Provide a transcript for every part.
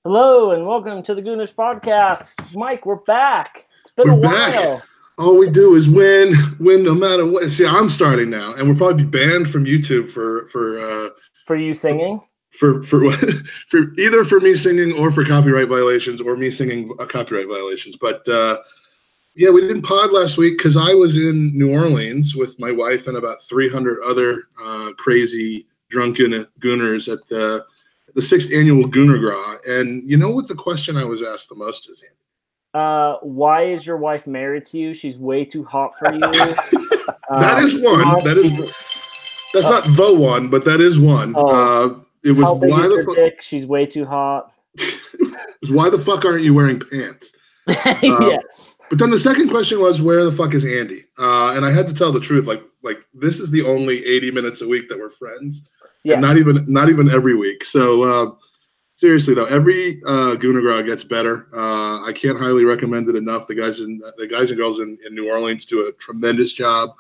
Hello and welcome to the Gooners podcast. Mike, we're back. It's been a while. All we do is win no matter what. See, I'm starting now, and we'll probably be banned from YouTube for you singing. For either for me singing or for copyright violations or me singing copyright violations. But yeah, we didn't pod last week because I was in New Orleans with my wife and about 300 other crazy drunken Gooners at the 6th annual Gooner Gras. And you know what the question I was asked the most is, Andy? Why is your wife married to you? She's way too hot for you. That is one. That's not the one, but that is one. It was how big why is the fuck? Dick? She's way too hot. It was why the fuck aren't you wearing pants? Yeah. But then the second question was, where the fuck is Andy? And I had to tell the truth. Like this is the only 80 minutes a week that we're friends. Yeah. And not even every week. So seriously though, every Gooner Gras gets better. I can't highly recommend it enough. The guys and girls in New Orleans do a tremendous job.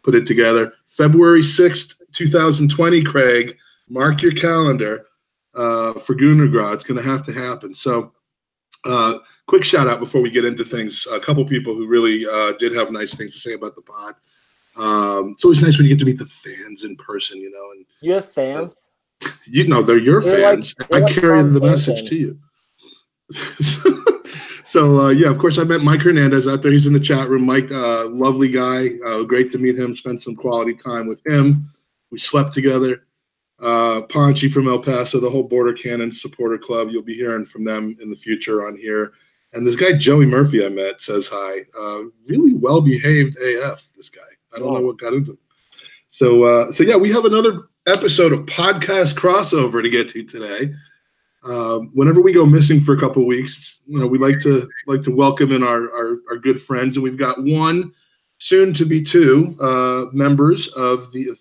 Put it together. February 6th, 2020, Craig. Mark your calendar for Gooner Gras. It's going to have to happen. So quick shout out before we get into things. A couple people who really did have nice things to say about the pod. It's always nice when you get to meet the fans in person, you know. And you have fans? They're your fans. I carry the message to you. So, yeah, of course, I met Mike Hernandez out there. He's in the chat room. Mike, lovely guy. Great to meet him. Spent some quality time with him. We slept together. Monchi from El Paso, the whole Border Cannon supporter club. You'll be hearing from them in the future on here. And this guy, Joey Murphy, I met, says hi. Really well-behaved AF, this guy. I don't know what got into him. So yeah, we have another episode of podcast crossover to get to today. Whenever we go missing for a couple of weeks, you know, we like to welcome in our good friends, and we've got one, soon to be two,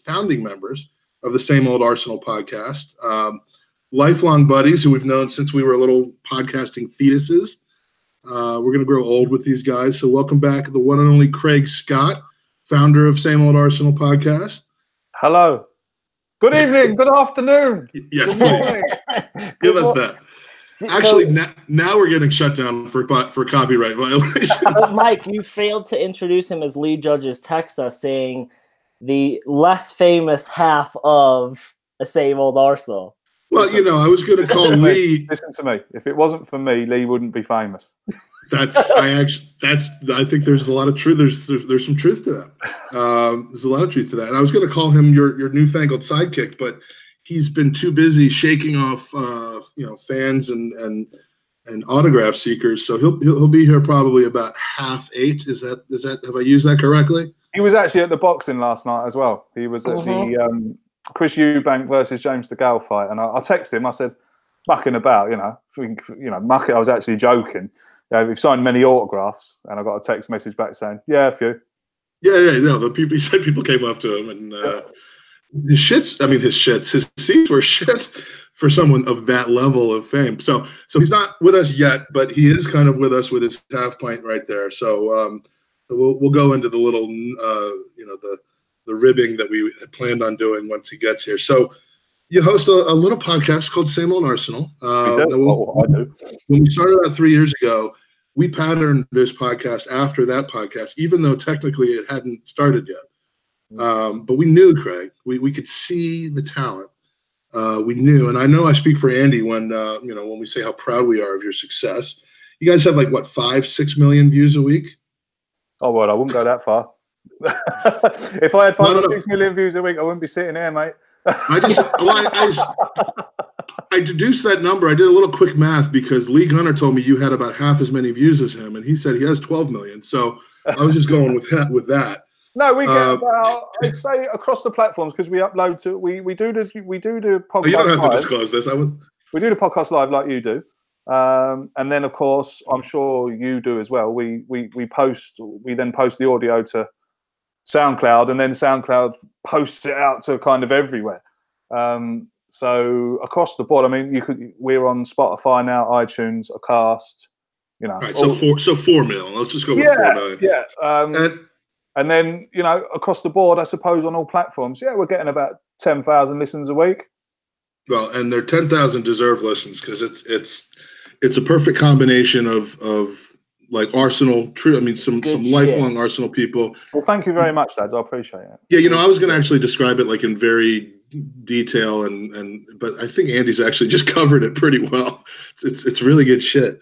founding members of the Same Old Arsenal podcast, lifelong buddies who we've known since we were little podcasting fetuses. We're going to grow old with these guys. So welcome back, the one and only Craig Scott, founder of Same Old Arsenal podcast. Hello. Good evening. Good afternoon. Yes, please. Give us that. Actually, now we're getting shut down for copyright violations. Mike, you failed to introduce him as Lee Judge's text us saying the less famous half of a Same Old Arsenal. Well, you know, I was going to call Lee. Listen to me. If it wasn't for me, Lee wouldn't be famous. I think there's a lot of truth. There's some truth to that. There's a lot of truth to that. And I was going to call him your newfangled sidekick, but he's been too busy shaking off, fans and autograph seekers. So he'll be here probably about 8:30. Is that? Have I used that correctly? He was actually at the boxing last night as well. He was at the Chris Eubank versus James DeGale fight, and I texted him. I said, "Mucking about, muck it." I was actually joking. We've signed many autographs, and I got a text message back saying, "Yeah, a few." Yeah. No, the people, he said people came up to him, and his seats were shit for someone of that level of fame. So he's not with us yet, but he is kind of with us with his half pint right there. So we'll go into the little, the ribbing that we had planned on doing once he gets here. So you host a little podcast called Same Old Arsenal. I do. When we started out 3 years ago, we patterned this podcast after that podcast, even though technically it hadn't started yet. But we knew, Craig, we could see the talent. We knew, and I know I speak for Andy when we say how proud we are of your success. You guys have 5-6 million views a week. Oh, well, I wouldn't go that far. If I had 5 or 6 million views a week, I wouldn't be sitting here, mate. I deduced that number. I did a little quick math because Lee Gunner told me you had about half as many views as him, and he said he has 12 million. So I was just going with that. No, we get about, I'd say, across the platforms, because we upload to we do the podcast. Oh, you don't have to disclose this. We do the podcast live like you do, and then of course I'm sure you do as well. We then post the audio to SoundCloud, and then SoundCloud posts it out to kind of everywhere. So across the board, I mean, we're on Spotify now, iTunes, Acast, Right, so 4 million. Let's just go with 4 million. Yeah. And then, across the board, I suppose on all platforms, we're getting about 10,000 listens a week. Well, and they're 10,000 deserved listens because it's a perfect combination of like Arsenal. True, I mean some lifelong Arsenal people. Well, thank you very much, lads. I appreciate it. Yeah, you know, I was going to actually describe it like in very detail, but I think Andy's actually just covered it pretty well. It's really good shit.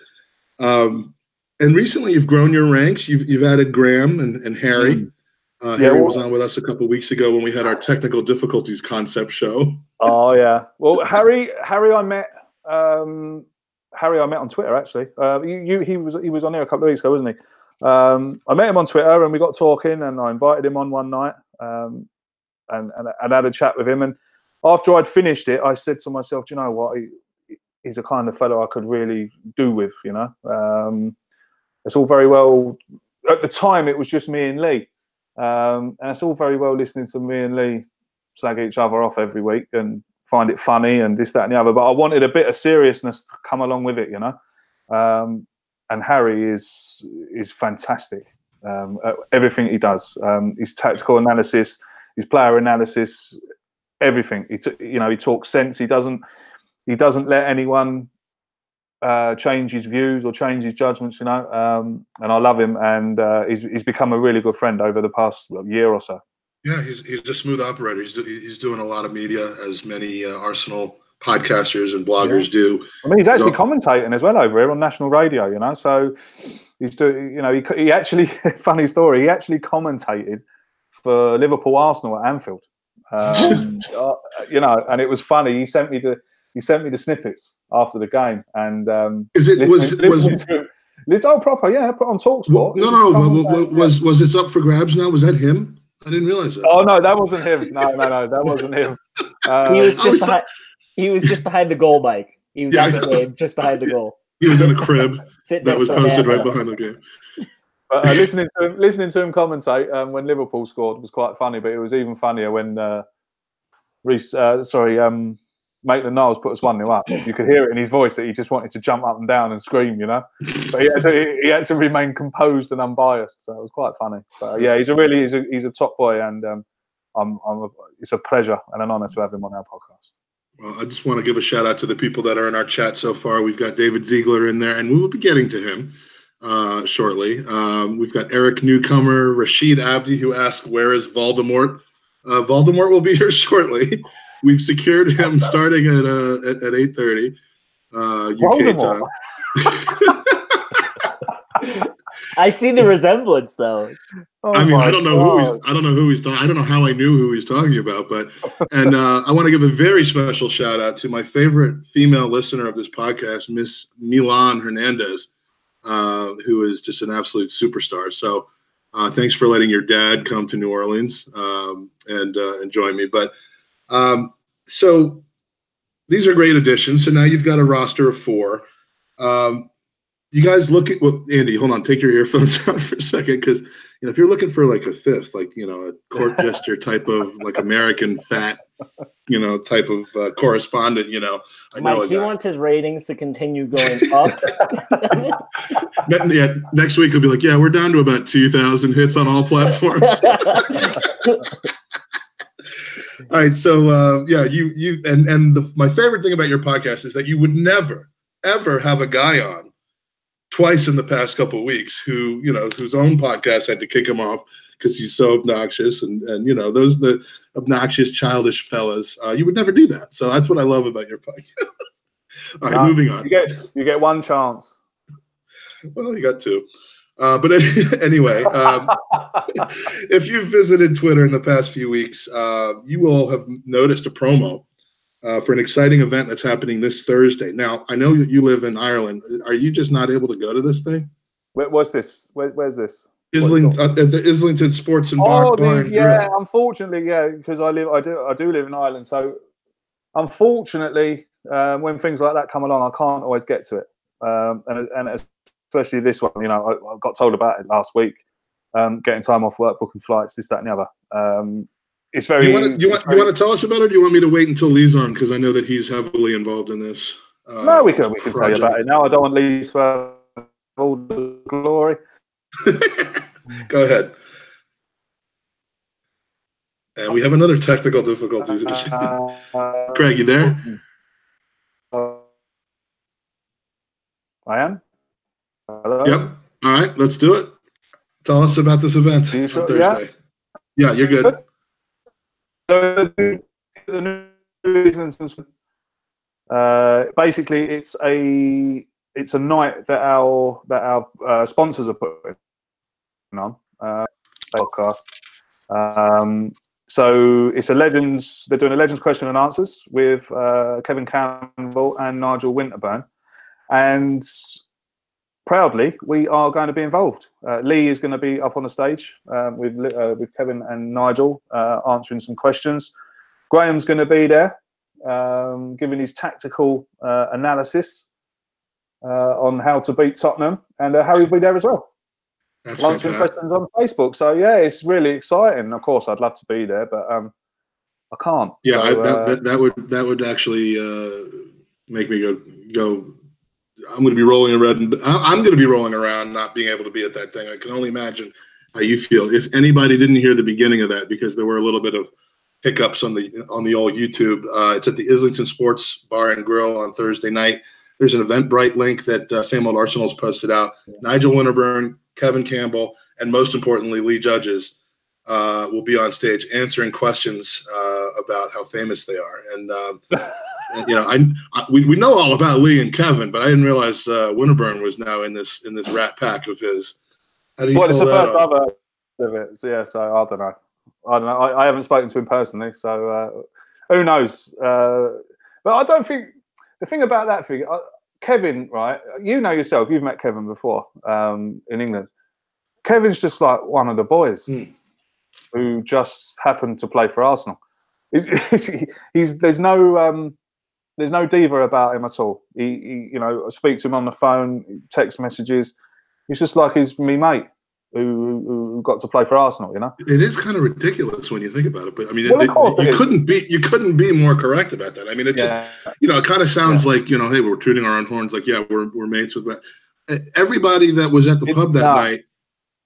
And recently, you've grown your ranks. You've added Graham and Harry. Harry was on with us a couple of weeks ago when we had our technical difficulties concept show. Oh yeah. Well, Harry, I met. Harry, I met on Twitter actually. He was on here a couple of weeks ago, wasn't he? I met him on Twitter and we got talking, and I invited him on one night and had a chat with him. And after I'd finished it, I said to myself, do you know what? He's a kind of fellow I could really do with. You know, it's all very well. At the time, it was just me and Lee, and it's all very well listening to me and Lee slag each other off every week and find it funny and this, that, and the other. But I wanted a bit of seriousness to come along with it, you know. And Harry is fantastic at everything he does. His tactical analysis, his player analysis, everything. He talks sense. He doesn't let anyone change his views or change his judgments, you know. And I love him, and he's become a really good friend over the past year or so. Yeah, he's a smooth operator. He's doing a lot of media, as many Arsenal podcasters and bloggers do. I mean, he's actually commentating as well over here on national radio, you know. So he's doing, you know, he actually, funny story, he actually commentated for Liverpool Arsenal at Anfield. You know, and it was funny. He sent me the snippets after the game, and proper, yeah, put on TalkSport. Was it up for grabs now? Was that him? I didn't realize that. Oh no, that wasn't him. No, that wasn't him. He was just behind the goal, Mike. He was just behind the goal. He was in a crib that was posted right behind the game. But listening to him commentate when Liverpool scored was quite funny. But it was even funnier when Maitland-Niles put us 1-0 up. You could hear it in his voice that he just wanted to jump up and down and scream, you know. But he had to remain composed and unbiased, so it was quite funny. But yeah, he's a top boy, and it's a pleasure and an honour to have him on our podcast. Well, I just want to give a shout out to the people that are in our chat so far. We've got David Ziegler in there, and we will be getting to him shortly. We've got Eric Newcomer, Rashid Abdi, who asked, "Where is Voldemort?" Voldemort will be here shortly. We've secured him starting at 8:30 UK time. I see the resemblance, though. I mean, I don't know who he's talking. I don't know how I knew who he's talking about, and I want to give a very special shout out to my favorite female listener of this podcast, Miss Milan Hernandez, who is just an absolute superstar. So, thanks for letting your dad come to New Orleans and join me. But so these are great additions. So now you've got a roster of 4. You guys look at Andy, hold on, take your earphones out for a second, because if you're looking for like a 5th, like a court jester type of like American fat, type of correspondent, I know Mike, he wants his ratings to continue going up. Next week he'll be like, yeah, we're down to about 2,000 hits on all platforms. All right, so my favorite thing about your podcast is that you would never ever have a guy on twice in the past couple of weeks whose own podcast had to kick him off because he's so obnoxious and those the obnoxious childish fellas. You would never do that, so that's what I love about your podcast. All right, moving on. You get one chance. Well, you got 2. But anyway, if you've visited Twitter in the past few weeks, you will have noticed a promo for an exciting event that's happening this Thursday. Now, I know that you live in Ireland. Are you just not able to go to this thing? Where's this? Where's this? At the Islington Sports and Bar and Grill. Unfortunately, because I do live in Ireland. So, unfortunately, when things like that come along, I can't always get to it. And especially this one, I got told about it last week. Getting time off work, booking flights, this, that, and the other. It's very. You want to tell us about it, or do you want me to wait until Lee's on? Because I know that he's heavily involved in this. No, we can tell you about it now. I don't want Lee to have all the glory. Go ahead. And we have another technical difficulties issue. Craig, you there? I am. Hello? Yep. All right, let's do it. Tell us about this event on Thursday. Yeah, you're good. So the reasons, basically, it's a night that our sponsors are putting on podcast. So it's a Legends. They're doing a Legends question and answers with Kevin Campbell and Nigel Winterburn, and proudly we are going to be involved. Lee is going to be up on the stage with Kevin and Nigel answering some questions. Graham's going to be there giving his tactical analysis on how to beat Tottenham, and Harry will be there as well. That's answering questions on Facebook. So yeah, it's really exciting. Of course, I'd love to be there, but I can't. Yeah, so, that would actually make me go. I'm going to be rolling around. I'm going to be rolling around, not being able to be at that thing. I can only imagine how you feel. If anybody didn't hear the beginning of that, because there were a little bit of hiccups on the old YouTube. It's at the Islington Sports Bar and Grill on Thursday night. There's an Eventbrite link that Same Old Arsenal's posted out. Nigel Winterburn, Kevin Campbell, and most importantly, Lee Judges will be on stage answering questions about how famous they are. And you know, we know all about Lee and Kevin, but I didn't realize Winterburn was now in this rat pack of his. How do you it's the first off? I've heard of it. So, yeah, so I don't know. I haven't spoken to him personally, so who knows? But I don't think the thing about that thing, Kevin, right? You know yourself. You've met Kevin before in England. Kevin's just like one of the boys who just happened to play for Arsenal. There's no diva about him at all. He you know, I speak to him on the phone, text messages. He's just like me mate who got to play for Arsenal. You know, it is kind of ridiculous when you think about it. But I mean, well, you couldn't be more correct about that. I mean, it just, you know, it kind of sounds like, you know, hey, we're tooting our own horns. Like, yeah, we're mates with that. Everybody that was at the pub that night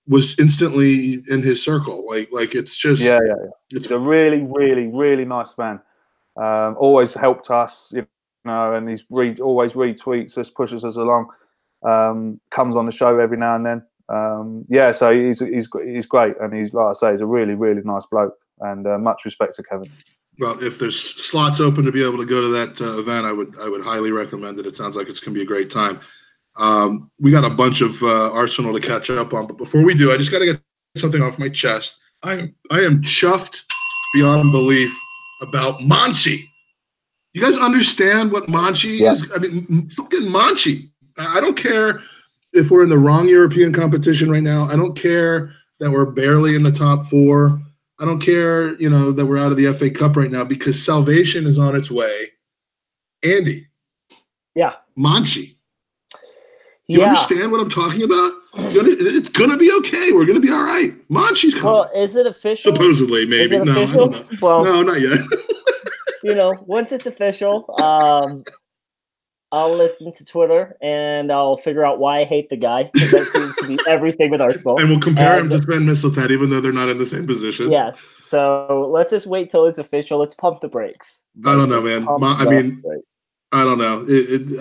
was instantly in his circle. Like it's just It's a really, really, really nice man. Always helped us, you know, and he's always retweets us, pushes us along. Comes on the show every now and then. So he's great, and he's, like I say, he's a really, really nice bloke, and much respect to Kevin. Well, if there's slots open to be able to go to that event, I would highly recommend it. It sounds like it's going to be a great time. We got a bunch of Arsenal to catch up on, but before we do, I just got to get something off my chest. I am chuffed beyond belief about Monchi. You guys understand what Monchi is? I mean, fucking Monchi. I don't care if we're in the wrong European competition right now. I don't care that we're barely in the top 4. I don't care, you know, that we're out of the FA Cup right now, because salvation is on its way. Andy. Yeah. Monchi. Do you understand what I'm talking about? It's going to be okay. We're going to be all right. Monchi's coming. Well, is it official? Supposedly, maybe. No, official? I don't know. Well, no, not yet. You know, once it's official, I'll listen to Twitter and I'll figure out why I hate the guy, because that seems to be everything with Arsenal. And we'll compare him to Sven Misseltat, even though they're not in the same position. Yes. So let's just wait till it's official. Let's pump the brakes. I don't know, man. I don't know.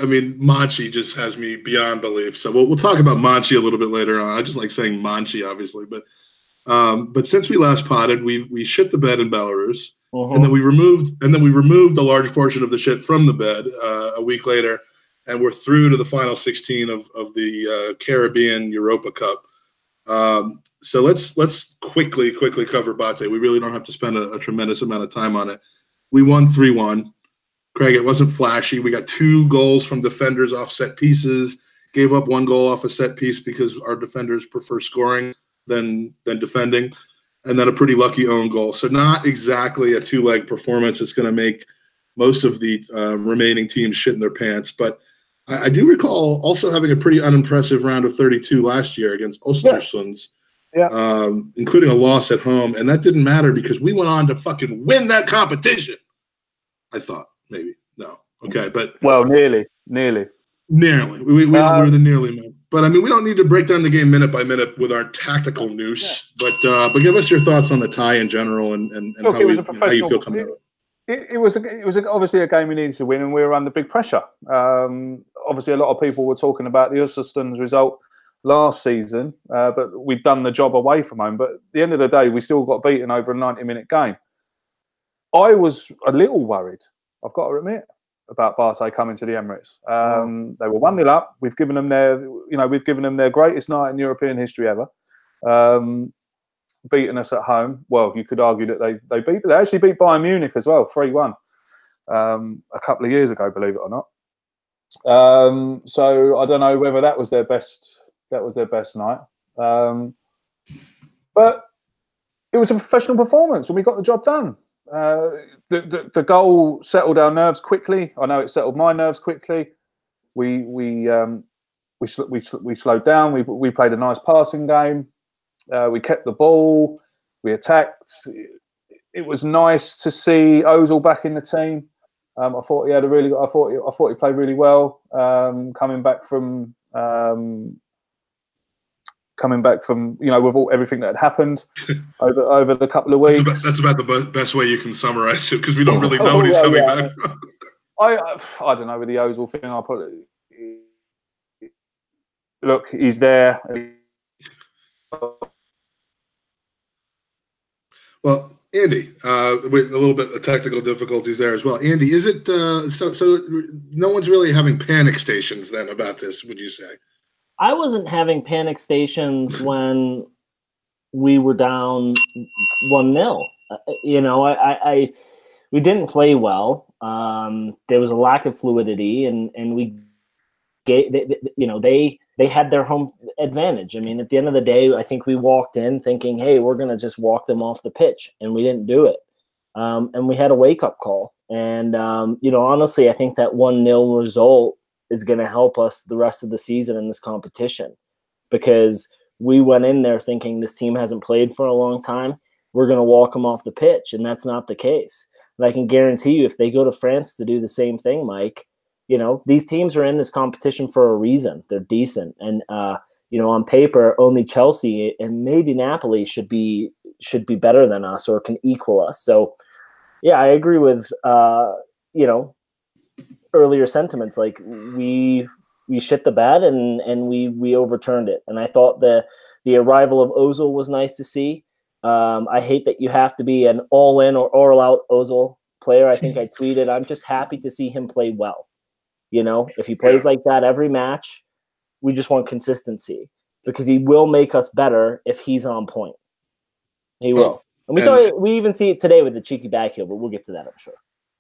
I mean, Monchi just has me beyond belief. So we'll talk about Monchi a little bit later on. I just like saying Monchi, obviously, but since we last potted, we shit the bed in Belarus. And then we removed a large portion of the shit from the bed a week later, and we're through to the final 16 of the Caribbean Europa Cup. So let's quickly cover BATE. We really don't have to spend a tremendous amount of time on it. We won 3-1. Craig, it wasn't flashy. We got 2 goals from defenders off set pieces. Gave up 1 goal off a set piece because our defenders prefer scoring than defending. And then a pretty lucky own goal. So not exactly a 2-leg performance that's going to make most of the remaining teams shit in their pants. But I do recall also having a pretty unimpressive round of 32 last year against Östersund, including a loss at home. And that didn't matter because we went on to fucking win that competition. I thought, maybe. No. Okay, but... Well, nearly. We were the nearly man. But I mean, we don't need to break down the game minute by minute with our tactical noose. But give us your thoughts on the tie in general and how you feel coming out of it. it was obviously a game we needed to win, and we were under big pressure. Obviously, a lot of people were talking about the Usselston's result last season, but we'd done the job away from home. But at the end of the day, we still got beaten over a 90-minute game. I was a little worried, I've got to admit, about BATE coming to the Emirates. They were 1-0 up. We've given them their greatest night in European history ever. Beating us at home. Well, you could argue that they actually beat Bayern Munich as well, 3-1, a couple of years ago, believe it or not. So I don't know whether that was their best night. But it was a professional performance, and we got the job done. The goal settled our nerves quickly. I know it settled my nerves quickly. We slowed down. We played a nice passing game. We kept the ball. We attacked. It was nice to see Ozil back in the team. I thought he had a really. I thought he played really well. Coming back from with everything that had happened over the couple of weeks. That's about the best way you can summarize it, because we don't really know what he's coming back from. I don't know with the Ozil thing. I put it. Look, he's there. Well, Andy, with a little bit of technical difficulties there as well. Andy, is it so no one's really having panic stations then about this, would you say? I wasn't having panic stations when we were down 1-0. We didn't play well. There was a lack of fluidity, and we they had their home advantage. I mean, at the end of the day, I think we walked in thinking, hey, we're going to just walk them off the pitch, and we didn't do it. And we had a wake-up call. And, honestly, I think that 1-0 result is going to help us the rest of the season in this competition, because we went in there thinking this team hasn't played for a long time. We're going to walk them off the pitch, and that's not the case. And I can guarantee you, if they go to France to do the same thing, Mike, these teams are in this competition for a reason. They're decent. And, on paper, only Chelsea and maybe Napoli should be better than us or can equal us. So, yeah, I agree with, earlier sentiments. Like we shit the bed and we overturned it. And I thought the arrival of Ozil was nice to see. I hate that you have to be an all-in or all-out Ozil player. I think I tweeted, I'm just happy to see him play well. If he plays like that every match, we just want consistency, because he will make us better if he's on point. He will. And we even see it today with the cheeky back heel, but we'll get to that, I'm sure.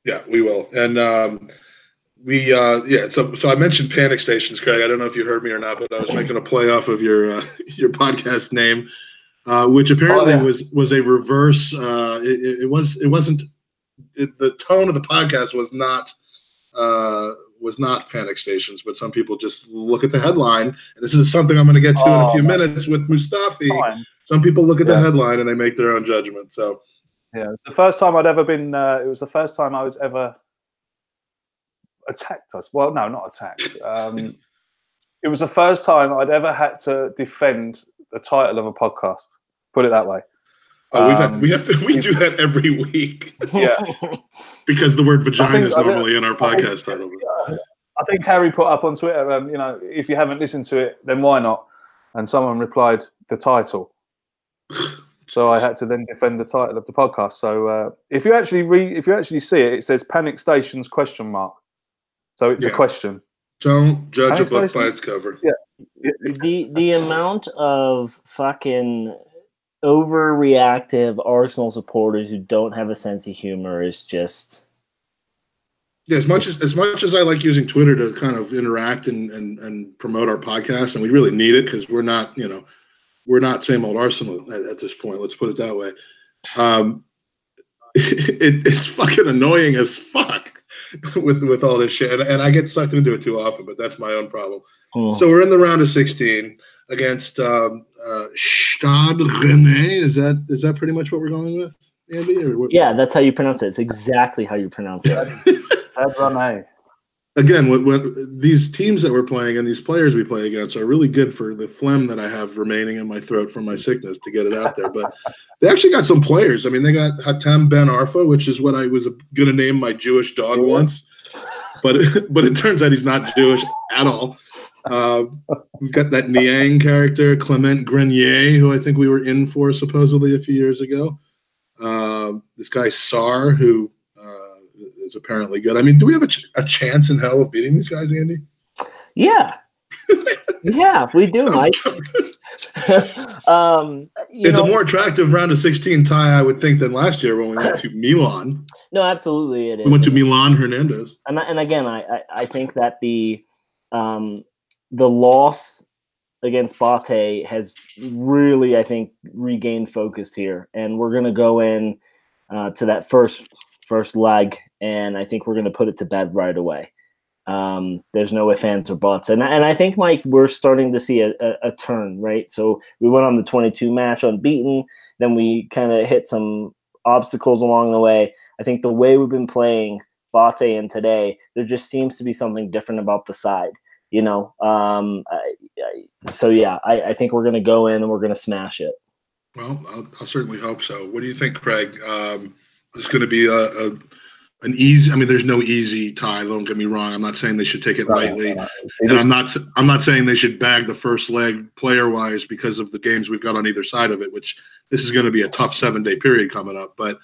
Yeah, we will. And so I mentioned panic stations, Craig. I don't know if you heard me or not, but I was making a play off of your podcast name, which apparently was a reverse. It wasn't. The tone of the podcast was not panic stations, but some people just look at the headline, and this is something I'm going to get to in a few minutes with Mustafi. Fine. Some people look at the headline and they make their own judgment. So, yeah, it's the first time I'd ever been. It was the first time I was ever attacked us. Well, no, not attacked. It was the first time I'd ever had to defend the title of a podcast. Put it that way. We do that every week. Yeah, because the word vagina is normally in our podcast title. I think Harry put up on Twitter, if you haven't listened to it, then why not? And someone replied, the title. So I had to then defend the title of the podcast. So if you actually see it, it says Panic Stations ? So it's a question. Don't judge a book by its cover. Yeah. The amount of fucking overreactive Arsenal supporters who don't have a sense of humor is just. Yeah, as much as I like using Twitter to kind of interact and promote our podcast, and we really need it because we're not same old Arsenal at this point. Let's put it that way. It's fucking annoying as fuck with all this shit, and I get sucked into it too often. But that's my own problem. Oh. So we're in the round of 16 against Stade Rennais. Is that pretty much what we're going with, Andy? Or what? Yeah, that's how you pronounce it. It's exactly how you pronounce it. Stade Rennais. again, what these teams that we're playing and ththese players we play against are really good for the phlegm that I have remaining in my throat from my sickness to get it out there. But they actually got some players. I mean, they got Hatem Ben Arfa, which is what I was going to name my Jewish dog once. But it turns out he's not Jewish at all. We've got that Niang character, Clement Grenier, who I think we were in for supposedly a few years ago. This guy Sar, who is apparently good. I mean, do we have a chance in hell of beating these guys, Andy? Yeah. Yeah, we do, Mike. It's a more attractive round of 16 tie, I would think, than last year when we went to Milan. No, absolutely it is. We went to Milan Hernandez. And again, I think that the loss against BATE has really, I think, regained focus here. And we're going to go in to that first leg, and I think we're going to put it to bed right away. There's no ifs, ands, or buts. And I think, Mike, we're starting to see a turn, right? So we went on the 22 match unbeaten. Then we kind of hit some obstacles along the way. I think the way we've been playing BATE and today, there just seems to be something different about the side, you know? So, yeah, I think we're going to go in and we're going to smash it. Well, I'll certainly hope so. What do you think, Craig? It's going to be an easy. I mean, there's no easy tie. Don't get me wrong. I'm not saying they should take it lightly, and I'm not saying they should bag the first leg player wise because of the games we've got on either side of it. Which this is going to be a tough 7-day period coming up. But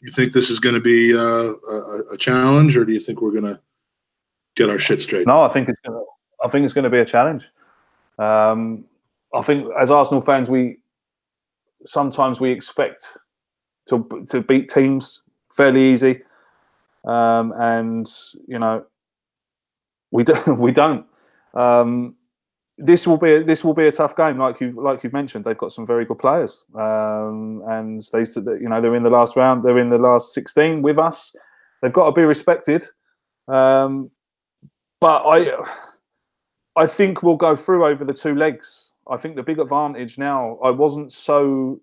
you think this is going to be a challenge, or do you think we're going to get our shit straight? No, I think it's going to be a challenge. I think as Arsenal fans, we sometimes expect to beat teams fairly easy. And you know, we don't. This will be a tough game, like you've mentioned. They've got some very good players, and they said that, you know, they're in the last round. They're in the last 16 with us. They've got to be respected. But I think we'll go through over the 2 legs. I think the big advantage now. I wasn't so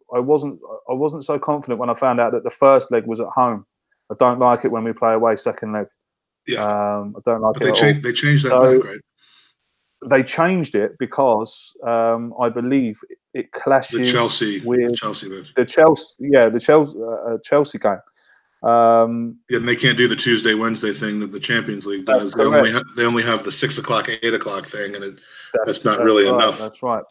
confident when I found out that the first leg was at home. I don't like it when we play away second leg. Yeah, I don't like but it. They changed that back, right? They changed it because I believe it clashes with the Chelsea game. And they can't do the Tuesday Wednesday thing that the Champions League does. They only have the 6 o'clock, 8 o'clock thing, and that's not really enough. That's right.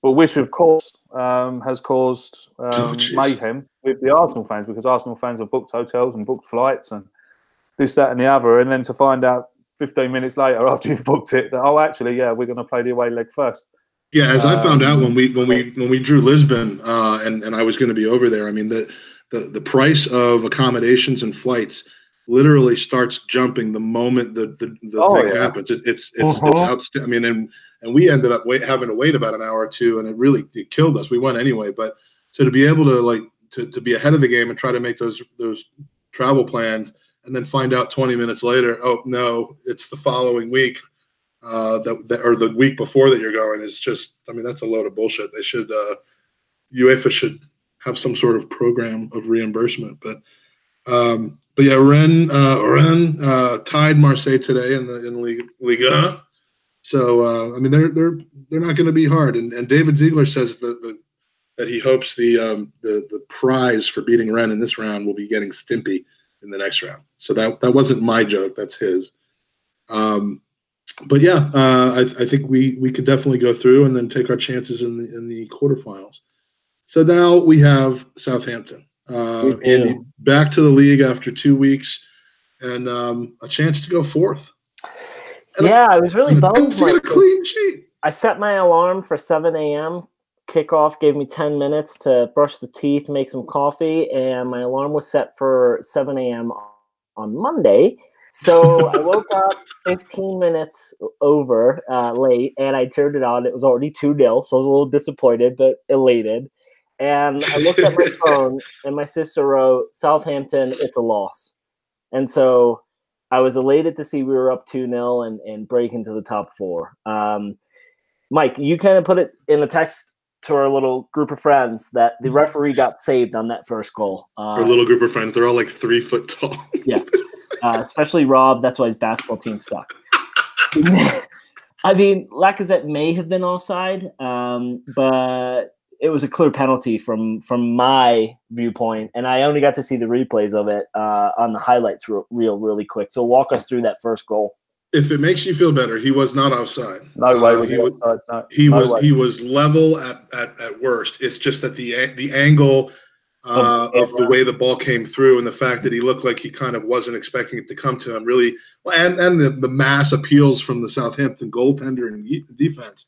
But which, of course, has caused mayhem with the Arsenal fans, because Arsenal fans have booked hotels and booked flights and this, that, and the other, and then to find out 15 minutes later after you've booked it that, oh, actually, yeah, we're going to play the away leg first. Yeah, as I found out when we drew Lisbon, and I was going to be over there. I mean, the price of accommodations and flights literally starts jumping the moment the thing happens. It's outstanding. I mean, and we ended up having to wait about an hour or two, and it killed us. We went anyway, but so to be able to to be ahead of the game and try to make those travel plans, and then find out 20 minutes later, oh no, it's the following week, or the week before that you're going, is just, I mean, that's a load of bullshit. They should UEFA should have some sort of program of reimbursement. But yeah, Rennes tied Marseille today in Liga. So I mean, they're not going to be hard. And David Ziegler says that he hopes the prize for beating Rennes in this round will be getting Stimpy in the next round. So that wasn't my joke. That's his. But yeah, I think we could definitely go through and then take our chances in the quarterfinals. So now we have Southampton. Andy, back to the league after 2 weeks, and a chance to go 4th. And I was really bummed. To get a clean sheet. I set my alarm for 7 a.m. Kickoff gave me 10 minutes to brush the teeth, make some coffee, and my alarm was set for 7 a.m. on Monday. So I woke up 15 minutes over late, and I turned it on. It was already 2-0, so I was a little disappointed but elated. And I looked at my phone, and my sister wrote, Southampton, it's a loss. And so I was elated to see we were up 2-0 and break into the top 4. Mike, you kind of put it in the text to our little group of friends that the referee got saved on that first goal. Our little group of friends, they're all like 3 foot tall. Yeah. especially Rob. That's why his basketball team sucked. I mean, Lacazette may have been offside, but it was a clear penalty from my viewpoint, and I only got to see the replays of it on the highlights reel really quick. So walk us through that first goal. If it makes you feel better, he was not offside. No way was he offside. No, he was level at worst. It's just that the angle of the way the ball came through and the fact that he looked like he kind of wasn't expecting it to come to him really, and the mass appeals from the Southampton goaltender and defense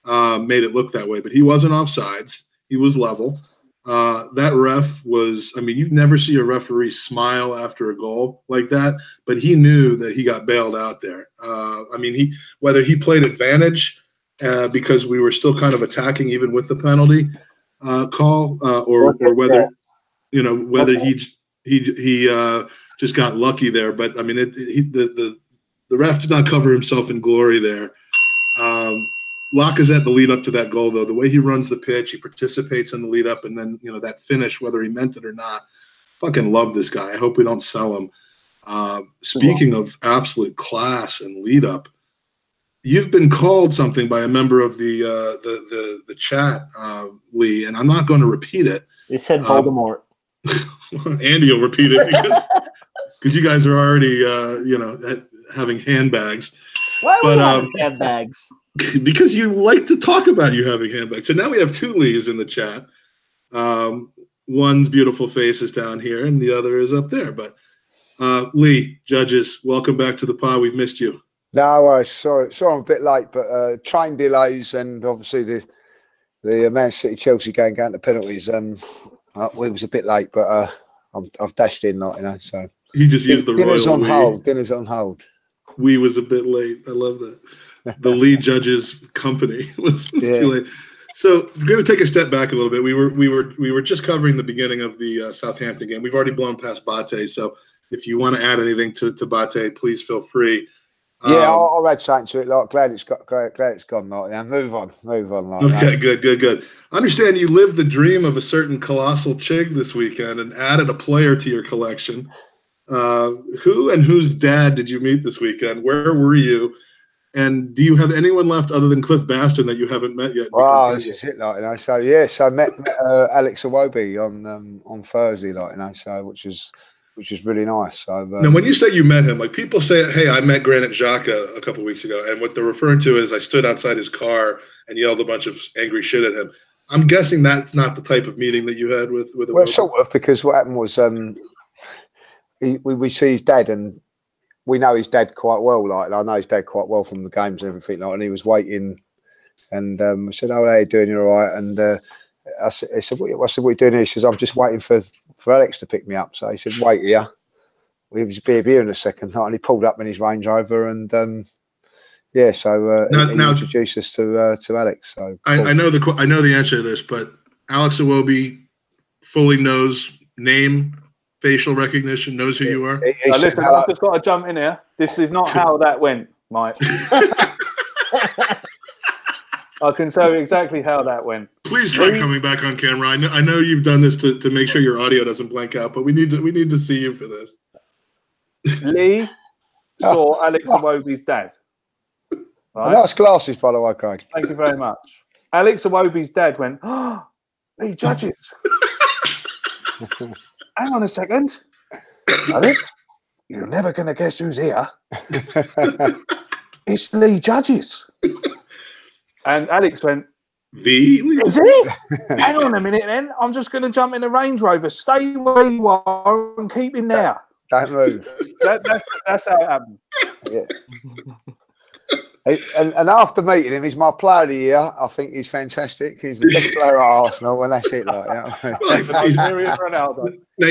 made it look that way. But he wasn't offsides. He was level. That ref was, I mean, you never see a referee smile after a goal like that, but he knew that he got bailed out there. I mean, whether he played advantage because we were still kind of attacking even with the penalty call, or whether, you know, whether he just got lucky there. But I mean, the ref did not cover himself in glory there. Lacazette, the lead up to that goal, though, the way he runs the pitch, he participates in the lead up, and then, you know, that finish, whether he meant it or not, fucking love this guy. I hope we don't sell him. Speaking of absolute class and lead up, you've been called something by a member of the chat, Lee, and I'm not going to repeat it. They said Voldemort. Andy will repeat it because you guys are already, you know, having handbags. Why are we having handbags? Because you like to talk about you having handbags. So now we have two Lees in the chat. One's beautiful face is down here, and the other is up there. But Lee, judges, welcome back to the pod. We've missed you. No, sorry I'm a bit late, but train delays and obviously the Man City Chelsea game going to penalties. We was a bit late, but I've dashed in, like, you know. So he just used the dinner's royal on we. hold. Dinner's on hold. We was a bit late. I love that. The lead judges company was too late. So we're going to take a step back a little bit. We were just covering the beginning of the Southampton game. We've already blown past BATE. So if you want to add anything to BATE, please feel free. Yeah, I'll add something to it. Like, glad it's gone. Like, yeah, move on. Like, okay, good. I understand you lived the dream of a certain colossal chig this weekend and added a player to your collection. Who and whose dad did you meet this weekend? Where were you? And do you have anyone left other than Cliff Baston that you haven't met yet? Wow, this is it, like, you know. So yes, I met Alex Iwobi on Thursday, like, you know. So which is really nice. So now, when you say you met him, like, people say, "Hey, I met Granit Xhaka a couple weeks ago," and what they're referring to is I stood outside his car and yelled a bunch of angry shit at him. I'm guessing that's not the type of meeting that you had with. Well, sort of, because what happened was we see his dad, and we know his dad quite well. Like, I know his dad quite well from the games and everything. Like, and he was waiting, and I said, "Oh, how you doing? You're all right?" And I said, "What are you doing here?" He says, "I'm just waiting for Alex to pick me up." So he said, "Wait here. We'll just be here in a second." And he pulled up in his Range Rover, and yeah. So he introduced us to Alex. So I know the answer to this, but Alex Iwobi fully knows name. Facial recognition, knows who you are. Listen, I've just got to jump in here. This is not how that went, Mike. I can tell you exactly how that went. Please try coming back on camera. I know you've done this to make sure your audio doesn't blank out, but we need to see you for this. Lee saw Alex Iwobi's dad. Right? Nice glasses, by the way, Craig. Thank you very much. Alex Iwobi's dad went, "Oh, Lee Judges." Hang on a second. Alex, you're never going to guess who's here. It's Lee Judges. And Alex went, Is he? Hang on a minute then. I'm just going to jump in the Range Rover. Stay where you are and keep him there. Don't move. That's how it happened. Yeah. And after meeting him, he's my player of the year. I think he's fantastic. He's the best player at Arsenal, and that's it. Like,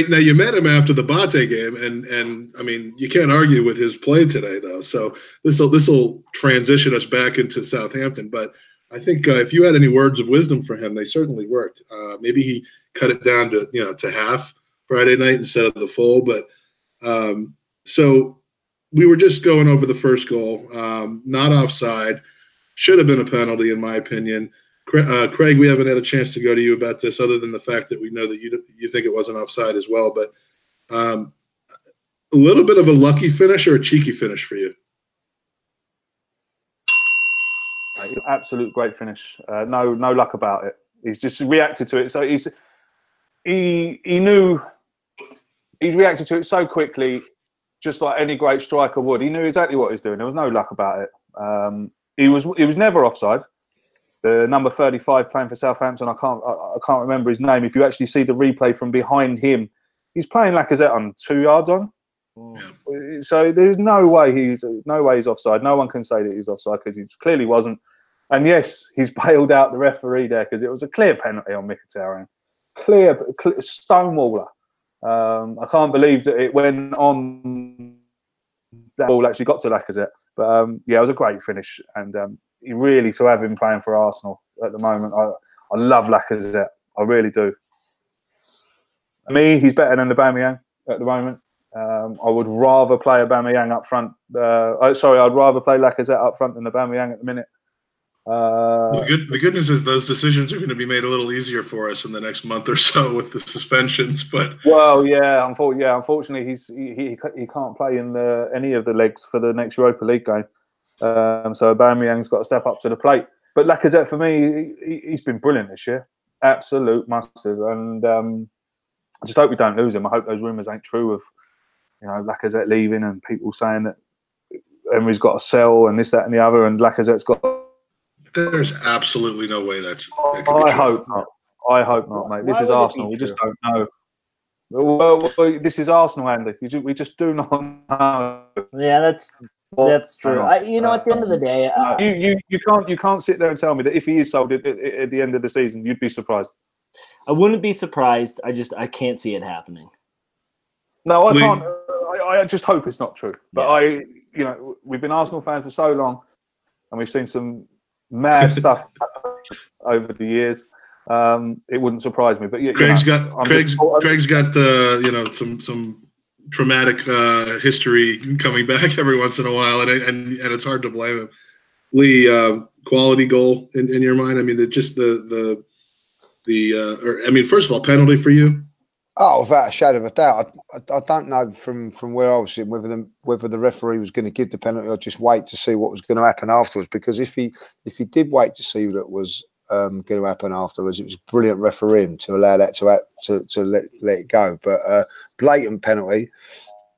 now you met him after the BATE game, and I mean, you can't argue with his play today, though. So this will transition us back into Southampton. But I think if you had any words of wisdom for him, they certainly worked. Maybe he cut it down to half Friday night instead of the full. But so. We were just going over the first goal, not offside, should have been a penalty in my opinion. Craig, we haven't had a chance to go to you about this other than the fact that we know that you think it wasn't offside as well. But A little bit of a lucky finish or a cheeky finish for you? Absolute great finish. No luck about it. He's just reacted to it. So he knew he's reacted to it so quickly, just like any great striker would. He knew exactly what he was doing. There was no luck about it. He was never offside. The number 35 playing for Southampton, I can't remember his name. If you actually see the replay from behind him, he's playing Lacazette on 2 yards on. Yeah. So there's no way he's offside. No one can say that he's offside because he clearly wasn't. And yes, he's bailed out the referee there because it was a clear penalty on Mkhitaryan. Clear stonewaller. I can't believe that it went on. That ball actually got to Lacazette. But yeah, it was a great finish. And really, to have him playing for Arsenal at the moment, I love Lacazette. I really do. He's better than Aubameyang at the moment. I would rather play Aubameyang up front. I'd rather play Lacazette up front than Aubameyang at the minute. The good news is those decisions are going to be made a little easier for us in the next month or so with the suspensions. But unfortunately, he can't play in any of the legs for the next Europa League game. So Aubameyang's got to step up to the plate. But Lacazette, for me, he's been brilliant this year. Absolute mustard. And I just hope we don't lose him. I hope those rumours ain't true of Lacazette leaving and people saying that Emery's got to sell and this, that, and the other, and Lacazette's got. There's absolutely no way that could be I hope not. I hope not, mate. This is Arsenal. We just don't know. Well, this is Arsenal, Andy. We just do not know. Yeah, that's true. At the end of the day, you can't sit there and tell me that if he is sold at the end of the season, you'd be surprised. I wouldn't be surprised. I can't see it happening. No, I can't. I just hope it's not true. But yeah. We've been Arsenal fans for so long, and we've seen some mad stuff over the years. It wouldn't surprise me. But Craig's got some traumatic history coming back every once in a while, and it's hard to blame him. Lee, quality goal in your mind? I mean, first of all, penalty for you? Oh, without a shadow of a doubt. I don't know from where I was sitting whether the referee was going to give the penalty or just wait to see what was going to happen afterwards. Because if he did wait to see what was going to happen afterwards, it was brilliant refereeing to allow that to let it go. But blatant penalty.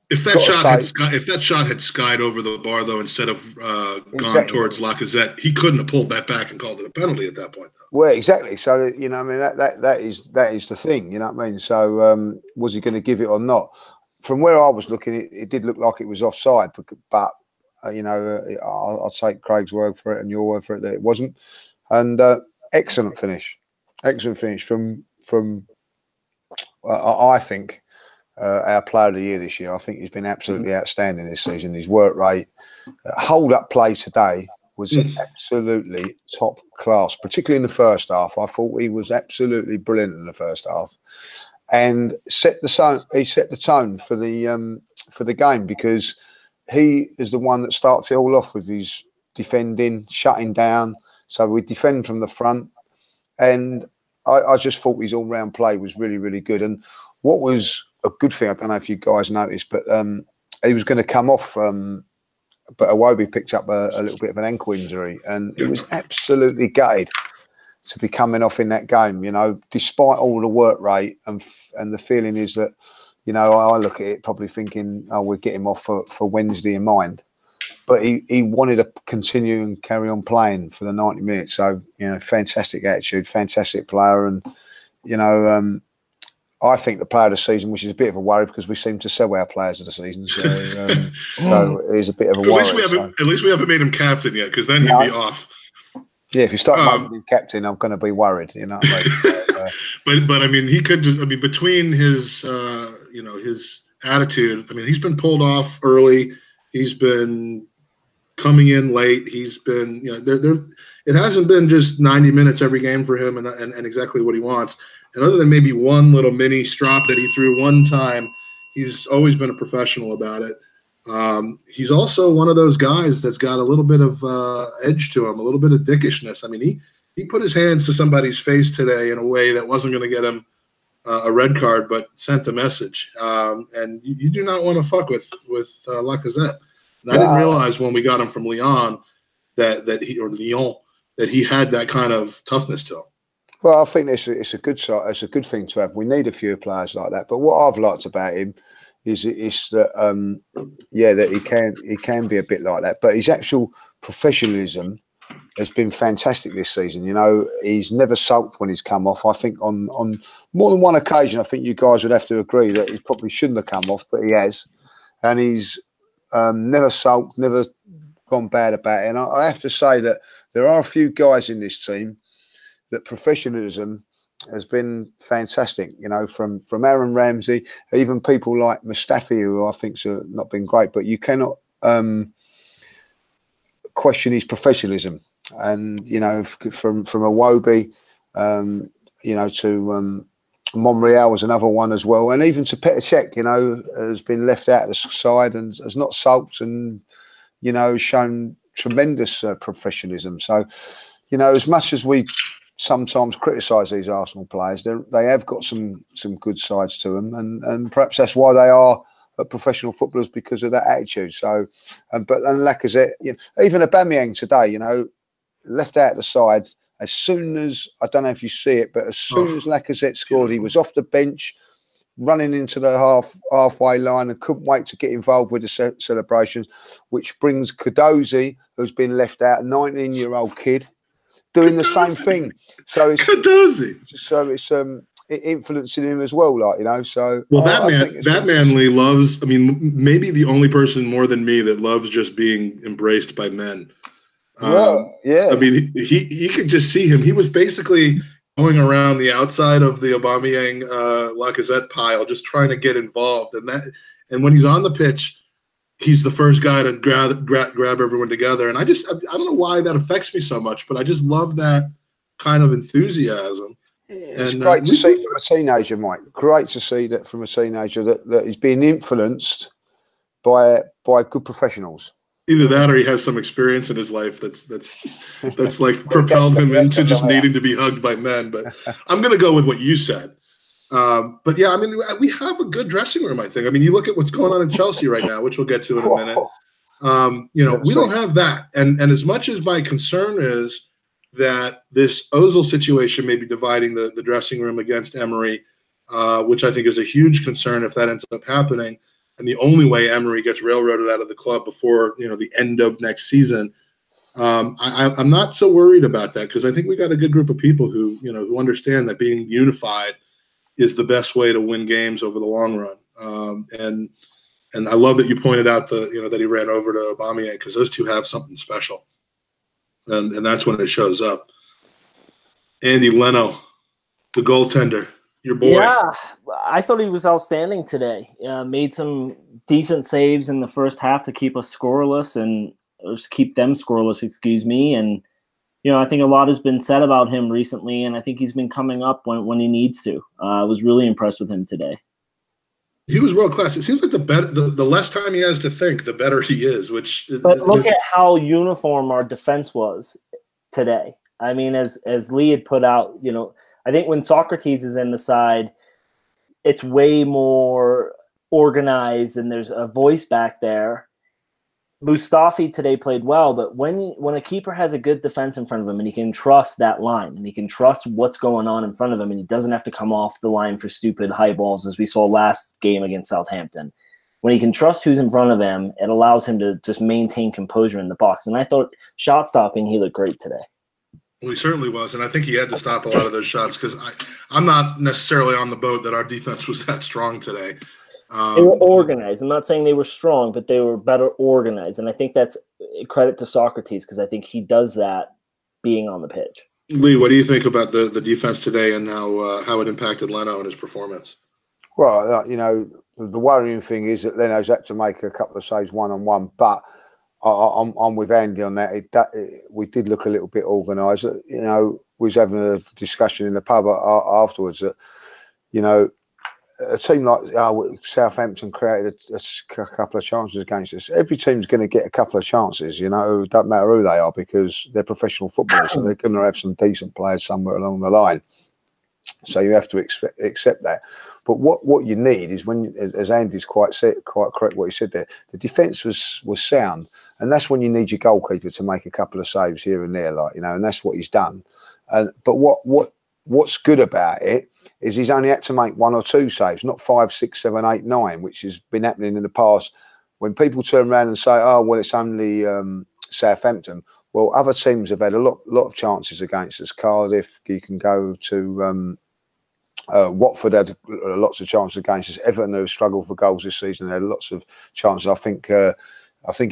If that shot had skied over the bar though, instead of gone towards Lacazette, he couldn't have pulled that back and called it a penalty at that point, though. Well, exactly. So that is the thing. You know what I mean? So was he going to give it or not? From where I was looking, it did look like it was offside, but I'll take Craig's word for it and your word for it that it wasn't. And excellent finish from I think. Our player of the year this year. I think he's been absolutely outstanding this season. His work rate, hold-up play today was absolutely top class, particularly in the first half. I thought he was absolutely brilliant in the first half, and set the tone for the game, because he is the one that starts it all off with his defending, shutting down. So we defend from the front, and I just thought his all-round play was really, really good. And what was a good thing, I don't know if you guys noticed, but he was going to come off, but Iwobi picked up a little bit of an ankle injury, and it was absolutely gutted to be coming off in that game, despite all the work rate, and the feeling is that, I look at it probably thinking, oh, we'll get him off for Wednesday in mind. But he wanted to continue and carry on playing for the 90 minutes. So, fantastic attitude, fantastic player, and, I think the player of the season, which is a bit of a worry because we seem to sell our players of the season, so it is a bit of a worry. At least we haven't made him captain yet, because then he'd be off. Yeah, if you start making him captain, I'm going to be worried. What I mean? But I mean, he could just. I mean, between his his attitude. I mean, he's been pulled off early. He's been coming in late. He's been it hasn't been just 90 minutes every game for him, and exactly what he wants. And other than maybe one little mini strop that he threw one time, he's always been a professional about it. He's also one of those guys that's got a little bit of edge to him, a little bit of dickishness. I mean, he put his hands to somebody's face today in a way that wasn't going to get him a red card, but sent a message. And you do not want to fuck with Lacazette. And I didn't realize when we got him from Lyon that he had that kind of toughness to him. Well, I think it's a good thing to have. We need a few players like that. But what I've liked about him is that that he can be a bit like that. But his actual professionalism has been fantastic this season. You know, he's never sulked when he's come off. I think on more than one occasion, I think you guys would have to agree that he probably shouldn't have come off, but he has. And he's never sulked, never gone bad about it. And I have to say that there are a few guys in this team that professionalism has been fantastic. You know, from Aaron Ramsey, even people like Mustafi, who I think's not been great, but you cannot question his professionalism. And you know, from Iwobi, you know, to Monreal was another one as well, and even to Petr Cech, you know, has been left out of the side and has not sulked, and you know, shown tremendous professionalism. So, you know, as much as we sometimes criticise these Arsenal players, they have got some good sides to them, and perhaps that's why they are professional footballers, because of that attitude. So, and Lacazette, you know, even Aubameyang today, you know, left out of the side as soon as, I don't know if you see it, but as soon as Lacazette scored, he was off the bench, running into the halfway line, and couldn't wait to get involved with the celebrations, which brings Cardozi, who's been left out, a 19-year-old kid, doing the same thing. So it's Cardozi. So it's influencing him as well, like, you know. So well, that man Lee loves. I mean, maybe the only person more than me that loves just being embraced by men. Yeah. I mean, he could just see him. He was basically going around the outside of the Aubameyang Lacazette pile, just trying to get involved. And when he's on the pitch, he's the first guy to grab everyone together. And I don't know why that affects me so much, but I just love that kind of enthusiasm. It's great to see from a teenager, Mike. Great to see that from a teenager that he's being influenced by good professionals. Either that, or he has some experience in his life that's like propelled him into just needing to be hugged by men. But I'm going to go with what you said. But yeah, I mean, we have a good dressing room, I think. I mean, you look at what's going on in Chelsea right now, which we'll get to in a minute. You know, we don't have that. And as much as my concern is that this Ozil situation may be dividing the dressing room against Emery, which I think is a huge concern if that ends up happening. And the only way Emery gets railroaded out of the club before, you know, the end of next season, I'm not so worried about that, because I think we got a good group of people who understand that being unified is the best way to win games over the long run. And I love that you pointed out that he ran over to Aubameyang, because those two have something special, and that's when it shows up. Andy Leno, the goaltender. Your boy. Yeah, I thought he was outstanding today. Made some decent saves in the first half to keep us scoreless, or keep them scoreless, excuse me. And, you know, I think a lot has been said about him recently, and I think he's been coming up when he needs to. I was really impressed with him today. He was world class. It seems like the less time he has to think, the better he is. But look at how uniform our defense was today. I mean, as Lee had put out, you know, I think when Socrates is in the side, it's way more organized and there's a voice back there. Mustafi today played well, but when a keeper has a good defense in front of him and he can trust that line and he can trust what's going on in front of him and he doesn't have to come off the line for stupid high balls as we saw last game against Southampton. When he can trust who's in front of him, it allows him to just maintain composure in the box. And I thought shot stopping, he looked great today. Well, he certainly was, and I think he had to stop a lot of those shots, because I'm not necessarily on the boat that our defense was that strong today. They were organized. I'm not saying they were strong, but they were better organized, and I think that's a credit to Socrates, because I think he does that being on the pitch. Lee, what do you think about the defense today and how it impacted Leno and his performance? Well, you know, the worrying thing is that Leno's had to make a couple of saves one-on-one, but I'm with Andy on that. We did look a little bit organised. You know, we was having a discussion in the pub afterwards that, you know, a team like Southampton created a couple of chances against us. Every team's going to get a couple of chances, you know. It doesn't matter who they are, because they're professional footballers, so they're going to have some decent players somewhere along the line. So you have to accept that. But what you need is when, as Andy's quite correct what he said there, the defence was sound, and that's when you need your goalkeeper to make a couple of saves here and there, like, you know, and that's what he's done. But what's good about it is he's only had to make 1 or 2 saves, not 5, 6, 7, 8, 9, which has been happening in the past. When people turn around and say, "Oh, well, it's only Southampton," well, other teams have had a lot of chances against us. Cardiff, you can go to Watford had lots of chances against us. Everton, who struggled for goals this season, had lots of chances. I think it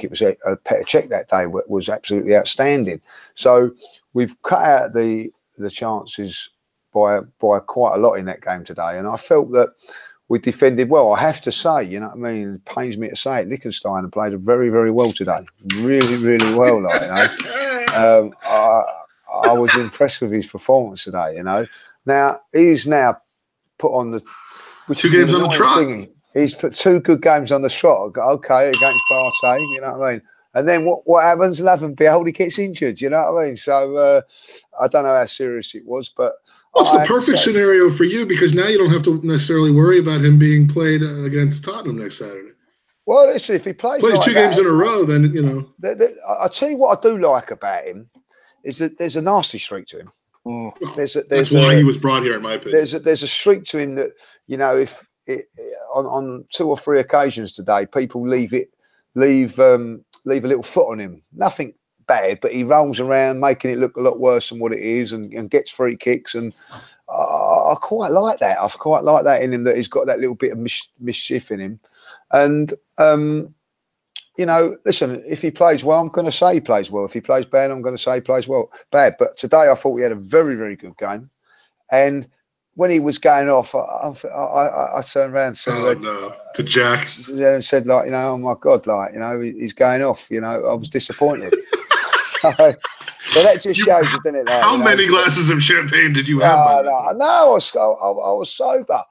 was a Petr Cech that day was absolutely outstanding. So we've cut out the chances by quite a lot in that game today, and I felt that we defended well. I have to say, you know what I mean? It pains me to say it. Liechtenstein played very, very well today. Really, really well, like, you know. I was impressed with his performance today, you know. Now, he's now put on the... 2 games on the trot. He's put 2 good games on the trot. Okay, against BATE, you know what I mean? And then what happens? Love and behold, he gets injured, you know what I mean? So I don't know how serious it was, but... Well, it's the perfect scenario for you, because now you don't have to necessarily worry about him being played against Tottenham next Saturday. Well, listen, if he plays like 2 games in a row, then, you know... I'll tell you what I do like about him is that there's a nasty streak to him. That's why he was brought here, in my opinion. There's a streak to him that, you know, if on 2 or 3 occasions today, people leave a little foot on him. Nothing bad, but he rolls around, making it look a lot worse than what it is, and gets free kicks. And I quite like that. I quite like that in him, that he's got that little bit of mischief in him. And you know, listen, if he plays well, I'm going to say he plays well. If he plays bad, I'm going to say he plays bad. But today I thought he had a very, very good game. And when he was going off, I turned around to Jack and said, like, you know, oh my God, like, you know, he's going off. You know, I was disappointed. So that just shows you, doesn't it? Like, how many glasses of champagne did you have? No, I was sober.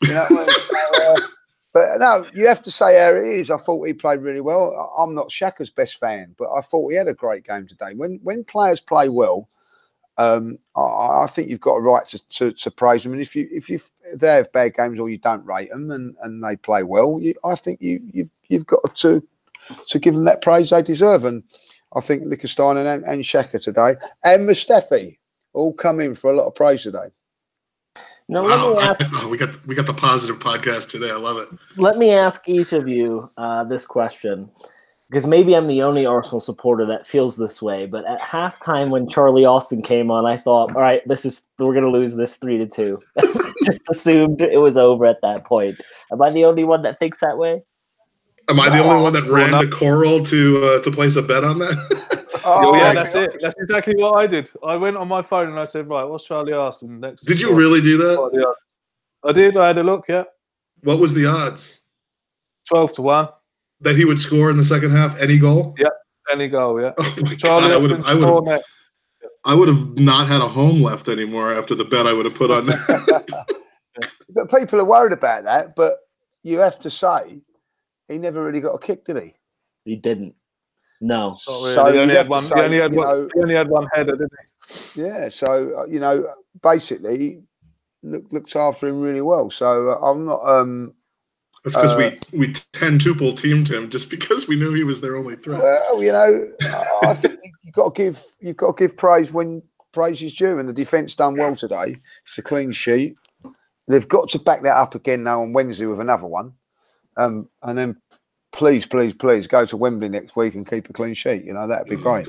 You know what I mean? But no, you have to say how it is. I thought he played really well. I'm not Shaka's best fan, but I thought he had a great game today. When players play well, I think you've got a right to praise them. And if they have bad games or you don't rate them and they play well, I think you've got to give them that praise they deserve. And I think Liechtenstein and Shaka today and Mustafi all come in for a lot of praise today. Now, let me ask. We got the positive podcast today. I love it. Let me ask each of you this question, because maybe I'm the only Arsenal supporter that feels this way. But at halftime, when Charlie Austin came on, I thought, all right, we're going to lose this 3-2. Just assumed it was over at that point. Am I the only one that thinks that way? Am I the only one that ran to Coral to place a bet on that? Oh yeah, that's it. That's exactly what I did. I went on my phone and I said, right, what's Charlie Austin next? Did you really do that? I did. I had a look, yeah. What was the odds? 12-1. That he would score in the second half, any goal? Yeah, any goal, yeah. Oh my God, I would have not had a home left anymore after the bet I would have put on that. But people are worried about that, but you have to say he never really got a kick, did he? He didn't. No. Really. So he only had one header, didn't he? Yeah. So you know, basically, looked after him really well. So I'm not. That's because we 10-tuple teamed him just because we knew he was their only threat. Well, you know, I think you've got to give praise when praise is due, and the defence done well today. It's a clean sheet. They've got to back that up again now on Wednesday with another one, and then. Please go to Wembley next week and keep a clean sheet. You know, that'd be great.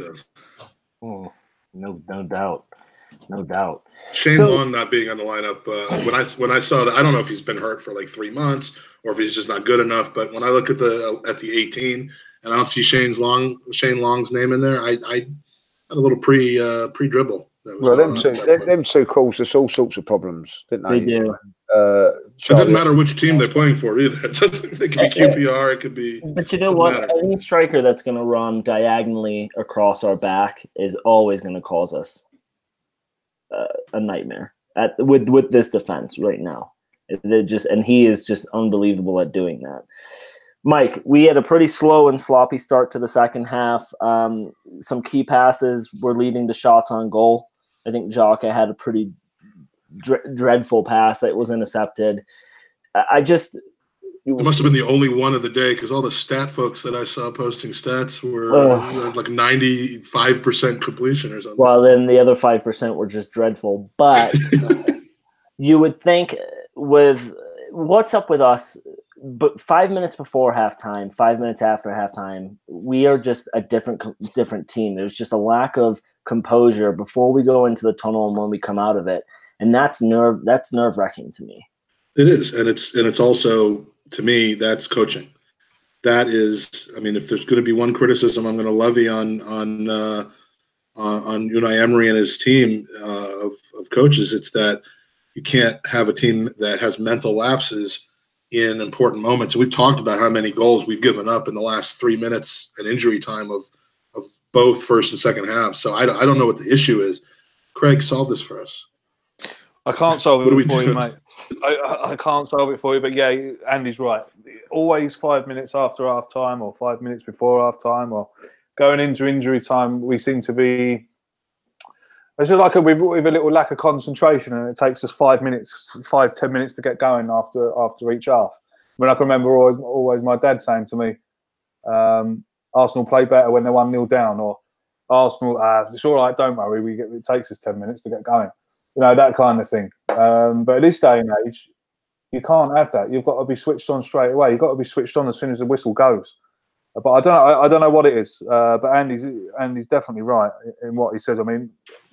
Oh, no doubt. Shane Long not being on the lineup. When I saw that, I don't know if he's been hurt for like 3 months or if he's just not good enough. But when I look at the 18 and I don't see Shane Long's name in there, I had a little pre dribble. Well, them two caused us all sorts of problems, didn't they? They do. It doesn't matter which team they're playing for either. It could be QPR. It could be. But you know what? Any striker that's going to run diagonally across our back is always going to cause us a nightmare with this defense right now. And he is just unbelievable at doing that. Mike, we had a pretty slow and sloppy start to the second half. Some key passes were leading to shots on goal. I think Xhaka had a pretty dreadful pass that was intercepted. It must have been the only one of the day because all the stat folks that I saw posting stats were like 95% completion or something. Well, then the other 5% were just dreadful. But you would think with what's up with us, but 5 minutes before halftime, 5 minutes after halftime, we are just a different team. There's just a lack of composure before we go into the tunnel and when we come out of it, and that's nerve-wracking to me. It is, and it's also, to me, that's coaching. That is, I mean, if there's going to be one criticism I'm going to levy on Unai Emery and his team of coaches, it's that you can't have a team that has mental lapses in important moments. And we've talked about how many goals we've given up in the last 3 minutes and injury time of both first and second half. So I don't know what the issue is. Craig, solve this for us. I can't solve it for you, mate. I can't solve it for you, but yeah, Andy's right. Always 5 minutes after half time or 5 minutes before half time or going into injury time, we seem to be. It's just like we've a little lack of concentration, and it takes us 5 minutes, 5-10 minutes to get going after each half. I mean, I can remember always my dad saying to me, "Arsenal play better when they're 1-0 down," or "Arsenal, it's all right, don't worry, it takes us 10 minutes to get going." You know, that kind of thing. But at this day and age, you can't have that. You've got to be switched on straight away. You've got to be switched on as soon as the whistle goes. But I don't know what it is. But Andy's definitely right in what he says. I mean,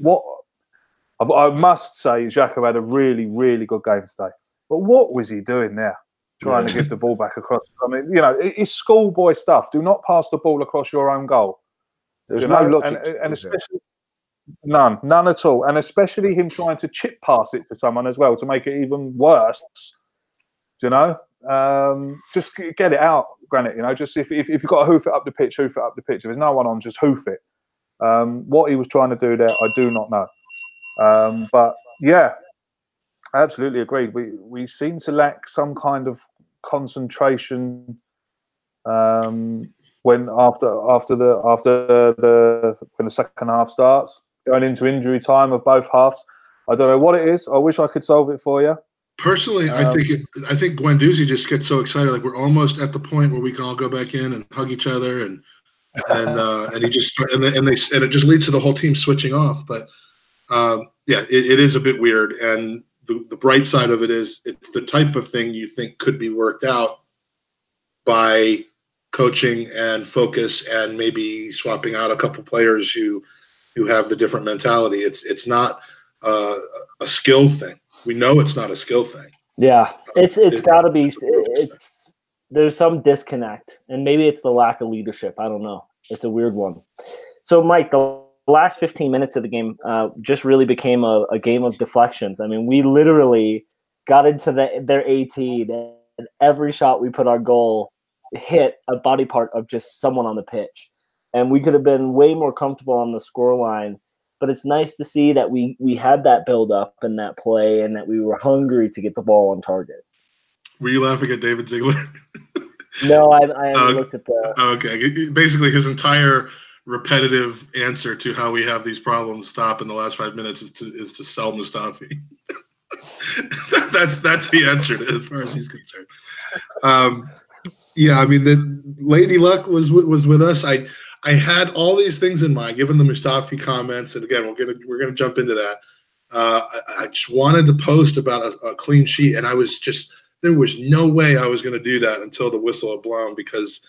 I must say, Xhaka had a really, really good game today. But what was he doing there? Trying to give the ball back across. I mean, you know, it's schoolboy stuff. Do not pass the ball across your own goal. There's no logic, and especially. None at all, and especially him trying to chip pass it to someone as well to make it even worse. You know, just get it out, Granite. You know, just if you've got to hoof it up the pitch, hoof it up the pitch. If there's no one on, just hoof it. What he was trying to do there, I do not know. But yeah, I absolutely agreed. We seem to lack some kind of concentration. When the second half starts, going into injury time of both halves, I don't know what it is. I wish I could solve it for you. Personally, I think Guendouzi just gets so excited, like we're almost at the point where we can all go back in and hug each other, and he just and it just leads to the whole team switching off. But yeah, it is a bit weird. And the bright side of it is it's the type of thing you think could be worked out by coaching and focus, and maybe swapping out a couple players who have the different mentality. It's not a skill thing. We know it's not a skill thing. Yeah, it's got to be. There's some disconnect, and maybe it's the lack of leadership. I don't know. It's a weird one. So, Mike, the last 15 minutes of the game just really became a game of deflections. I mean, we literally got into their 18, and every shot we put on goal hit a body part of just someone on the pitch, and we could have been way more comfortable on the scoreline. But it's nice to see that we had that build up and that play, and that we were hungry to get the ball on target. Were you laughing at David Ziegler? No, I haven't looked at the. Okay, basically his entire repetitive answer to how we have these problems stop in the last 5 minutes is to sell Mustafi. that's the answer as far as he's concerned. Yeah, I mean, the Lady Luck was with us. I had all these things in mind, given the Mustafi comments, and again, we're gonna jump into that. I just wanted to post about a clean sheet, and there was no way I was gonna do that until the whistle had blown, because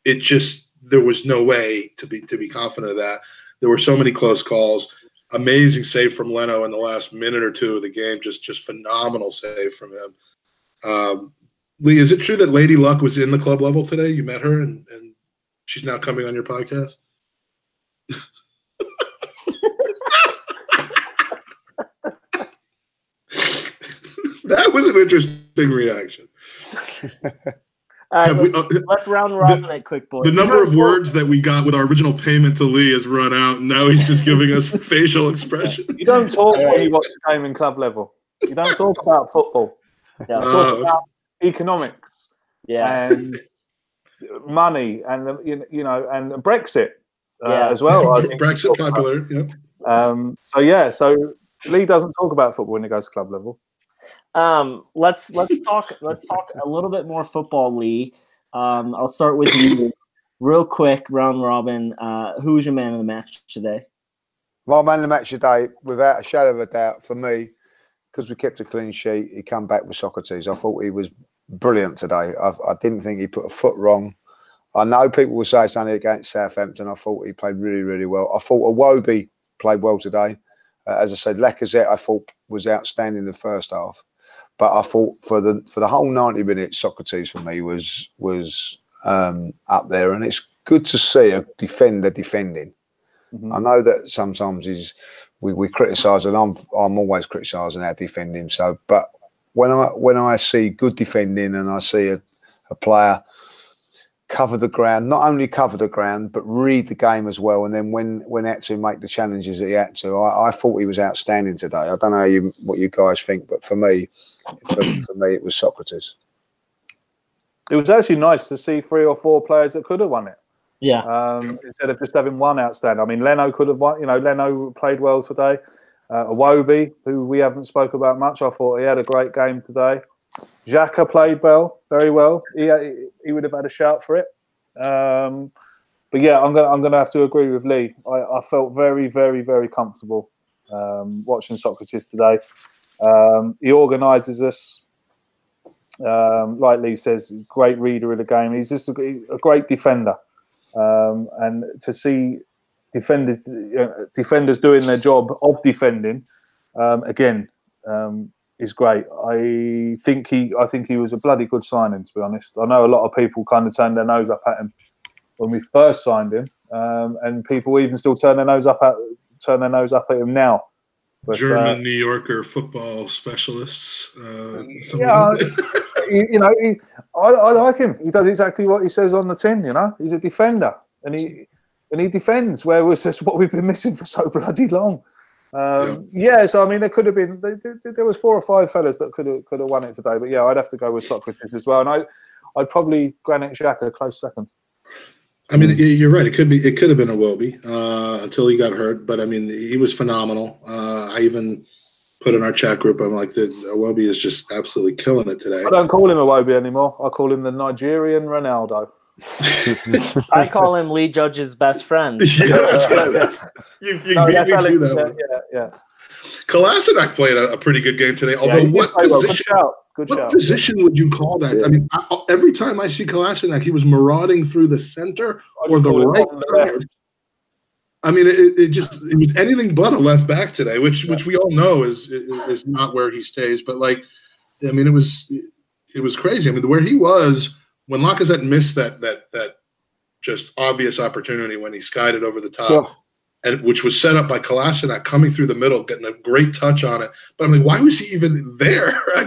there was no way to be confident of that. There were so many close calls. Amazing save from Leno in the last minute or two of the game, just phenomenal save from him. Lee, is it true that Lady Luck was in the club level today? You met her, and she's now coming on your podcast? That was an interesting reaction. Let's round robin it quick, boys. The number of words that we got with our original payment to Lee has run out, and now he's just giving us facial expression. You don't talk when you watch the game in club level. You don't talk about football. You talk about economics, and money, and and Brexit as well. I think Brexit popular. Yeah. So Lee doesn't talk about football when he goes to club level. Let's talk a little bit more football, Lee. I'll start with you real quick, round robin. Who's your man of the match today? My man of the match today, without a shadow of a doubt, for me, because we kept a clean sheet, he come back with Socrates. I thought he was brilliant today. I didn't think he put a foot wrong. I know people will say something against Southampton. I thought he played really, really well. I thought Iwobi played well today. As I said, Lacazette I thought was outstanding in the first half. But I thought for the whole 90 minutes, Socrates for me was up there, and it's good to see a defender defending. Mm-hmm. I know that sometimes we criticise, and I'm always criticising our defending. So, but when I see good defending and I see a player cover the ground, not only cover the ground but read the game as well, and then when had to make the challenges that he had to, I thought he was outstanding today. I don't know what you guys think, but for me it was Socrates. It was actually nice to see 3 or 4 players that could have won it. Yeah. Instead of just having one outstanding. I mean, Leno could have won. Leno played well today. Iwobi, who we haven't spoke about much, I thought he had a great game today. Xhaka played well, very well. He would have had a shout for it. But yeah, I'm gonna have to agree with Lee. I felt very, very, very comfortable watching Socrates today. He organises us. Like Lee says, great reader of the game. He's just a great defender. And to see defenders doing their job of defending again is great. I think he was a bloody good signing, to be honest. I know a lot of people kind of turned their nose up at him when we first signed him, and people even still turn their nose up at him now. But, German New Yorker football specialists. Yeah, I like him. He does exactly what he says on the tin. He's a defender, and he defends, where was just what we've been missing for so bloody long. So I mean, there could have been there was 4 or 5 fellas that could have won it today, but yeah, I'd have to go with Socrates as well, and I'd probably Granit Xhaka a close second. I mean, you're right. It could have been Iwobi until he got hurt, but I mean, he was phenomenal. I even put in our chat group, I'm like, Iwobi is just absolutely killing it today. I don't call him Iwobi anymore. I call him the Nigerian Ronaldo. I call him Lee Judge's best friend. Yeah, you beat me to that one. Yeah. Kolasinac played a pretty good game today. Although, Good shout. Position would you call that? Yeah. I mean, every time I see Kolasinac, he was marauding through the center or the right side. I mean, it was anything but a left back today, which we all know is not where he stays. But like, I mean, it was crazy. I mean, where he was when Lacazette missed that just obvious opportunity when he skied it over the top, and which was set up by Kolasinac coming through the middle, getting a great touch on it. But I'm like, why was he even there? I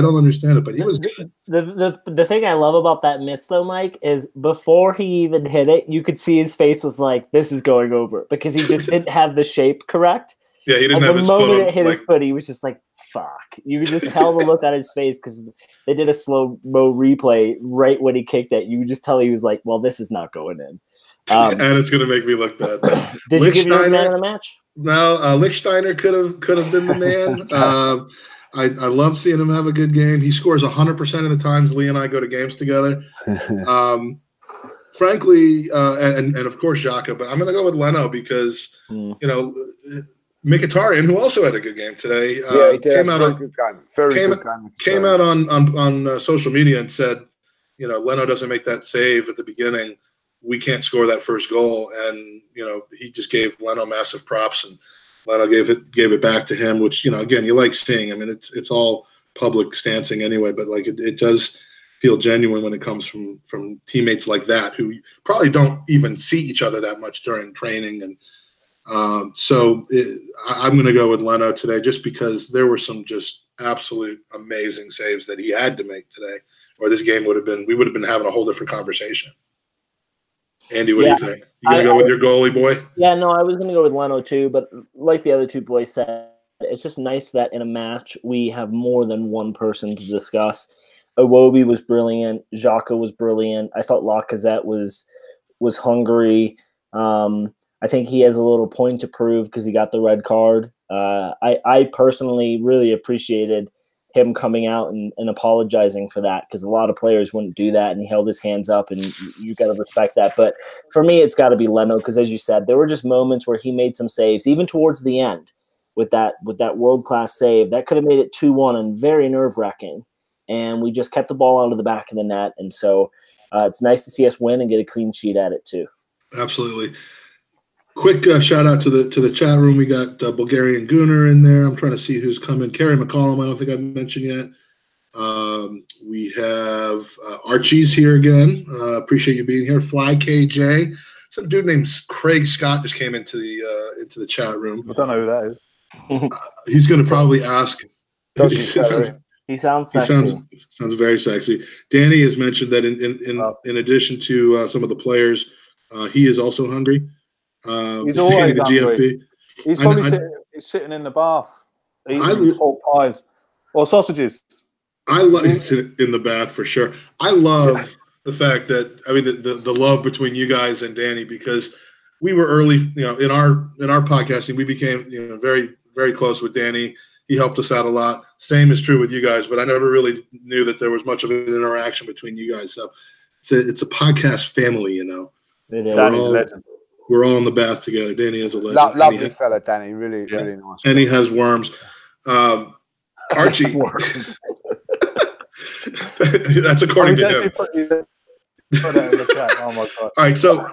don't understand it. But he was. The thing I love about that miss though, Mike, is before he even hit it, you could see his face was like, "This is going over," because he just didn't have the shape correct. Yeah, he didn't have his foot. The moment it hit his foot, he was just like, "Fuck!" You could just tell the look on his face because they did a slow-mo replay right when he kicked it. You could just tell he was like, "Well, this is not going in." And it's going to make me look bad. Did you give your man of the match? No, Lichtsteiner could have been the man. I love seeing him have a good game. He scores 100% of the times Lee and I go to games together. Frankly, and of course Xhaka, but I'm going to go with Leno because Mkhitaryan, who also had a good game today, he did came out on good game. Came out on social media and said, Leno doesn't make that save at the beginning, we can't score that first goal, and he just gave Leno massive props, and Leno gave it back to him, which again you like seeing. I mean, it's all public stancing anyway, but like it does feel genuine when it comes from teammates like that who probably don't even see each other that much during training, and I'm going to go with Leno today just because there were some just absolute amazing saves that he had to make today, or this game we would have been having a whole different conversation. Andy, what do you think? You going to go with your goalie boy? Yeah, no, I was going to go with Leno too, but like the other two boys said, it's just nice that in a match we have more than one person to discuss. Iwobi was brilliant. Xhaka was brilliant. I thought Lacazette was hungry. I I think he has a little point to prove because he got the red card. I personally really appreciated him coming out and apologizing for that, because a lot of players wouldn't do that, and he held his hands up, and you got to respect that. But for me, it's got to be Leno, because as you said, there were just moments where he made some saves, even towards the end with that world-class save. That could have made it 2-1 and very nerve-wracking, and we just kept the ball out of the back of the net. And so it's nice to see us win and get a clean sheet at it too. Absolutely. Quick shout out to the chat room. We got Bulgarian Gooner in there. I'm trying to see who's coming. Kerry McCollum, I don't think I mentioned yet. We have Archie's here again. Appreciate you being here. Fly KJ. Some dude named Craig Scott just came into the chat room. I don't know who that is. He's going to probably ask. He sounds sexy. Sounds very sexy. Danny has mentioned that in addition to some of the players, he is also hungry. He's always hungry. He's probably sitting in the bath eating pork pies or sausages. I love in the bath for sure. I love the fact that the love between you guys and Danny, because we were early, in our podcasting, we became very, very close with Danny. He helped us out a lot. Same is true with you guys, but I never really knew that there was much of an interaction between you guys. So it's a podcast family, Danny's a legend. We're all in the bath together. Danny is a legend. Lovely fella, Danny. Really, really nice. And he has worms. Archie. Worms. That's according to him. Put that in the chat. Oh my God. All right, so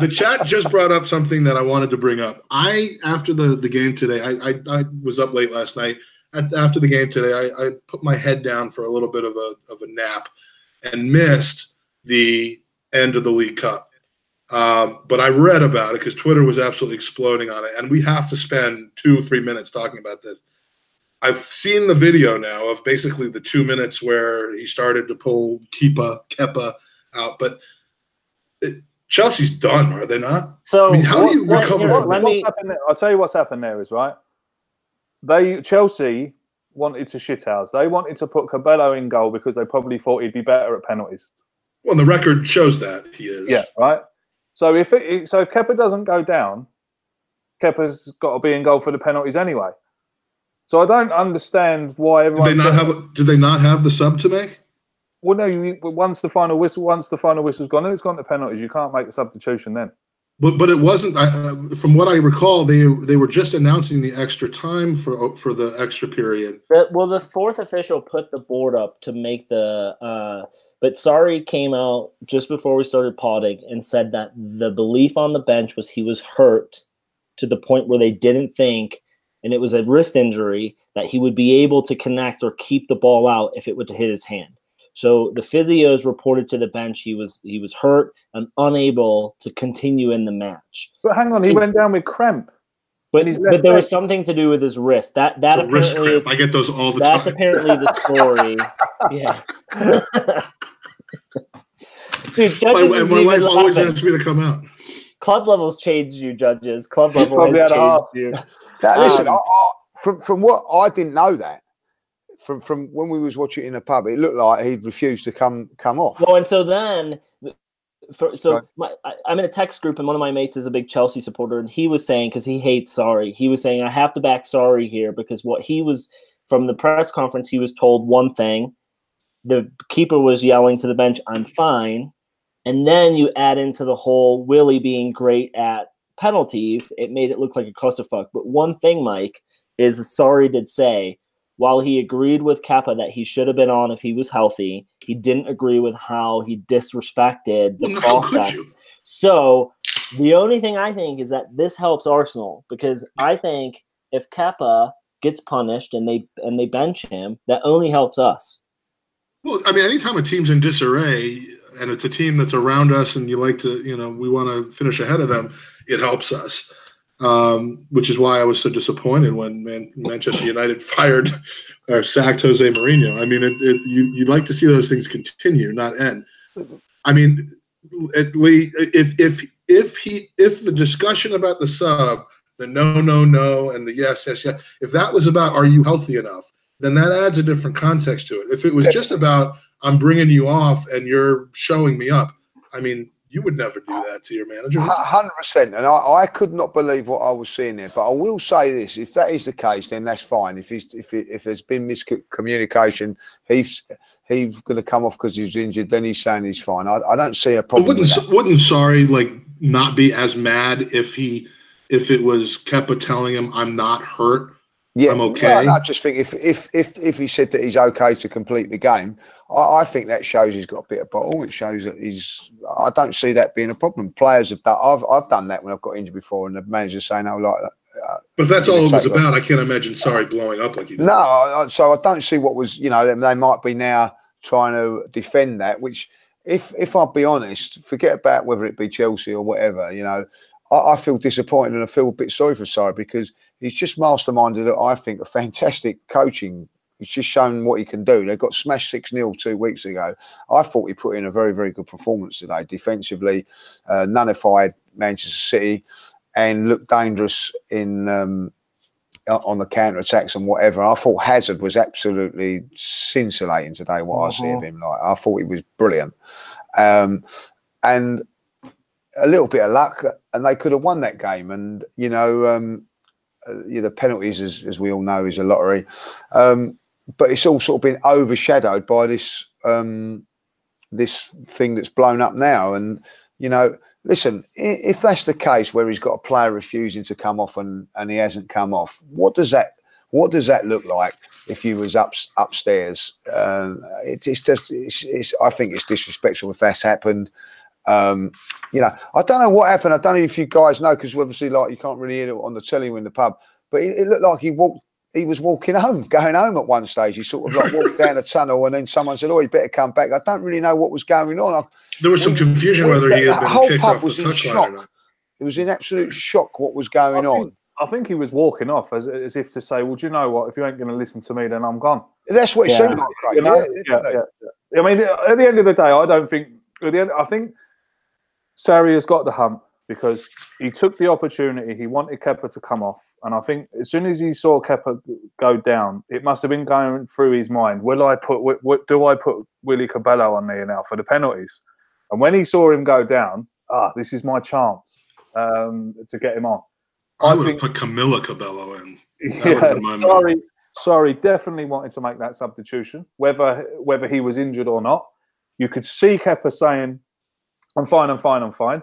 the chat just brought up something that I wanted to bring up. After the game today, I was up late last night. After the game today, I put my head down for a little bit of a nap and missed the end of the League Cup. But I read about it because Twitter was absolutely exploding on it, and we have to spend 2-3 minutes talking about this. I've seen the video now of basically the 2 minutes where he started to pull Kepa out, but Chelsea's done, are they not? So how do you recover from that? I'll tell you what's happened there is, right? Chelsea wanted to shithouse. They wanted to put Cabello in goal because they probably thought he'd be better at penalties. Well, the record shows that he is. Yeah, right. So if Kepa doesn't go down, Kepa's got to be in goal for the penalties anyway. So I don't understand why everyone. Did they not have the sub to make? Well, no. Once the final whistle's gone, then it's gone to penalties. You can't make the substitution then. But it wasn't. From what I recall, they were just announcing the extra time for the extra period. The fourth official put the board up to make the. But Sarri came out just before we started podding and said that the belief on the bench was he was hurt to the point where they didn't think, and it was a wrist injury, that he would be able to connect or keep the ball out if it were to hit his hand. So the physios reported to the bench he was hurt and unable to continue in the match. But hang on, he went down with cramp. But there was something to do with his wrist. That apparently is. I get those all the time. That's apparently the story. Yeah. Dude, judges my wife always asks me to come out. Club levels change you, judges. Club levels change you. Listen, from what I didn't know that. From when we was watching it in a pub, it looked like he'd refused to come off. Well, and so then, I'm in a text group, and one of my mates is a big Chelsea supporter, and he was saying, because he hates Sarri, he was saying, I have to back Sarri here, because what he was, from the press conference, he was told one thing. The keeper was yelling to the bench, I'm fine. And then you add into the whole Willie being great at penalties, it made it look like a clusterfuck. But one thing, Mike, is Sarri did say, while he agreed with Kepa that he should have been on if he was healthy, he didn't agree with how he disrespected the process. So the only thing I think is that this helps Arsenal, because I think if Kepa gets punished and they bench him, that only helps us. Well, I mean, anytime a team's in disarray and it's a team that's around us and you like to, we want to finish ahead of them, it helps us. Which is why I was so disappointed when Manchester United fired or sacked Jose Mourinho. I mean, you'd like to see those things continue, not end. I mean, if the discussion about the sub, the no, and the yes, if that was about are you healthy enough, then that adds a different context to it. If it was just about I'm bringing you off and you're showing me up, I mean, You would never do that to your manager. 100%. And I could not believe what I was seeing there. But I will say this: if that is the case, then that's fine. If there's been miscommunication, he's going to come off because he's injured. Then he's saying he's fine. I don't see a problem. Wouldn't Sarri like not be as mad if it was Kepa telling him I'm not hurt? Yeah, I'm okay. I just think if he said that he's okay to complete the game, I think that shows he's got a bit of bottle. It shows that I don't see that being a problem. Players have done. I've done that when I've got injured before, and the manager's saying, "Oh, like." But if that's all it was about, I can't imagine Sarri blowing up like he did. No, so I don't see what was. They might be now trying to defend that. Which, if I'll be honest, forget about whether it be Chelsea or whatever. I feel disappointed and I feel a bit sorry for Sarri because he's just masterminded, I think, a fantastic coaching. He's just shown what he can do. They got smashed 6-0 2 weeks ago. I thought he put in a very, very good performance today. Defensively, nullified Manchester City and looked dangerous in on the counter-attacks and whatever. I thought Hazard was absolutely scintillating today, what I see of him. Like, I thought he was brilliant. And a little bit of luck, and they could have won that game. And the penalties, as we all know, is a lottery. But it's all sort of been overshadowed by this this thing that's blown up now. And listen, if that's the case, where he's got a player refusing to come off and he hasn't come off, what does that look like if he was upstairs? It's just, I think it's disrespectful if that's happened. I don't know what happened. I don't know if you guys know, because obviously, like, you can't really hear it on the telly or in the pub. But it looked like he was walking home, going home at one stage. He sort of like walked down a tunnel, and then someone said, "Oh, you better come back." I don't really know what was going on. There was some confusion whether he had been kicked off the touchline or not. It was in absolute shock what was going on. I think he was walking off as if to say, "Well, do you know what? If you ain't going to listen to me, then I'm gone." That's what it seemed like, Craig. Yeah. I mean, at the end of the day, I don't think. I think Sarri has got the hump because he took the opportunity. He wanted Kepa to come off. And I think as soon as he saw Kepa go down, it must have been going through his mind, do I put Willy Cabello on there now for the penalties? And when he saw him go down, this is my chance to get him on. I would have put Camilla Cabello in. Sorry, definitely wanted to make that substitution, whether he was injured or not. You could see Kepa saying, I'm fine.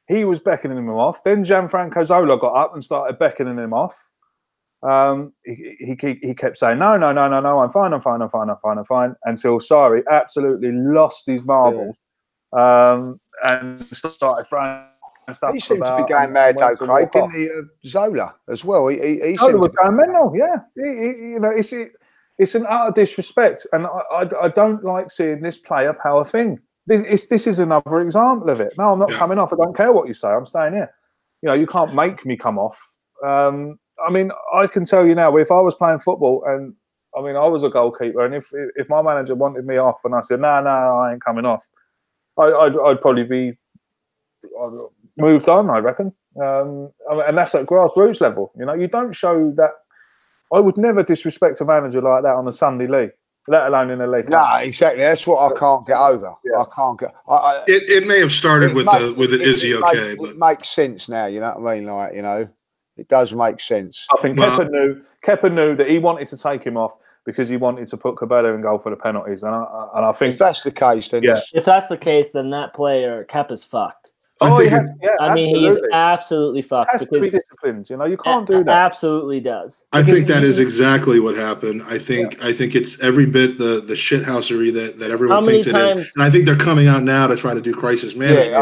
He was beckoning him off. Then Gianfranco Zola got up and started beckoning him off. He kept saying, no, I'm fine. Until Sarri absolutely lost his marbles and started throwing stuff. He seemed to be going mad though, Craig, didn't he? Zola as well. He Zola was going mental, yeah. It's an utter disrespect. And I don't like seeing this play a power thing. This is another example of it. No, I'm not coming off. I don't care what you say. I'm staying here. You can't make me come off. I mean, I can tell you now, if I was playing football and, I was a goalkeeper, and if my manager wanted me off and I said, no, I ain't coming off, I'd probably be moved on, I reckon. And that's at grassroots level. You don't show that. I would never disrespect a manager like that on a Sunday league, let alone in a league. No, exactly. That's what I can't get over. Yeah. I can't get. It may have started with an "Is he okay?" But it makes sense now. You know what I mean? Like, it does make sense. I think Kepa knew that he wanted to take him off because he wanted to put Cabello in goal for the penalties, and I think if that's the case, then if that's the case, then that player Kepa's fucked. He's absolutely fucked. Has to be disciplined. You can't do that. Absolutely does. I think that is exactly what happened. I think it's every bit the shithousery that everyone thinks it is. And I think they're coming out now to try to do crisis management.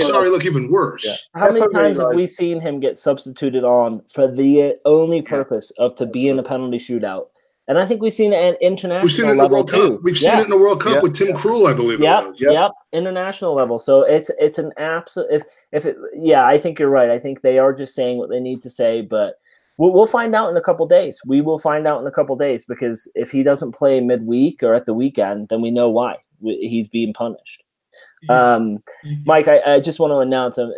Sorry, look even worse. Yeah. How many times have we seen him get substituted on for the only purpose of to be in a penalty shootout? And I think we've seen it at international level too. We've seen it in the World Cup with Tim Krul, I believe. Yep, international level. So it's an absolute. I think you're right. I think they are just saying what they need to say, but we'll find out in a couple days. We will find out in a couple days, because if he doesn't play midweek or at the weekend, then we know why he's being punished. Mike, I just want to announce I'm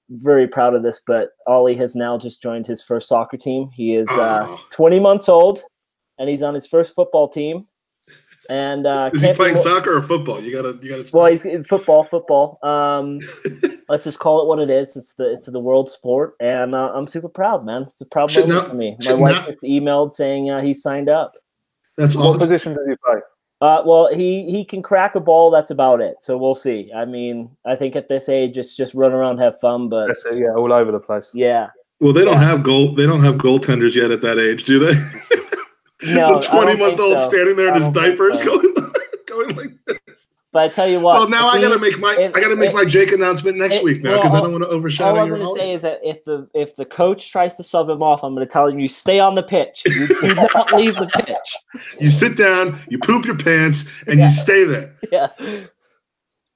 very proud of this, but Ollie has now just joined his first soccer team. He is 20 months old. And he's on his first football team. And is he playing soccer or football? You gotta. Well, he's in football. Let's just call it what it is. It's the world sport, and I'm super proud, man. It's a proud moment for me. My wife just emailed saying he signed up. That's awesome. What position does he play? Well, he can crack a ball. That's about it. So we'll see. I mean, I think at this age, it's just run around, have fun. But that's it, yeah, all over the place. Yeah. Well, they don't have goaltenders yet at that age, do they? No, the 20-month-old standing there in his diapers, going like this. But I tell you what, well, now I gotta make my Jake announcement next week now because I don't want to overshadow your. All I'm going to say is that if the coach tries to sub him off, I'm going to tell him you stay on the pitch. You do not leave the pitch. You sit down, you poop your pants, and you stay there. Yeah.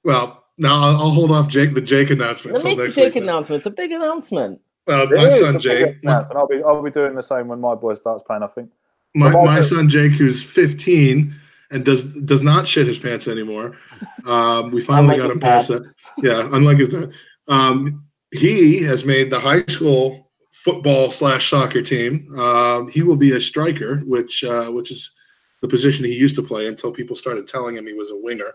Well, now I'll hold off the Jake announcement. Make the Jake announcement. It's a big announcement. Well, my son Jake. I'll be doing the same when my boy starts playing. I think my son Jake, who's 15. And does not shit his pants anymore. We finally got him past that. Yeah, unlike his dad. He has made the high school football/soccer team. He will be a striker, which is the position he used to play until people started telling him he was a winger.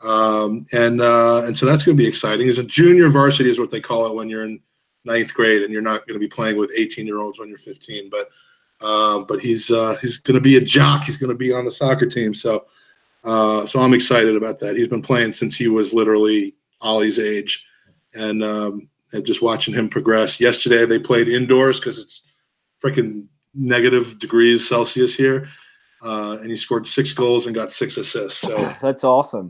And so that's going to be exciting. It's a junior varsity is what they call it when you're in 9th grade and you're not going to be playing with 18-year-olds when you're 15. But he's going to be a jock. He's going to be on the soccer team. So I'm excited about that. He's been playing since he was literally Ollie's age, and just watching him progress. Yesterday they played indoors because it's freaking negative degrees Celsius here, and he scored 6 goals and got 6 assists. So that's awesome.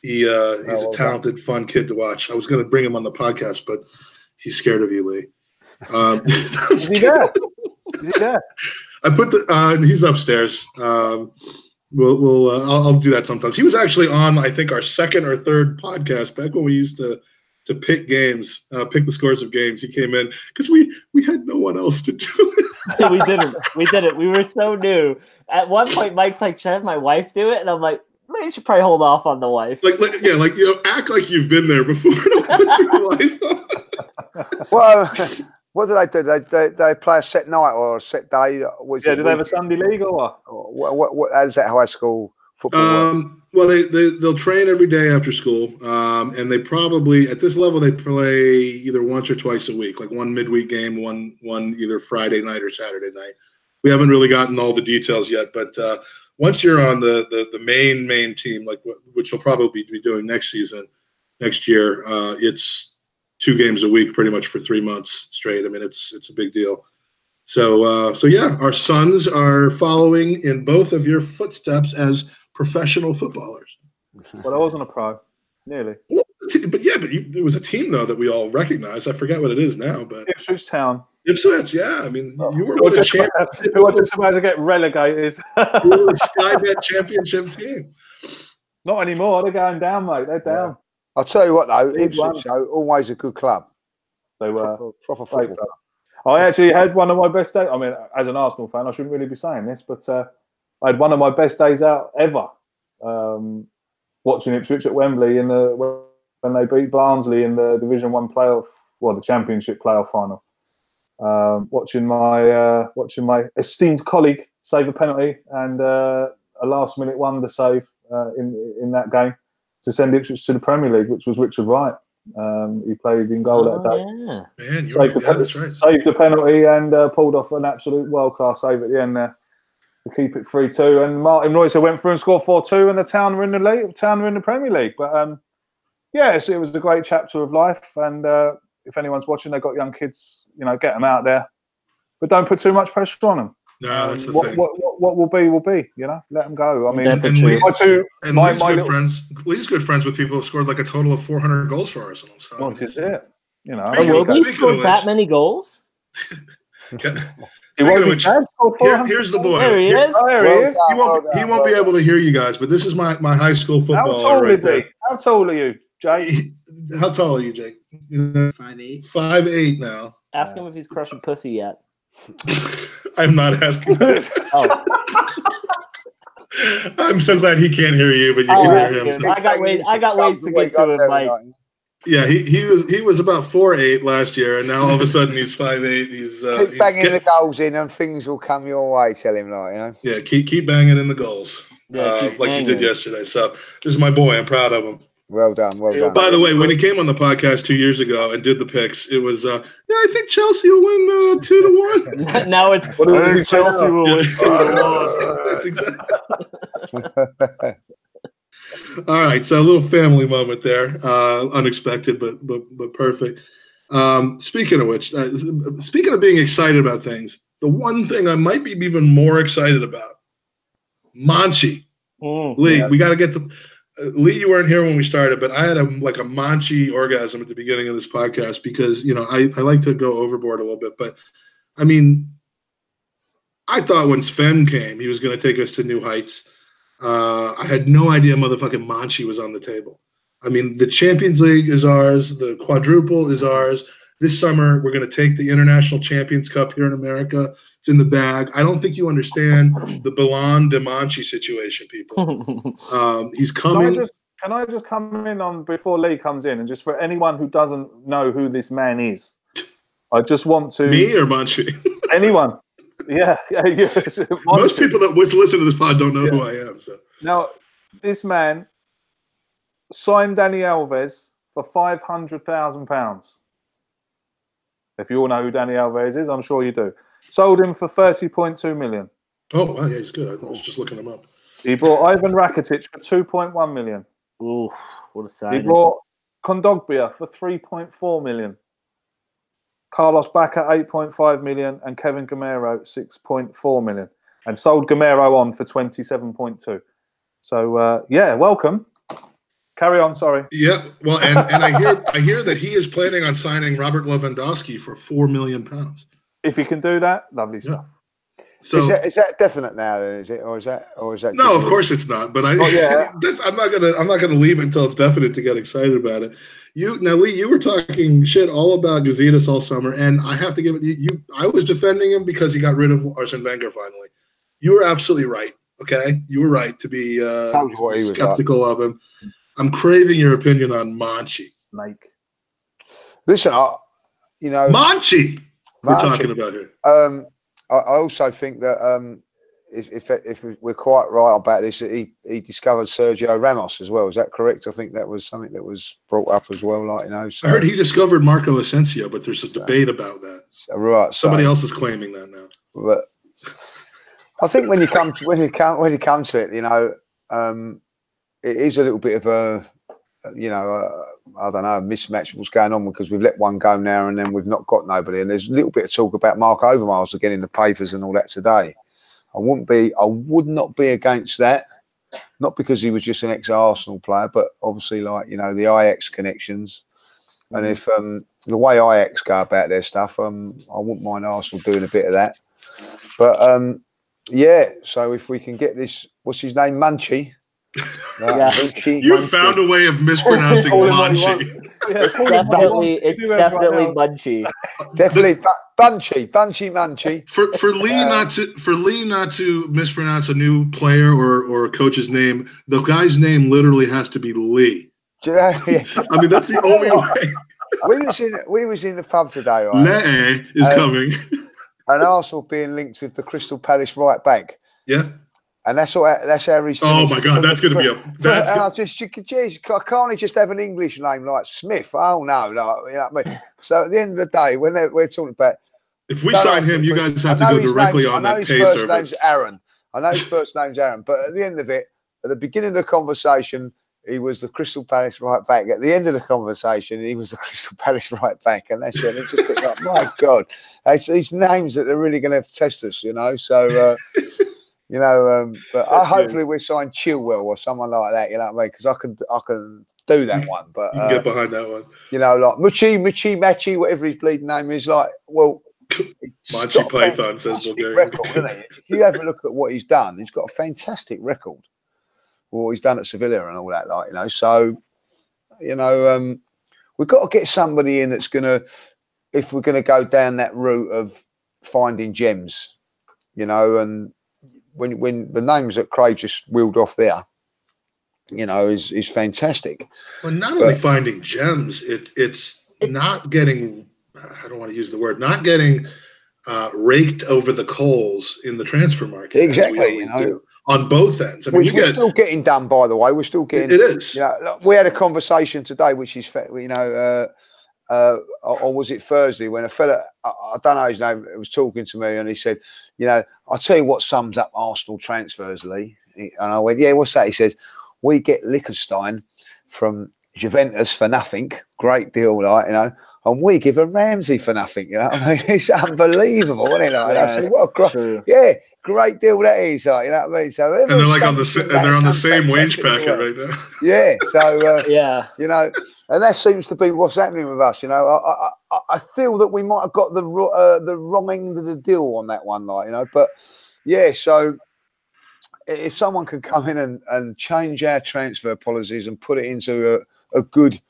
He's a talented, fun kid to watch. I was going to bring him on the podcast, but he's scared of you, Lee. Is he there? Is he there? I put he's upstairs. I'll do that sometimes. He was actually on, I think, our 2nd or 3rd podcast back when we used to pick games, pick the scores of games. He came in because we had no one else to do it. We didn't. We were so new. At one point, Mike's like, "Should I have my wife do it?" And I'm like, "Maybe you should probably hold off on the wife." Act like you've been there before. Don't put your wife on. Well. What do they do? They play a set night or a set day? Do they have a Sunday league or what? How does that high school football work? Well, they'll train every day after school, and they probably at this level they play either once or twice a week, like one midweek game, one either Friday night or Saturday night. We haven't really gotten all the details yet, but once you're on the main team, like which you'll probably be doing next year, it's 2 games a week pretty much for 3 months straight. I mean, it's a big deal. So yeah, our sons are following in both of your footsteps as professional footballers. But I wasn't a pro, nearly. It was a team though that we all recognize. I forget what it is now, but Ipswich Town. Ipswich, yeah. I mean, you were just about to get relegated. You were the Sky Bet championship team. Not anymore. They're going down, mate. They're down. Yeah. I'll tell you what, though, Ipswich are always a good club. They were proper football. I actually had one of my best days. I mean, as an Arsenal fan, I shouldn't really be saying this, but I had one of my best days out ever watching Ipswich at Wembley when they beat Barnsley in the Division 1 playoff, the Championship playoff final. Watching my esteemed colleague save a penalty and a last-minute wonder save in that game to send Ipswich to the Premier League, which was Richard Wright. He played in goal that day. Yeah. Man, saved the penalty and pulled off an absolute world-class save at the end there to keep it 3-2. And Martin Roycer went through and scored 4-2, and the Town were in the league. Town were in the Premier League. But it was a great chapter of life. And if anyone's watching, they've got young kids, get them out there, but don't put too much pressure on them. No, that's the thing. What will be, let them go. I mean, Lee's good friends with people who scored like a total of 400 goals for Arsenal. So. Well, is it? He scored that many goals? Here's the boy. There he is. There he is. He won't be able to hear you guys, but this is my high school football. How tall is he? How tall are you, Jake? How tall are you, Jake? 5'8". 5'8" now. Ask him if he's crushing pussy yet. I'm not asking. Oh. I'm so glad he can't hear you, but you can hear him. So. I got ways to get to him, Mike. Yeah, he was about 4'8" last year, and now all of a sudden he's 5'8". He's keep banging the goals in, and things will come your way. Tell him, Yeah, keep banging in the goals. like you did yesterday. So this is my boy. I'm proud of him. Well done. Well done. By the way, when he came on the podcast 2 years ago and did the picks, it was, I think Chelsea will win 2-1. Now it's Chelsea will win 2-1. That's exactly. All right, so a little family moment there, unexpected but perfect. Speaking of which, speaking of being excited about things, the one thing I might be even more excited about, Monchi. Lee, we got to get the. Lee, you weren't here when we started, but I had a Monchi orgasm at the beginning of this podcast because, I like to go overboard a little bit. But, I mean, I thought when Sven came, he was going to take us to new heights. I had no idea motherfucking Monchi was on the table. I mean, the Champions League is ours. The quadruple is ours. This summer, we're going to take the International Champions Cup here in America. It's in the bag. I don't think you understand the Ballon de Monchi situation, people. He's coming. Can I just come in on before Lee comes in, and just for anyone who doesn't know who this man is, I just want to. Me or Monchi? Anyone. Yeah. Most people that listen to this pod don't know who I am. So now, this man signed Dani Alves for £500,000. If you all know who Dani Alves is, I'm sure you do. Sold him for 30.2 million. Oh, wow, yeah, he's good. I was just looking him up. He brought Ivan Rakitic for 2.1 million. Ooh, what a signing. He brought Kondogbia for 3.4 million. Carlos Bacca 8.5 million and Kevin Gamero 6.4 million. And sold Gamero on for 27.2. So welcome. Carry on, sorry. Yeah, well, and I hear that he is planning on signing Robert Lewandowski for £4 million. If he can do that, lovely stuff. So is that definite now? Then, is it, or is that? No, of course it's not. But I'm not gonna leave until it's definite to get excited about it. Lee, you were talking shit all about Gazidis all summer, and I have to give it you. I was defending him because he got rid of Arsene Wenger finally. You were absolutely right. Okay, you were right to be skeptical of him. I'm craving your opinion on Monchi. Listen, Monchi. We're talking about here. I also think that if we're quite right about this, that he discovered Sergio Ramos as well. Is that correct? I think that was something that was brought up as well. So. I heard he discovered Marco Asensio, but there's a debate about that. Right. Somebody else is claiming that now. But I think when you come to it, it is a little bit of a. I don't know, mismatch what's going on because we've let one go now and then we've not got nobody. And there's a little bit of talk about Mark Overmars again in the papers and all that today. I would not be against that. Not because he was just an ex-Arsenal player, but obviously the Ajax connections. And if the way Ajax go about their stuff, I wouldn't mind Arsenal doing a bit of that. But so if we can get this, what's his name, Monchi? You found a way of mispronouncing Monchi. It's definitely Munchi. Definitely Munchi. For Lee not to mispronounce a new player or a coach's name, the guy's name literally has to be Lee. I mean, that's the only way. We was in the pub today, right? Lee is coming. And Arsenal being linked with the Crystal Palace right back. Yeah. And that's how he's. Oh my God, that's going to be a. Can't he just have an English name like Smith? Oh no, you know what I mean. So at the end of the day, when we're talking about, if we sign him, you guys have to go directly on that pay service. I know his first name's Aaron. But at the end of it, at the beginning of the conversation, he was the Crystal Palace right back. At the end of the conversation, he was the Crystal Palace right back, and that's it. It's just like, my God, it's these names that are really going to test us, So. But hopefully we sign Chilwell or someone like that, you know what I mean? Because I can do that one. But you can get behind that one. Like Machi, whatever his bleeding name is, Monty Python says Bulgarian. Record, isn't it? If you have a look at what he's done, he's got a fantastic record. What he's done at Sevilla and all that, So, we've got to get somebody in that's if we're gonna go down that route of finding gems, and. When the names that Craig just wheeled off there, is fantastic. Well, not only finding gems, it's not getting. I don't want to use the word. Not getting raked over the coals in the transfer market. Exactly. on both ends. I mean, which we're still getting done, by the way. We're still getting. It is. You know, we had a conversation today, which is, you know, or was it Thursday, when a fella, I don't know his name, was talking to me, and he said, you know, I'll tell you what sums up Arsenal transfers, Lee. And I went, yeah, what's that? He says, we get Liechtenstein from Juventus for nothing. Great deal, like, you know. And we give a Ramsey for nothing, you know. I mean, it's unbelievable, isn't it? Like, I said, what a great deal that is, like, you know what I mean? So, and they're like on the same wage packet right now. Yeah, so yeah, you know, and that seems to be what's happening with us. You know, I feel that we might have got the wrong end of the deal on that one, like, you know. But yeah, so if someone can come in and change our transfer policies and put it into a good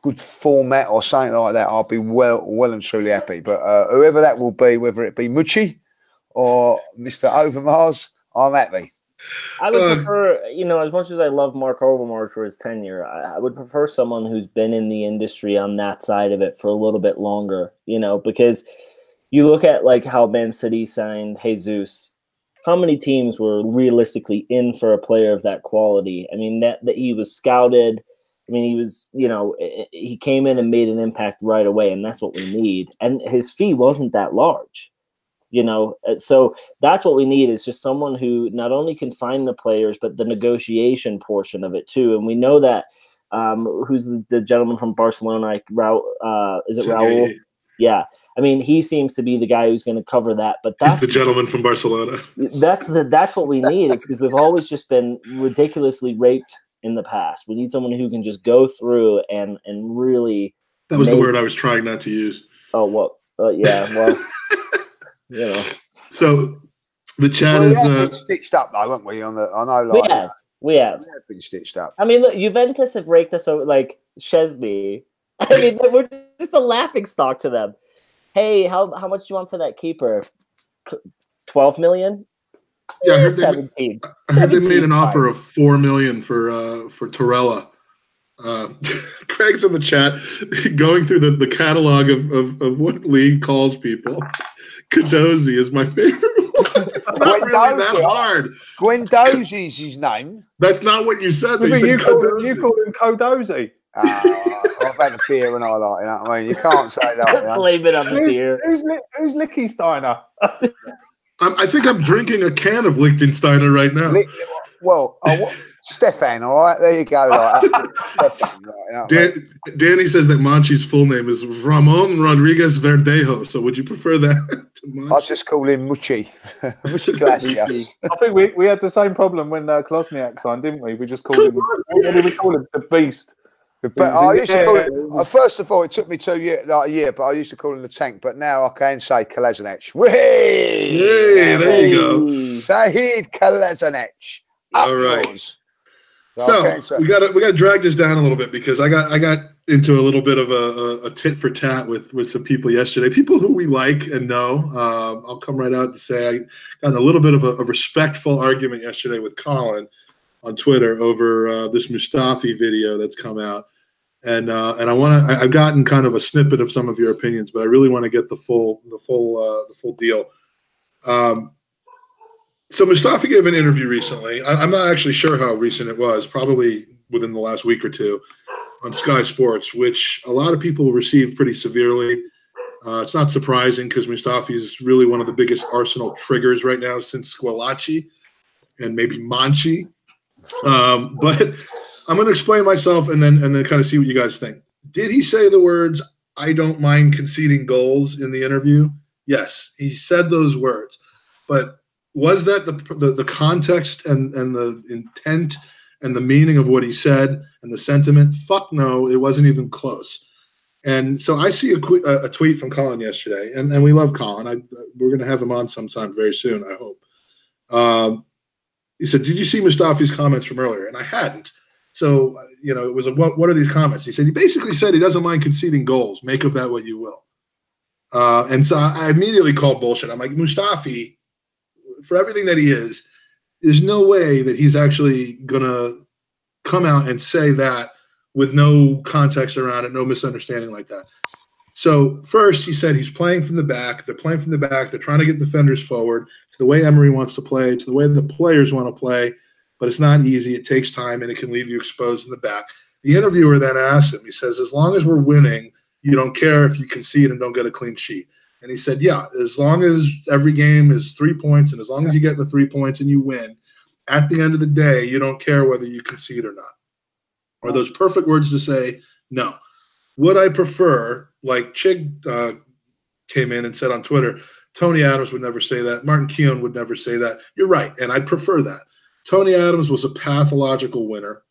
good format or something like that, I'll be well and truly happy. But whoever that will be, whether it be Monchi or Mr. Overmars, I'm happy. I would prefer, you know, as much as I love Mark Overmars for his tenure, I would prefer someone who's been in the industry on that side of it for a little bit longer, you know, because you look at like how Man City signed Jesus. How many teams were realistically in for a player of that quality? I mean, that he was scouted. I mean, he was, you know, he came in and made an impact right away, and that's what we need. And his fee wasn't that large, you know. So that's what we need, is just someone who not only can find the players, but the negotiation portion of it too. And we know that who's the gentleman from Barcelona? Like, is it Raul? Yeah. I mean, he seems to be the guy who's going to cover that. But that's the gentleman from Barcelona. That's what we need, is because we've always just been ridiculously raped in the past. We need someone who can just go through and really. That was the word I was trying not to use. Oh, well, yeah, well, you know. So the chat we is have been stitched up, though, haven't we? I know, like, we have been stitched up. I mean, look, Juventus have raked us over, like Szczesny. I mean, we're just a laughing stock to them. Hey, how much do you want for that keeper? 12 million. Yeah, I heard 17. I heard they made an offer of $4 million for Torella. Craig's in the chat going through the catalog of what Lee calls people. Cadozi is my favorite one. It's not really that hard. Guendouzi's his name. That's not what you said. You called him Codozi. I've had a beer and I like, you know what I mean? You can't say that. You know? Blame it on the beer. Who's Liechtensteiner? I think I'm drinking a can of Liechtensteiner right now. Stefan, all right? There you go. Like, Stefan, right, you know Danny says that Monchi's full name is Ramon Rodriguez Verdejo. So would you prefer that to Monchi? I'll just call him Muchi. Muchi Glacius. I think we had the same problem when Klosniak signed, didn't we? We just called him, what did we call him? The Beast. But I used to call it, first of all, it took me a year, but I used to call him the Tank. But now I can say Kolasinac. Hey, there you go. Saeed Kolasinac. All right. So we got to drag this down a little bit, because I got into a little bit of a tit for tat with some people yesterday, people who we like and know. I'll come right out to say I got a little bit of a respectful argument yesterday with Colin on Twitter over this Mustafi video that's come out. And I've gotten kind of a snippet of some of your opinions, but I really want to get the full deal. So Mustafi gave an interview recently. I'm not actually sure how recent it was, probably within the last week or two, on Sky Sports, which a lot of people received pretty severely. It's not surprising, because Mustafi is really one of the biggest Arsenal triggers right now since Squillaci and maybe Monchi. But I'm going to explain myself and then kind of see what you guys think. Did he say the words, "I don't mind conceding goals" in the interview? Yes, he said those words. But was that the context and the intent and the meaning of what he said and the sentiment? Fuck no, it wasn't even close. And so I see a tweet from Colin yesterday, and we love Colin. We're going to have him on sometime very soon, I hope. He said, "Did you see Mustafi's comments from earlier?" And I hadn't. So, you know, it was what are these comments? He said, he basically said he doesn't mind conceding goals. Make of that what you will. And so I immediately called bullshit. I'm like, Mustafi, for everything that he is, there's no way that he's actually going to come out and say that with no context around it, no misunderstanding like that. So first, he said he's playing from the back. They're playing from the back. They're trying to get defenders forward. It's the way Emery wants to play. It's the way the players want to play. But it's not easy. It takes time, and it can leave you exposed in the back. The interviewer then asked him, he says, as long as we're winning, you don't care if you concede and don't get a clean sheet. And he said, yeah, as long as every game is 3 points and as long as you get the 3 points and you win, at the end of the day, you don't care whether you concede or not. Are those perfect words to say? No. Would I prefer, like Chig came in and said on Twitter, Tony Adams would never say that. Martin Keown would never say that. You're right, and I'd prefer that. Tony Adams was a pathological winner.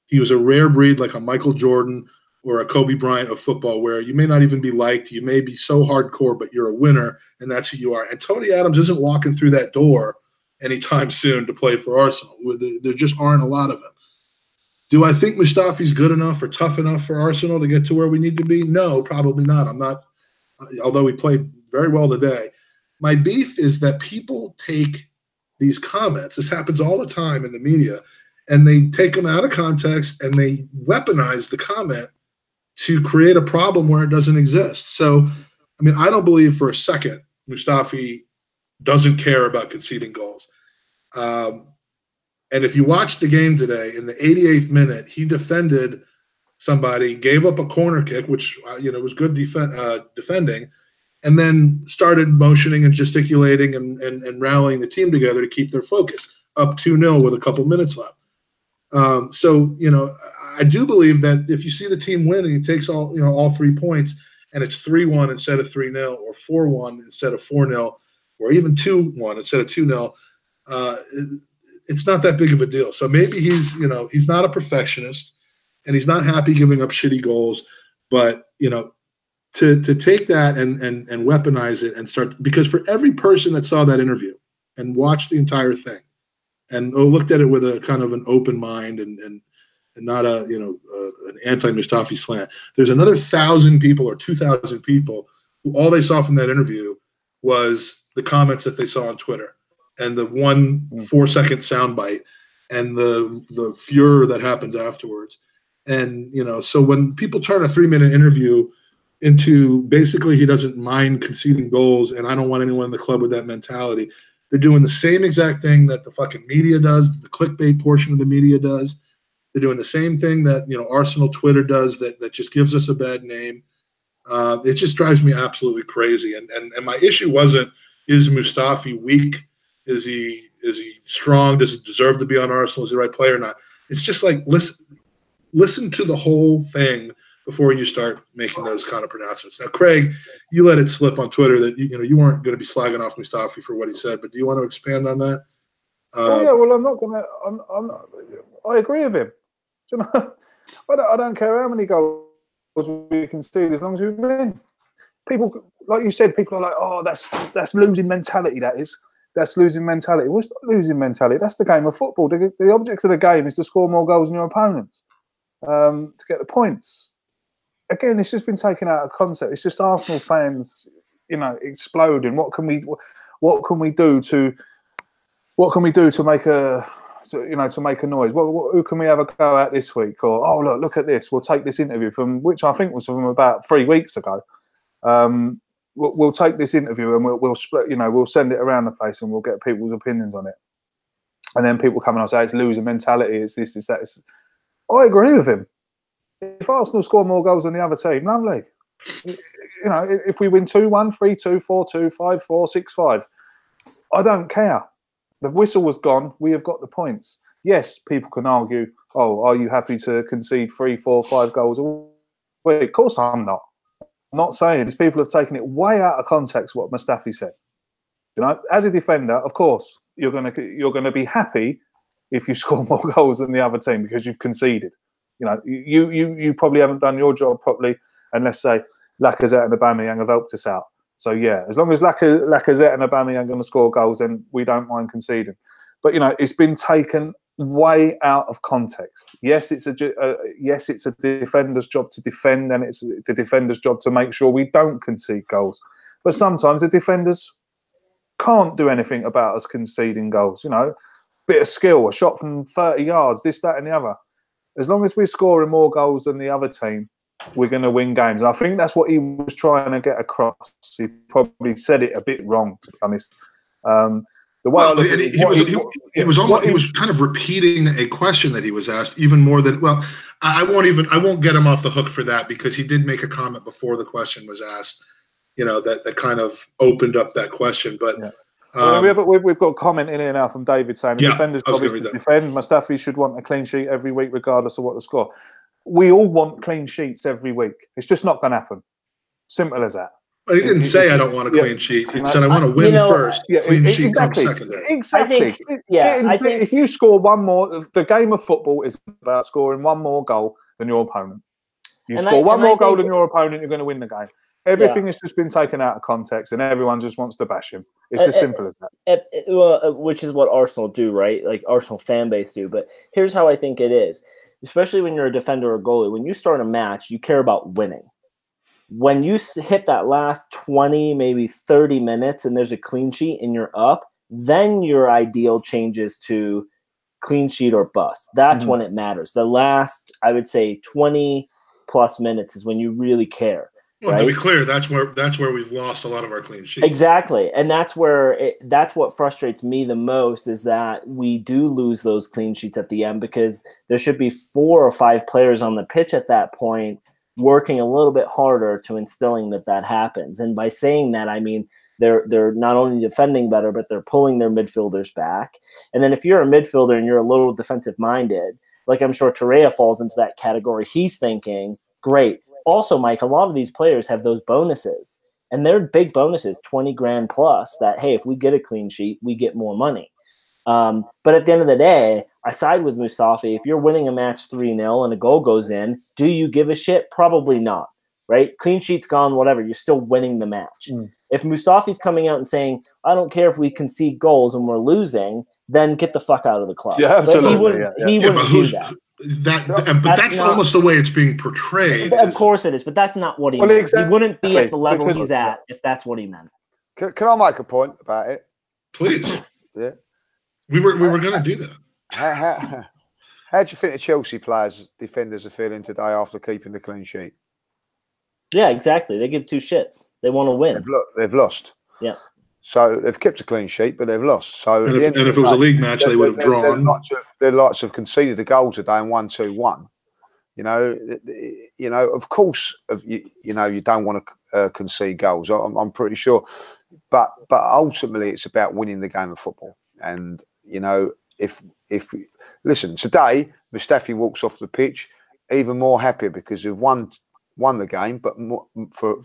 He was a rare breed like a Michael Jordan or a Kobe Bryant of football, where you may not even be liked. You may be so hardcore, but you're a winner, and that's who you are. And Tony Adams isn't walking through that door anytime soon to play for Arsenal. There just aren't a lot of them. Do I think Mustafi's good enough or tough enough for Arsenal to get to where we need to be? No, probably not. I'm not, although he played very well today. My beef is that people take these comments, this happens all the time in the media, and they take them out of context and they weaponize the comment to create a problem where it doesn't exist. So, I mean, I don't believe for a second Mustafi doesn't care about conceding goals. And if you watch the game today, in the 88th minute, he defended somebody, gave up a corner kick, which was good defending, and then started motioning and gesticulating and rallying the team together to keep their focus, up 2-0 with a couple minutes left. So, I do believe that if you see the team win and he takes all 3 points and it's 3-1 instead of 3-0 or 4-1 instead of 4-0 or even 2-1 instead of 2-0, it's not that big of a deal. So maybe he's not a perfectionist and he's not happy giving up shitty goals, but, to take that and weaponize it and start, because for every person that saw that interview and watched the entire thing and looked at it with a kind of an open mind and not an anti-Mustafi slant, there's another 1,000 people or 2,000 people who all they saw from that interview was the comments that they saw on Twitter and the 1 4-second soundbite and the furor that happens afterwards. And, so when people turn a 3-minute interview into basically he doesn't mind conceding goals and I don't want anyone in the club with that mentality, they're doing the same exact thing that the fucking media does, the clickbait portion of the media does. They're doing the same thing that, Arsenal Twitter does that just gives us a bad name. It just drives me absolutely crazy. And my issue wasn't, is Mustafi weak? Is he strong? Does he deserve to be on Arsenal? Is he the right player or not? It's just like, listen to the whole thing before you start making those kind of pronouncements. Now, Craig, you let it slip on Twitter that you weren't going to be slagging off Mustafi for what he said, but do you want to expand on that? Well, I'm not going to. I agree with him. Do you know, I don't care how many goals we concede as long as we win. People, like you said, people are like, "Oh, that's losing mentality. That's losing mentality." Well, it's not losing mentality. That's the game of football. The object of the game is to score more goals than your opponents, to get the points. Again, it's just been taken out of concept. It's just Arsenal fans, exploding. What can we do to make a noise? Who can we have a go at this week? Or look at this. We'll take this interview which I think was from about 3 weeks ago. We'll take this interview and we'll split. We'll send it around the place and we'll get people's opinions on it. And then people come and say it's loser mentality. It's this, it's that. I agree with him. If Arsenal score more goals than the other team, lovely. If we win 2-1, 3-2, 4-2, 5-4, 6-5, I don't care. The whistle was gone. We have got the points. Yes, people can argue, are you happy to concede 3, 4, 5 goals a week? Of course I'm not. I'm not saying this. People have taken it way out of context what Mustafi says. As a defender, of course, you're gonna be happy if you score more goals than the other team because you've conceded. You probably haven't done your job properly, and let's say Lacazette and Aubameyang have helped us out. So yeah, as long as Lacazette and Aubameyang are going to score goals, then we don't mind conceding. But it's been taken way out of context. Yes, it's a defender's job to defend, and it's the defender's job to make sure we don't concede goals. But sometimes the defenders can't do anything about us conceding goals. Bit of skill, a shot from 30 yards, this, that, and the other. As long as we're scoring more goals than the other team, we're going to win games. And I think that's what he was trying to get across. He probably said it a bit wrong, to be honest. The way he was kind of repeating a question that he was asked even more than, well, I won't get him off the hook for that, because he did make a comment before the question was asked, that kind of opened up that question. But we've got a comment in here now from David saying the defender's job is to defend. Mustafi should want a clean sheet every week, regardless of what the score. We all want clean sheets every week. It's just not going to happen. Simple as that. But he didn't say I don't want a clean sheet. He said I want to win first. Clean sheet comes secondary. Exactly. I think if you score one more, the game of football is about scoring one more goal than your opponent. You score one more goal than your opponent, you're going to win the game. Everything has just been taken out of context, and everyone just wants to bash him. It's as simple as that. Which is what Arsenal do, right? Like Arsenal fan base do. But here's how I think it is, especially when you're a defender or goalie. When you start a match, you care about winning. When you hit that last 20, maybe 30 minutes and there's a clean sheet and you're up, then your ideal changes to clean sheet or bust. That's when it matters. The last, I would say, 20 plus minutes is when you really care. Well, right? To be clear, that's where we've lost a lot of our clean sheets. Exactly. And that's what frustrates me the most, is that we do lose those clean sheets at the end, because there should be 4 or 5 players on the pitch at that point working a little bit harder to instilling that happens. And by saying that, I mean they're not only defending better, but they're pulling their midfielders back. And then if you're a midfielder and you're a little defensive minded, like I'm sure Torreira falls into that category, he's thinking, great. Also, Mike, a lot of these players have those bonuses, and they're big bonuses, 20 grand plus, that, hey, if we get a clean sheet, we get more money. But at the end of the day, I side with Mustafi. If you're winning a match 3-0 and a goal goes in, do you give a shit? Probably not, right? Clean sheet's gone, whatever. You're still winning the match. If Mustafi's coming out and saying, I don't care if we concede goals and we're losing, then get the fuck out of the club. Yeah, absolutely. He wouldn't do that. But that's almost the way it's being portrayed. Of course it is, but that's not what he meant. Exactly. He wouldn't be at the level he's at if that's what he meant. Can I make a point about it? Please. Yeah. We were going to do that. How do you think the Chelsea defenders are feeling today after keeping the clean sheet? Yeah, exactly. They give 2 shits. They want to win. They've lost. Yeah. So they've kept a clean sheet, but they've lost. So if it was a league match, they would have drawn. They're lots of conceded a goal today and 1-2-1. Of course, you don't want to concede goals. I'm pretty sure, but ultimately, it's about winning the game of football. And if listen, today Mustafi walks off the pitch even more happier because we've won the game, but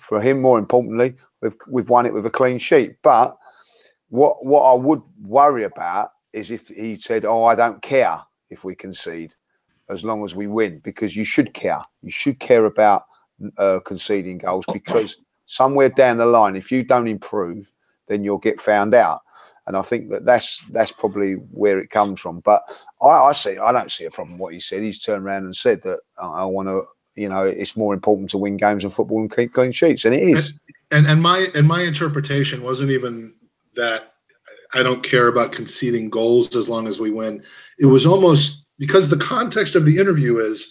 for him, more importantly, we've won it with a clean sheet. But what I would worry about is if he said, "Oh, I don't care if we concede, as long as we win," because you should care. You should care about conceding goals, because somewhere down the line, if you don't improve, then you'll get found out. And I think that's probably where it comes from. But I don't see a problem with what he said. He's turned around and said that I want to. It's more important to win games in football and keep clean sheets, and it is. And my interpretation wasn't even that I don't care about conceding goals as long as we win. It was almost because the context of the interview is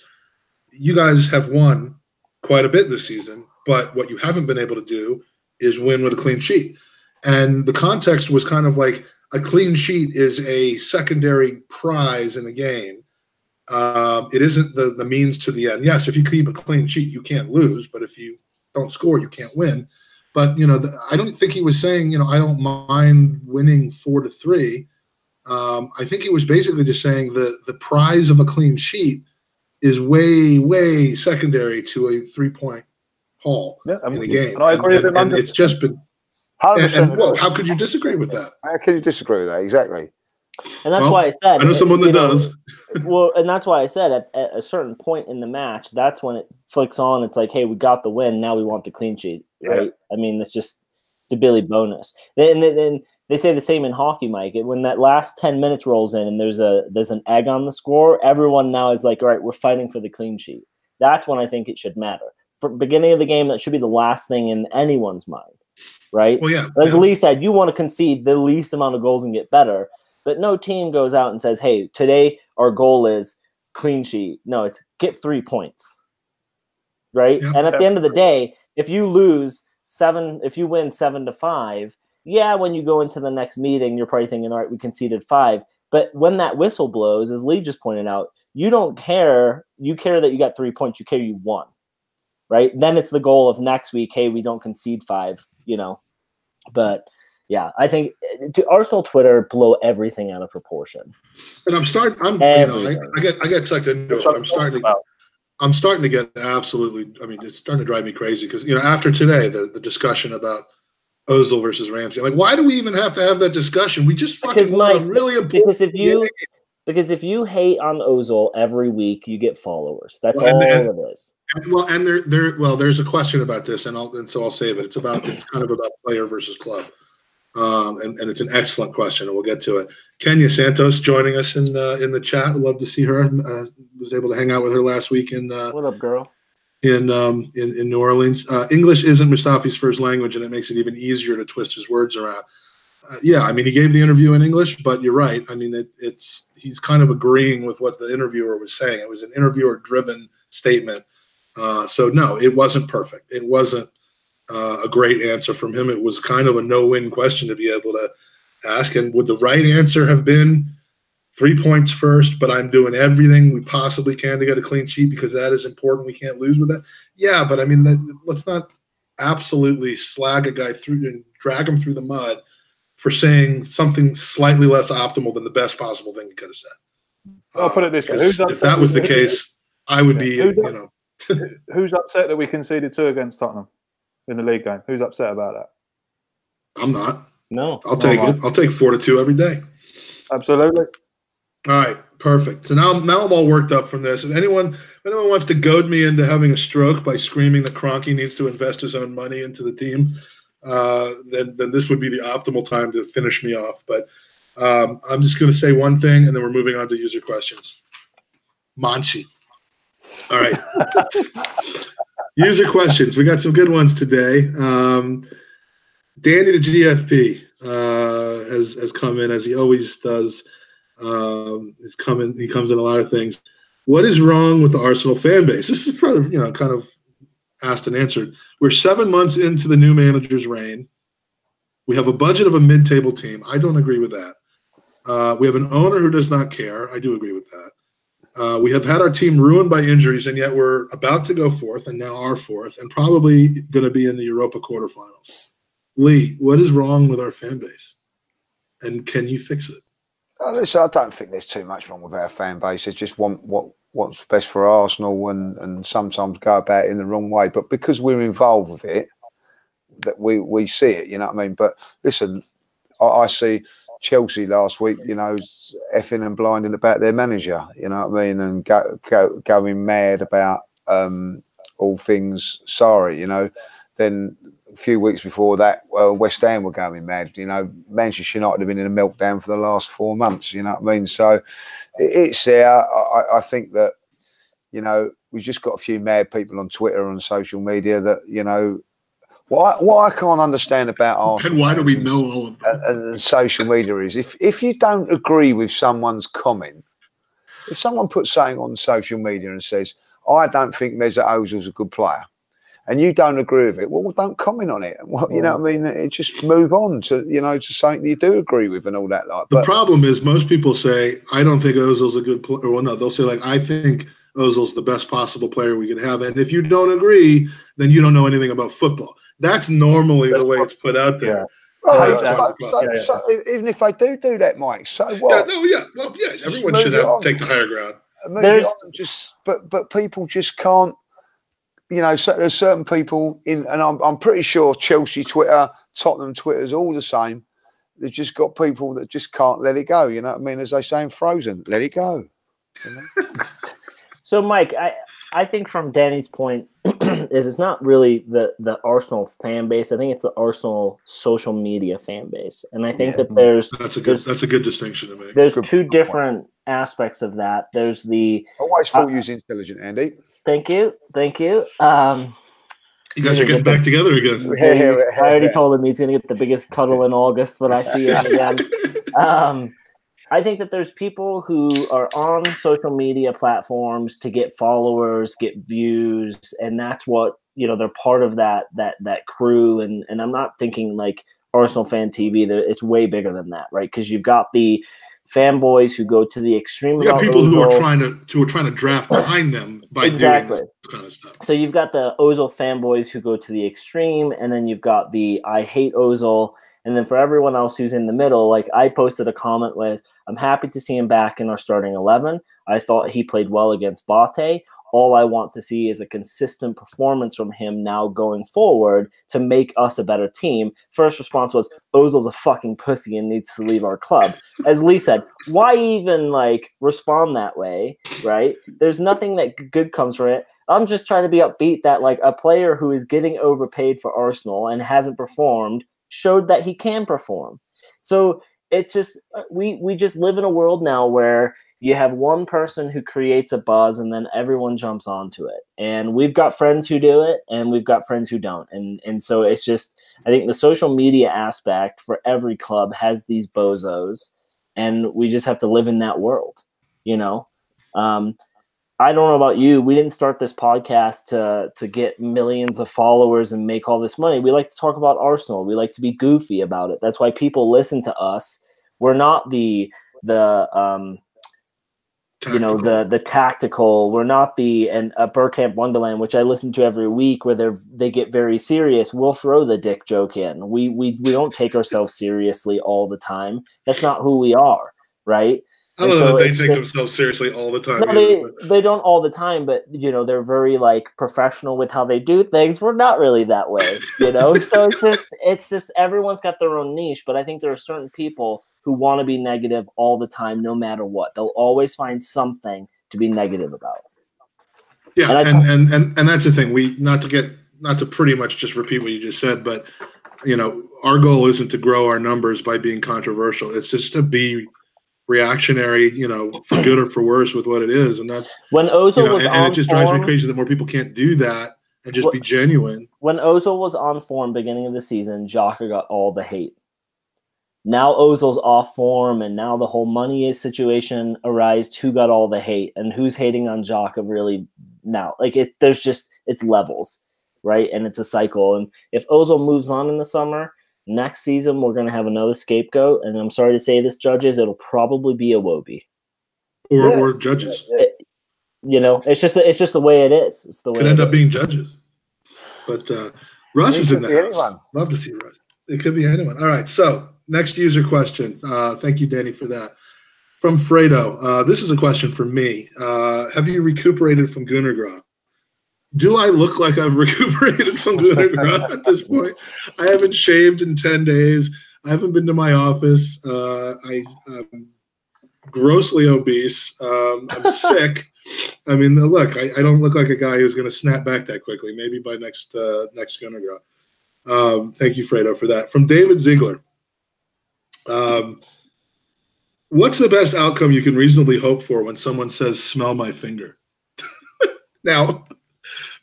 you guys have won quite a bit this season, but what you haven't been able to do is win with a clean sheet. And the context was kind of like a clean sheet is a secondary prize in a game. It isn't the means to the end. Yes, if you keep a clean sheet, you can't lose, but if you don't score, you can't win. But, I don't think he was saying, I don't mind winning 4-3. I think he was basically just saying the prize of a clean sheet is way, way secondary to a 3-point haul in a game. And I agree with him. And it's just been. And how could you disagree with that? How can you disagree with that? Exactly. And that's why I said. I know someone that does. Well, and that's why I said at a certain point in the match, that's when it flicks on. It's like, hey, we got the win. Now we want the clean sheet, right? Yeah. I mean, it's a Billy bonus. And then they say the same in hockey, Mike. When that last 10 minutes rolls in and there's an egg on the score, everyone now is like, all right, we're fighting for the clean sheet. That's when I think it should matter. For beginning of the game, that should be the last thing in anyone's mind, right? Well, yeah. As Lee said, you want to concede the least amount of goals and get better. But no team goes out and says, hey, today our goal is clean sheet. No, it's get 3 points. right? Yep. And at the end of the day, if you win 7-5, yeah, when you go into the next meeting, you're probably thinking, all right, we conceded 5. But when that whistle blows, as Lee just pointed out, you don't care. You care that you got 3 points. You care you won, right? Then it's the goal of next week, hey, we don't concede 5, But yeah, I think Arsenal Twitter blow everything out of proportion. And I get sucked into it. I'm starting to get absolutely. I mean, it's starting to drive me crazy because after today, the discussion about Ozil versus Ramsey, like, why do we even have to have that discussion? We just fucking won a really important. Because if you hate on Ozil every week, you get followers. That's all it is. And there's a question about this, so I'll save it. It's kind of about player versus club, and it's an excellent question, and we'll get to it. Kenya Santos joining us in the chat. I'd love to see her. Was able to hang out with her last week in. What up, girl? In New Orleans, English isn't Mustafi's first language, and it makes it even easier to twist his words around. Yeah, I mean, he gave the interview in English, but you're right. I mean, he's kind of agreeing with what the interviewer was saying. It was an interviewer-driven statement. So no, it wasn't perfect. It wasn't a great answer from him. It was kind of a no-win question to be able to ask. And would the right answer have been 3 points first, but I'm doing everything we possibly can to get a clean sheet because that is important. We can't lose with that. Yeah, but I mean, let's not absolutely slag a guy through and drag him through the mud for saying something slightly less optimal than the best possible thing he could have said. I'll put it this way: if that was the case, I would be, Who's upset that we conceded 2 against Tottenham in the league game? Who's upset about that? I'm not. No. I'll take it. I'll take 4-2 every day. Absolutely. All right, perfect. So now I'm all worked up from this. If anyone wants to goad me into having a stroke by screaming that Kroenke needs to invest his own money into the team, then this would be the optimal time to finish me off. But I'm just going to say one thing, and then we're moving on to user questions. Monchi. All right. User questions. We got some good ones today. Danny the GFP has come in as he always does. He comes in a lot of things. What is wrong with the Arsenal fan base? This is probably kind of asked and answered. We're 7 months into the new manager's reign. We have a budget of a mid-table team. I don't agree with that. We have an owner who does not care. I do agree with that. We have had our team ruined by injuries, and yet we're about to go fourth, and now are fourth, and probably going to be in the Europa quarterfinals. Lee, what is wrong with our fan base, and can you fix it? Listen, I don't think there's too much wrong with our fan base. They just want what's best for Arsenal and sometimes go about it in the wrong way. But because we're involved with it, that we see it, you know what I mean? But listen, I see Chelsea last week, effing and blinding about their manager, you know what I mean? And going mad about all things sorry, Then a few weeks before that, West Ham were going mad. Manchester United have been in a meltdown for the last 4 months. You know what I mean? So it's there. I think that we've just got a few mad people on Twitter and social media that what I can't understand about Arsenal. And why do we know all of them? And social media is if you don't agree with someone's comment, if someone puts something on social media and says, "I don't think Mesut Ozil's a good player," and you don't agree with it, well, don't comment on it. Well, you know what I mean? Just move on to, to something you do agree with and all that. The problem is most people say, I don't think Ozil's a good player. Well, no, they'll say, I think Ozil's the best possible player we could have. And if you don't agree, then you don't know anything about football. That's normally the way it's put out there. Yeah. So even if they do that, Mike, so what? Well, everyone should take the higher ground. But people just can't. So there's certain people and I'm pretty sure Chelsea Twitter, Tottenham Twitter's all the same. They've just got people that just can't let it go. You know what I mean? As they say in Frozen, let it go. So, Mike, I think from Danny's point is it's not really the Arsenal fan base. I think it's the Arsenal social media fan base, and I think that that's a good distinction to make. There's two different aspects of that. There's the I always thought you was intelligent, Andy. Thank you. You guys are getting back together again. I already told him he's going to get the biggest cuddle in August when I see him again. I think that there's people who are on social media platforms to get followers, get views, and that's what, they're part of that crew. And I'm not thinking like Arsenal Fan TV. It's way bigger than that, right? Because you've got the fanboys who go to the extreme. You got people who are trying to draft behind them by doing this kind of stuff. So you've got the Ozil fanboys who go to the extreme, and then you've got the I hate Ozil. And then for everyone else who's in the middle, like I posted a comment with, I'm happy to see him back in our starting 11. I thought he played well against BATE. All I want to see is a consistent performance from him now going forward to make us a better team. First response was, Ozil's a fucking pussy and needs to leave our club. As Lee said, why even respond that way, right? There's nothing that good comes from it. I'm just trying to be upbeat that a player who is getting overpaid for Arsenal and hasn't performed showed that he can perform. So it's just we just live in a world now where you have one person who creates a buzz and then everyone jumps onto it. And we've got friends who do it and we've got friends who don't. And so it's just, I think the social media aspect for every club has these bozos, and we just have to live in that world, I don't know about you. We didn't start this podcast to get millions of followers and make all this money. We like to talk about Arsenal. We like to be goofy about it. That's why people listen to us. We're not the tactical. We're not the Burkamp Wonderland, which I listen to every week, where they get very serious. We'll throw the dick joke in. We don't take ourselves seriously all the time. That's not who we are, right? I don't know that they take themselves seriously all the time. No, they don't all the time, but they're very professional with how they do things. We're not really that way, So it's just everyone's got their own niche. But I think there are certain people who want to be negative all the time, no matter what. They'll always find something to be negative about. Yeah, and that's the thing. We not to pretty much just repeat what you just said, but our goal isn't to grow our numbers by being controversial. It's just to be reactionary, for good or for worse with what it is. And that's when Ozil was and it just drives me crazy that more people can't do that and just be genuine. When Ozil was on form beginning of the season, Xhaka got all the hate. Now Ozil's off form, and now the whole money situation arised. Who got all the hate, and who's hating on Xhaka really now? It's levels, right? And it's a cycle. And if Ozil moves on in the summer, next season we're going to have another scapegoat. And I'm sorry to say this, judges, it'll probably be Iwobi. Or judges. It's just the way it is. It's the way it could end up being judges. But Russ is in the house. Anyone. Love to see Russ. It could be anyone. All right, so next user question. Thank you, Danny, for that. From Fredo. This is a question for me. Have you recuperated from Gooner? Do I look like I've recuperated from Gooner at this point? I haven't shaved in 10 days. I haven't been to my office. I'm grossly obese. I'm sick. I mean, look, I don't look like a guy who's going to snap back that quickly. Maybe by next Gooner. Thank you, Fredo, for that. From David Ziegler. What's the best outcome you can reasonably hope for when someone says, "Smell my finger"? Now,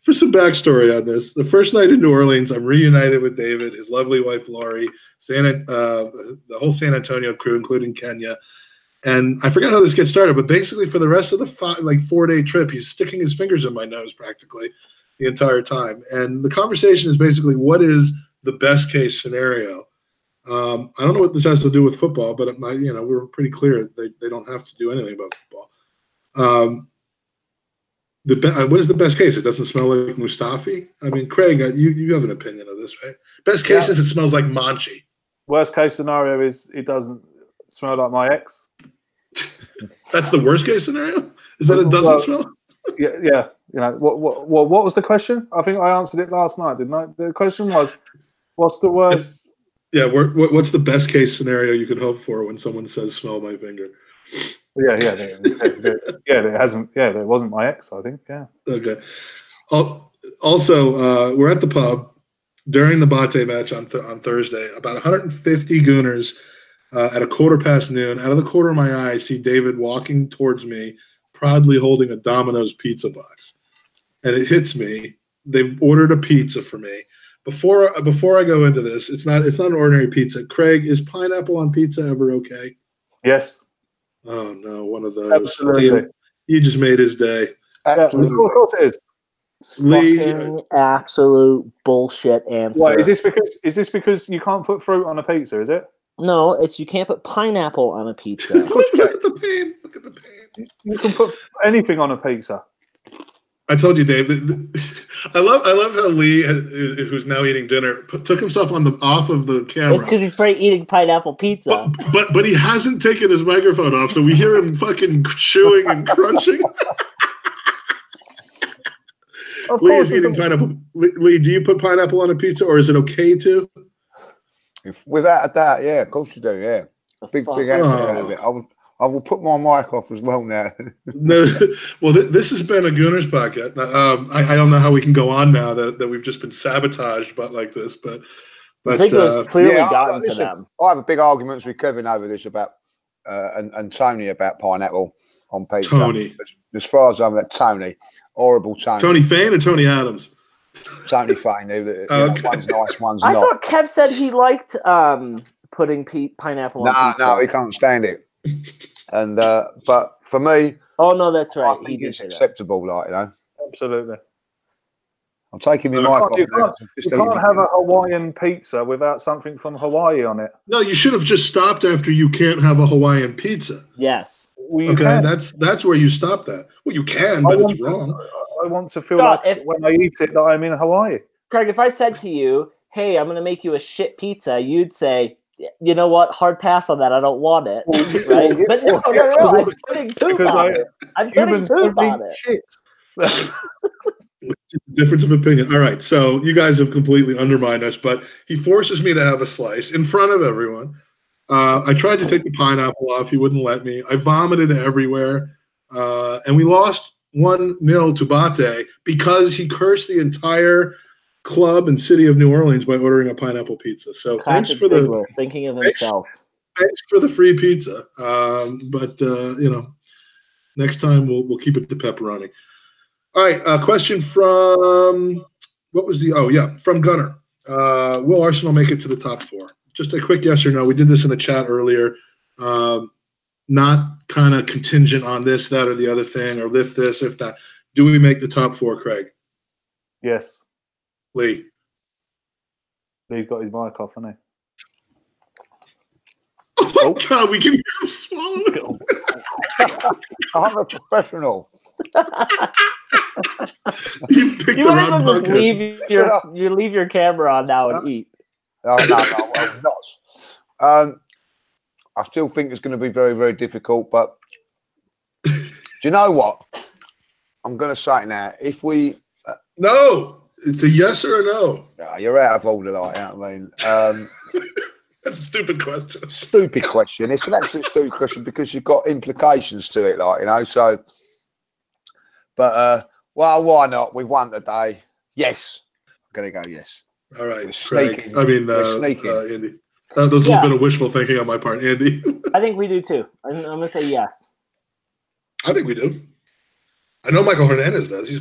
for some backstory on this, the first night in New Orleans, I'm reunited with David, his lovely wife, Laurie, the whole San Antonio crew, including Kenya. And I forgot how this gets started, but basically for the rest of the 4-day trip, he's sticking his fingers in my nose practically the entire time. And the conversation is basically, what is the best case scenario? I don't know what this has to do with football, but we're pretty clear they don't have to do anything about football. What is the best case? It doesn't smell like Mustafi? I mean, Craig, you have an opinion of this, right? Best case is it smells like Monchi. Worst case scenario is it doesn't smell like my ex. That's the worst case scenario? Is that it doesn't smell? Yeah. What was the question? I think I answered it last night, didn't I? The question was, what's the worst? Yeah, what's the best case scenario you can hope for when someone says, "Smell my finger"? Yeah, it hasn't. Yeah, it wasn't my ex, I think. Yeah. Okay. Also, we're at the pub during the BATE match on Thursday. About 150 Gooners at noon. Out of the corner of my eye, I see David walking towards me, proudly holding a Domino's pizza box, and it hits me. They've ordered a pizza for me. Before I go into this, it's not an ordinary pizza. Craig, is pineapple on pizza ever okay? Yes. Oh no, one of those. Absolutely. You just made his day. Absolutely. Yeah, of course it is. Lee, Fucking absolute bullshit answer. What, is this because you can't put fruit on a pizza? Is it? No, it's you can't put pineapple on a pizza. look at the pain. Look at the pain. You can put anything on a pizza. I told you, Dave. I love how Lee, who's now eating dinner, took himself off of the camera. It's because he's probably eating pineapple pizza. But he hasn't taken his microphone off, so we hear him fucking chewing and crunching. Lee is eating pineapple. Lee, do you put pineapple on a pizza, or is it okay to? Without a doubt, yeah, of course you do, yeah. Big aspect of it. I will put my mic off as well now. No, well, this has been a Gooners podcast. I don't know how we can go on now that we've just been sabotaged, like this. But Ziggler's clearly gotten to them. I have a big arguments with Kevin over this about and Tony about pineapple on pizza. Tony, as far as I'm at Tony, horrible Tony. Tony Fane or Tony Adams? Tony Fane. Okay. One's nice, one's I not. thought Kev said he liked putting pineapple on pizza. No, he can't stand it. And but for me, oh no, that's right. I think it's acceptable, Absolutely. I'm taking my mic off. You can't have a Hawaiian pizza without something from Hawaii on it. No, you should have just stopped after you can't have a Hawaiian pizza. Yes. Well, okay, that's where you stop that. Well, you can, but it's wrong. I want to feel like when I eat it that I'm in Hawaii. Craig, if I said to you, "Hey, I'm going to make you a shit pizza," you'd say, "You know what? Hard pass on that. I don't want it." Right? But no, I'm putting poop on it. I'm putting poop on it. Shit. Difference of opinion. All right, so you guys have completely undermined us, but he forces me to have a slice in front of everyone. I tried to take the pineapple off. He wouldn't let me. I vomited everywhere. And we lost 1-0 to BATE because he cursed the entire club and city of New Orleans by ordering a pineapple pizza. So thanks for thinking of himself. Thanks for the free pizza. But next time we'll keep it to pepperoni. All right, a question from from Gunner. Will Arsenal make it to the top 4? Just a quick yes or no. We did this in the chat earlier. Not kind of contingent on this, that, or the other thing, or if this, if that. Do we make the top 4, Craig? Yes. Lee. Lee's got his mic off, hasn't he? Oh my God, we can hear him swallow it. I'm a professional. You picked the wrong podcast. You leave your camera on now and eat. No, I'm not. I still think it's going to be very, very difficult. But do you know what? I'm going to say it now. If we no, it's a yes or a no. You're out of order, I mean. That's a stupid question. Stupid question. It's an absolute stupid question because you've got implications to it, So, but why not? We won today. Yes, I'm going to go yes. All right, Craig. I mean, Andy. That was a little bit of wishful thinking on my part, Andy. I think we do too. I'm going to say yes. I think we do. I know Michael Hernandez does. He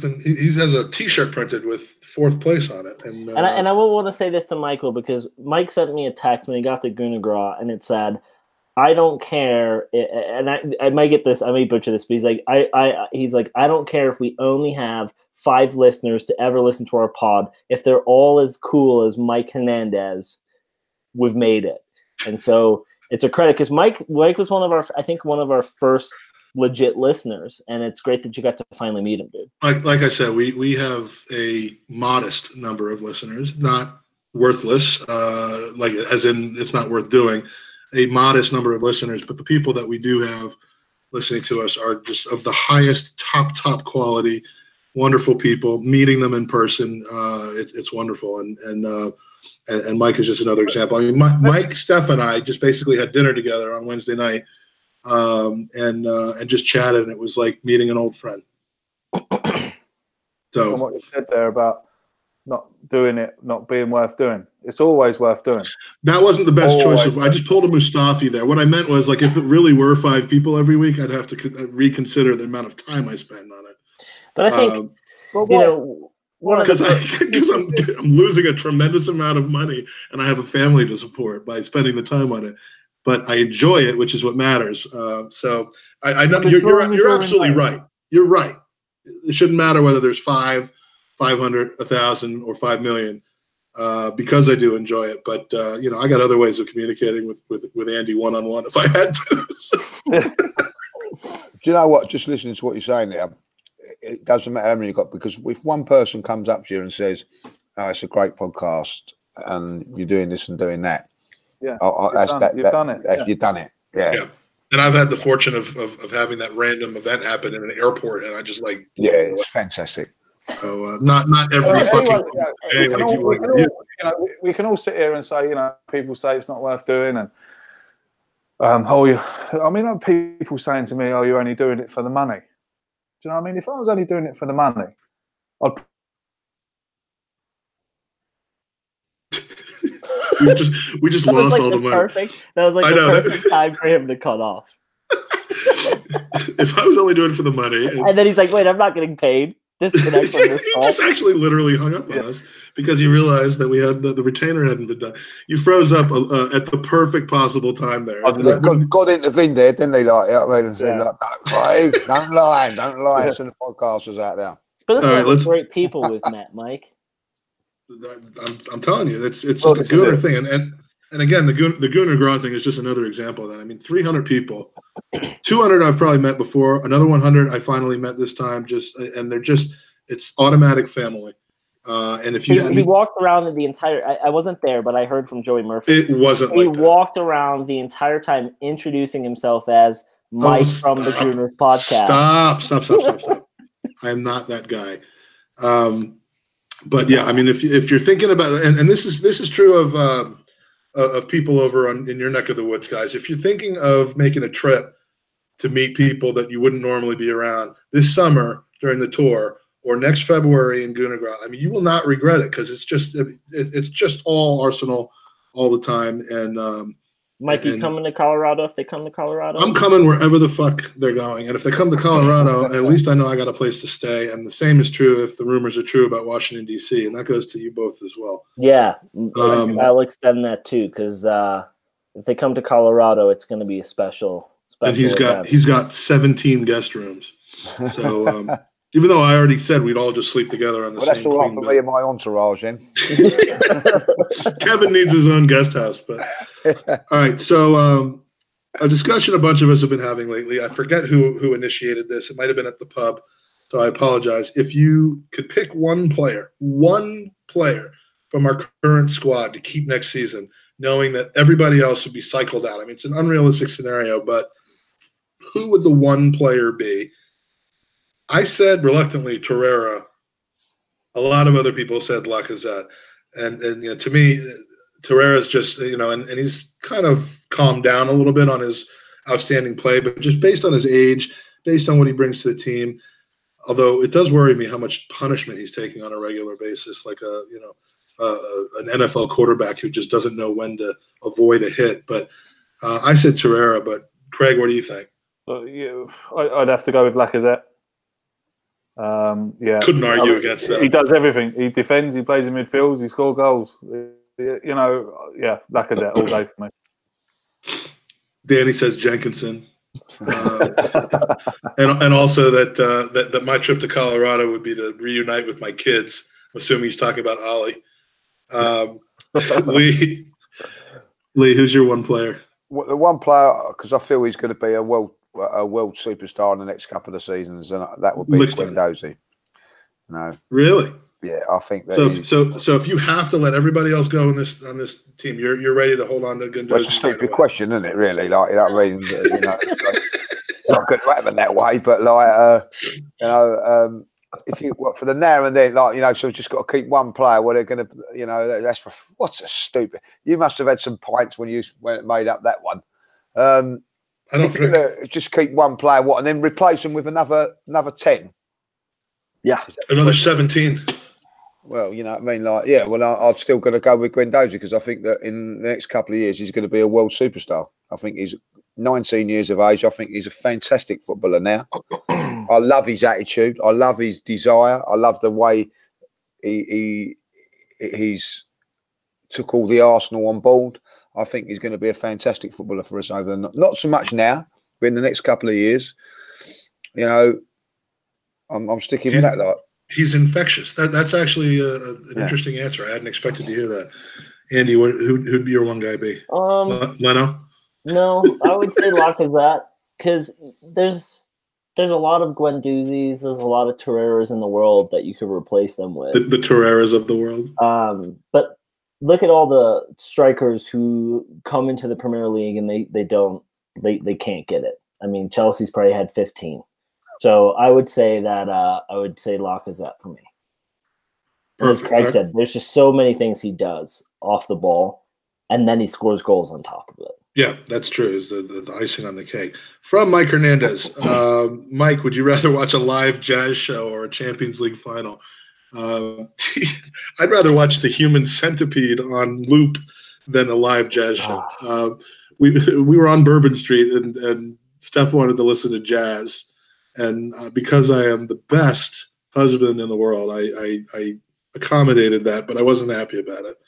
has a T-shirt printed with 4th place on it. And I will want to say this to Michael because Mike sent me a text when he got to Gooners and it said, "I don't care," and I might get this, I may butcher this, but he's like, I don't care if we only have 5 listeners to ever listen to our pod. If they're all as cool as Mike Hernandez, we've made it. And so it's a credit because Mike was one of our first legit listeners, and it's great that you got to finally meet him, dude. Like I said, we have a modest number of listeners, not worthless, as in it's not worth doing. A modest number of listeners, but the people that we do have listening to us are just of the highest, top quality, wonderful people. Meeting them in person, it's wonderful, and Mike is just another example. I mean, Mike, Steph, and I just basically had dinner together on Wednesday night. And just chatted, and it was like meeting an old friend. So, and what you said there about not doing it, not being worth doing, it's always worth doing. That wasn't the best choice. I just pulled a Mustafi there. What I meant was, like, if it really were 5 people every week, I'd have to reconsider the amount of time I spend on it. But I think, because I'm losing a tremendous amount of money, and I have a family to support by spending the time on it. but I enjoy it, which is what matters. So I know you're absolutely right. You're right. It shouldn't matter whether there's 5, 500, 1,000, or 5 million, because I do enjoy it. But you know, I got other ways of communicating with Andy one-on-one if I had to. So. Do you know what? Just listening to what you're saying there, it doesn't matter how many you've got, because if one person comes up to you and says, "Oh, it's a great podcast, and you're doing this and doing that," yeah, you've done it. Yeah. And I've had the fortune of having that random event happen in an airport, and I just like it's fantastic. So not every fucking we can all sit here and say, you know, people say it's not worth doing, and people saying to me, "Oh, you're only doing it for the money." Do you know what I mean? If I was only doing it for the money, we just lost like all the money. That was like the perfect time for him to cut off. If I was only doing it for the money, and then he's like, "Wait, I'm not getting paid." Disconnects on this call. He just actually literally hung up on us because he realized that we had the retainer hadn't been done. You froze up at the perfect possible time there. God intervened there, didn't he? Like, said, don't lie. Send the podcasters out there. But there's great people with Matt, Mike. I'm telling you, it's just a Gooner thing, and again, the Gooner Gras thing is just another example of that. I mean, 300 people, 200 I've probably met before, another 100 I finally met this time. And they're just, it's automatic family. And if you he walked around the entire. I wasn't there, but I heard from Joey Murphy. It wasn't. He walked around the entire time introducing himself as Mike from the Gooners podcast. Stop. I am not that guy. But yeah, I mean, if you're thinking about, and this is true of people over in your neck of the woods, guys. If you're thinking of making a trip to meet people that you wouldn't normally be around this summer during the tour, or next February in Gooner Gras, I mean, you will not regret it, because it's just all Arsenal all the time. And Mike, you coming to Colorado if they come to Colorado? I'm coming wherever the fuck they're going. And if they come to Colorado, at least I know I got a place to stay. And the same is true if the rumors are true about Washington, D.C. And that goes to you both as well. Yeah, I'll extend that too, because if they come to Colorado, it's going to be a special and he's got 17 guest rooms. So even though I already said we'd all just sleep together on the same that's all right for me and my entourage then. Kevin needs his own guest house, but all right. So a discussion a bunch of us have been having lately. I forget who initiated this. It might have been at the pub, so I apologize. If you could pick one player from our current squad to keep next season, knowing that everybody else would be cycled out. I mean, it's an unrealistic scenario, but who would the one player be? I said reluctantly Torreira. A lot of other people said Lacazette, and you know, to me, Torreira is just, you know, and he's kind of calmed down a little bit on his outstanding play, but just based on his age, based on what he brings to the team. Although it does worry me how much punishment he's taking on a regular basis, like an NFL quarterback who just doesn't know when to avoid a hit. But I said Torreira, but Craig, what do you think? I'd have to go with Lacazette. Couldn't argue against that. He does everything. He defends, he plays in midfield, he scores goals. You know, Lacazette all day for me. Danny says Jenkinson. And also that my trip to Colorado would be to reunite with my kids, assuming he's talking about Ollie. Lee, who's your one player? Well, the one player, because I feel he's going to be a world superstar in the next couple of seasons, and that would be Guendouzi. No, really? Yeah, I think that. So if you have to let everybody else go on this team, you're ready to hold on to Guendouzi. That's a stupid question, isn't it? Really, like, you know what I mean? You know, like, not going to happen that way, but like, you know, if you for the now and then, like, you know, so just got to keep one player. Well, they're going to, you know, that's for what's a stupid. You must have had some pints when it made up that one. I don't think. Just keep one player, and then replace them with another 10. Yeah, another 17. Well, you know what I mean? Like, yeah, well, I'm still going to go with Guendouzi, because I think that in the next couple of years, he's going to be a world superstar. I think he's 19 years of age. I think he's a fantastic footballer now. I love his attitude. I love his desire. I love the way he's took all the Arsenal on board. I think he's going to be a fantastic footballer for us over not so much now, but in the next couple of years. You know, I'm sticking with that lot. He's infectious. That's actually an interesting answer. I hadn't expected to hear that. Andy, who'd your one guy be? Leno? No, I would say Lacazette, because there's a lot of Guendouzi's, there's a lot of Torreiras in the world that you could replace them with. The Torreiras of the world. But look at all the strikers who come into the Premier League and they can't get it. I mean, Chelsea's probably had 15. So I would say that Lacazette for me. And as Craig said, there's just so many things he does off the ball, and then he scores goals on top of it. Yeah, that's true. Is the icing on the cake. From Mike Hernandez. Mike, would you rather watch a live jazz show or a Champions League final? I'd rather watch the Human Centipede on loop than a live jazz show. We were on Bourbon Street, and Steph wanted to listen to jazz. And because I am the best husband in the world, I accommodated that, but I wasn't happy about it.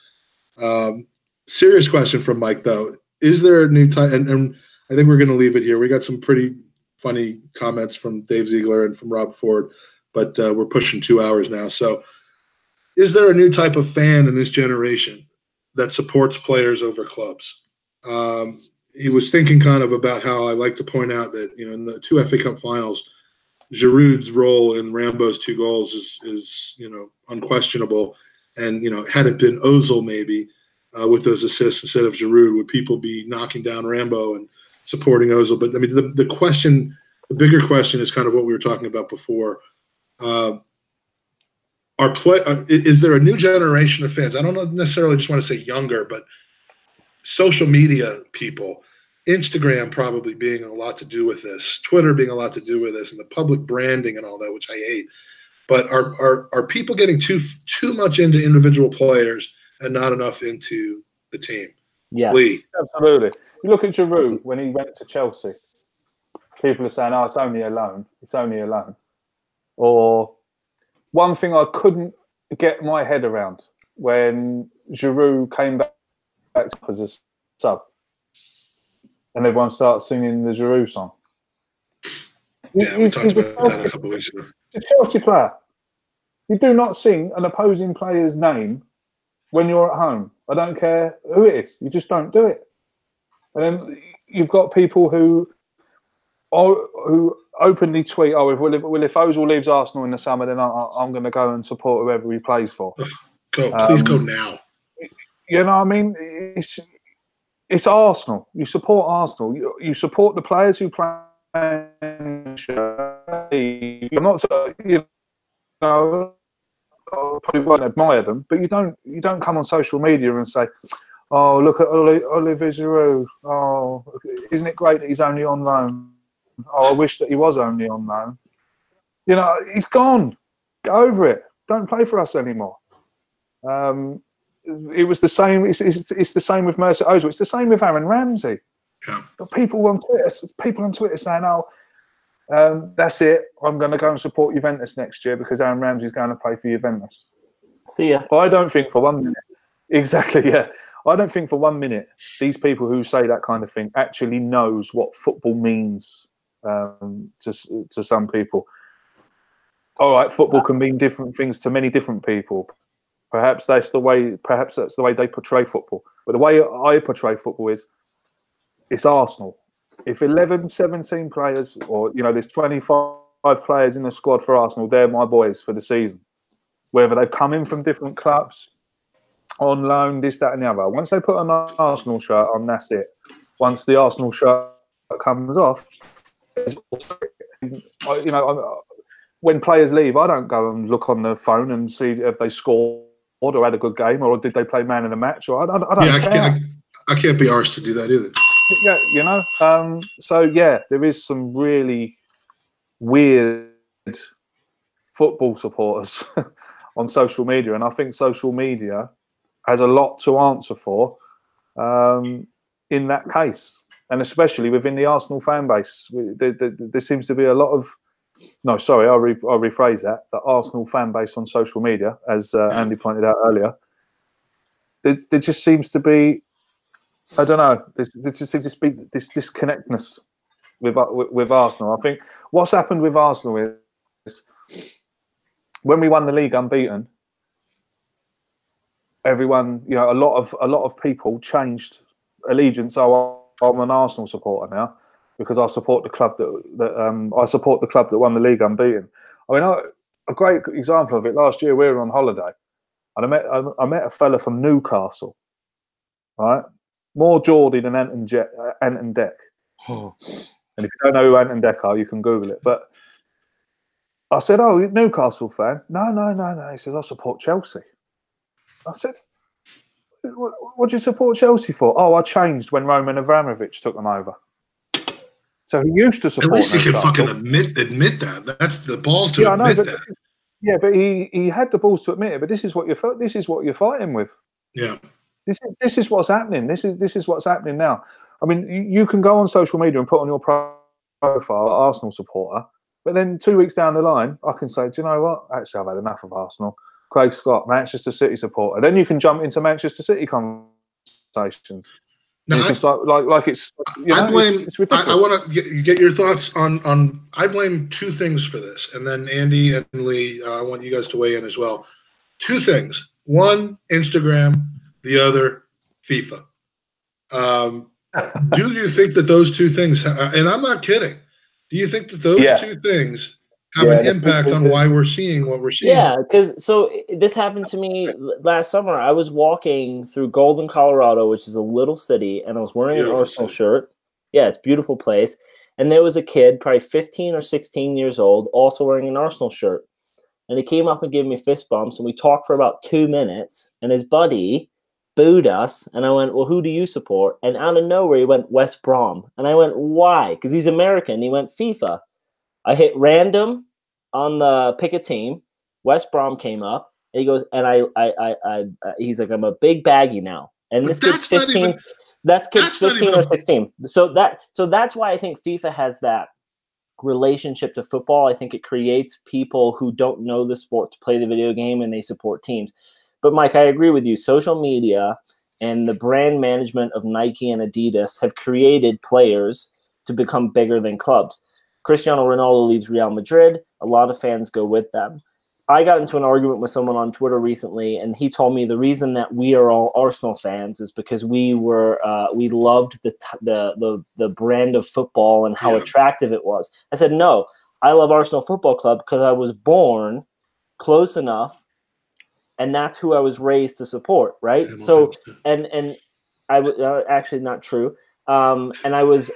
Serious question from Mike, though. Is there a new type? And I think we're going to leave it here. We got some pretty funny comments from Dave Ziegler and from Rob Ford, but we're pushing 2 hours now. So is there a new type of fan in this generation that supports players over clubs? He was thinking kind of about how I like to point out that, in the 2 FA Cup finals, Giroud's role in Rambo's 2 goals is unquestionable. And, had it been Ozil maybe with those assists instead of Giroud, would people be knocking down Rambo and supporting Ozil? But, I mean, the bigger question is kind of what we were talking about before. Is there a new generation of fans? I don't necessarily just want to say younger, but social media people, Instagram probably being a lot to do with this, Twitter being a lot to do with this, and the public branding and all that, which I hate. But are people getting too much into individual players and not enough into the team? Yes. Lee. Absolutely. You look at Giroud when he went to Chelsea. People are saying, it's only a loan. It's only a loan. Or one thing I couldn't get my head around when Giroud came back as a sub, and everyone starts singing the Giroud song. Yeah, we talked about that a couple of weeks ago. He's a Chelsea player. You do not sing an opposing player's name when you're at home. I don't care who it is. You just don't do it. And then you've got people who openly tweet, if Ozil leaves Arsenal in the summer, then I'm going to go and support whoever he plays for. Please go now. You know what I mean? It's Arsenal. You support Arsenal. You support the players who play. I'm not, I probably won't admire them, but you don't come on social media and say, "Oh, look at Olivier Giroud. Oh, isn't it great that he's only on loan? Oh, I wish that he was only on loan." He's gone. Get over it. Don't play for us anymore. It was the same. It's the same with Mesut Ozil. It's the same with Aaron Ramsey. Yeah. But people on Twitter saying, that's it. I'm going to go and support Juventus next year because Aaron Ramsey's going to play for Juventus. See ya. I don't think for 1 minute. Exactly, yeah. I don't think for 1 minute these people who say that kind of thing actually knows what football means to some people. All right, football can mean different things to many different people. Perhaps that's the way they portray football. But the way I portray football is, it's Arsenal. If 11, 17 players, or there's 25 players in the squad for Arsenal, they're my boys for the season. Whether they've come in from different clubs, on loan, this, that, and the other. Once they put an Arsenal shirt on, that's it. Once the Arsenal shirt comes off, when players leave, I don't go and look on the phone and see if they scored or had a good game, or did they play man in a match, or I don't care. I can't be arsed to do that either. Yeah, so yeah, there is some really weird football supporters on social media, and I think social media has a lot to answer for in that case, and especially within the Arsenal fan base. There seems to be a lot of I'll rephrase that. The Arsenal fan base on social media, as Andy pointed out earlier, there just seems to be I don't know. This disconnectedness with Arsenal. I think what's happened with Arsenal is when we won the league unbeaten, everyone, you know, a lot of people changed allegiance. So I'm an Arsenal supporter now because I support the club that won the league unbeaten. I mean, a great example of it. Last year we were on holiday, and I met a fella from Newcastle, right? More Geordie than Ant and Deck. And if you don't know who Ant and Deck are, you can Google it. But I said, "Oh, you're a Newcastle fan?" No. He says, "I support Chelsea." I said, "What do you support Chelsea for?" "Oh, I changed when Roman Abramovich took them over." So he used to support. At least he can Newcastle. fucking admit that. That's the balls to admit that. Yeah, but he had the balls to admit it. But this is what you're fighting with. Yeah. This is what's happening. This is what's happening now. I mean, you can go on social media and put on your profile Arsenal supporter, but then 2 weeks down the line, I can say, do you know what? Actually, I've had enough of Arsenal. Craig Scott, Manchester City supporter. Then you can jump into Manchester City conversations. Now, it's ridiculous. I want to get your thoughts on. I blame two things for this, and then Andy and Lee, I want you guys to weigh in as well. Two things: one, Instagram; the other, FIFA. Do you think that those two things? And I'm not kidding. Do you think that those two things have an impact on why we're seeing what we're seeing? Yeah, because this happened to me last summer. I was walking through Golden, Colorado, which is a little city, and I was wearing an Arsenal shirt. Yeah, it's a beautiful place. And there was a kid, probably 15 or 16 years old, also wearing an Arsenal shirt. And he came up and gave me fist bumps, and we talked for about 2 minutes, and his buddy booed us, and I went, "Well, who do you support?" And out of nowhere, he went, "West Brom." And I went, "Why?" Because he's American. He went, "FIFA." I hit random on the pick a team. West Brom came up, and he goes, and he's like, "I'm a big baggy now." And this kid's 15. That's kid's 15 or 16. So that's why I think FIFA has that relationship to football. I think it creates people who don't know the sport to play the video game, and they support teams. But Mike, I agree with you. Social media and the brand management of Nike and Adidas have created players to become bigger than clubs. Cristiano Ronaldo leaves Real Madrid. A lot of fans go with them. I got into an argument with someone on Twitter recently, and he told me the reason that we are all Arsenal fans is because we loved the brand of football and how attractive it was. I said, no, I love Arsenal Football Club because I was born close enough, and that's who I was raised to support, right? So, and I was actually not true. And I was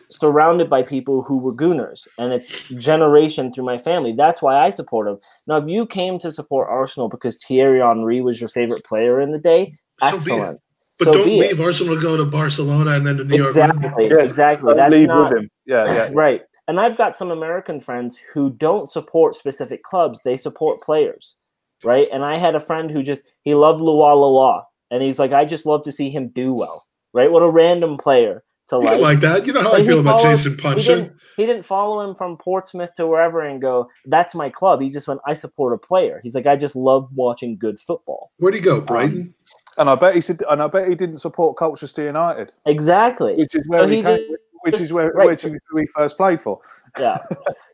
surrounded by people who were Gooners, and it's generation through my family. That's why I support them. Now, if you came to support Arsenal because Thierry Henry was your favorite player in the day, excellent. But don't leave Arsenal to go to Barcelona and then to New York. Exactly. That's leave not with him. Yeah. Right. And I've got some American friends who don't support specific clubs; they support players, right? And I had a friend who he loved Lua, and he's like, I just love to see him do well, right? What a random player. Like that. You know how I feel about Jason Puncheon. He didn't follow him from Portsmouth to wherever and go, that's my club. He just went, I support a player. He's like, I just love watching good football. Where'd he go, Brighton? And I bet he didn't support Colchester United. Exactly. Which is where he first played for. Yeah.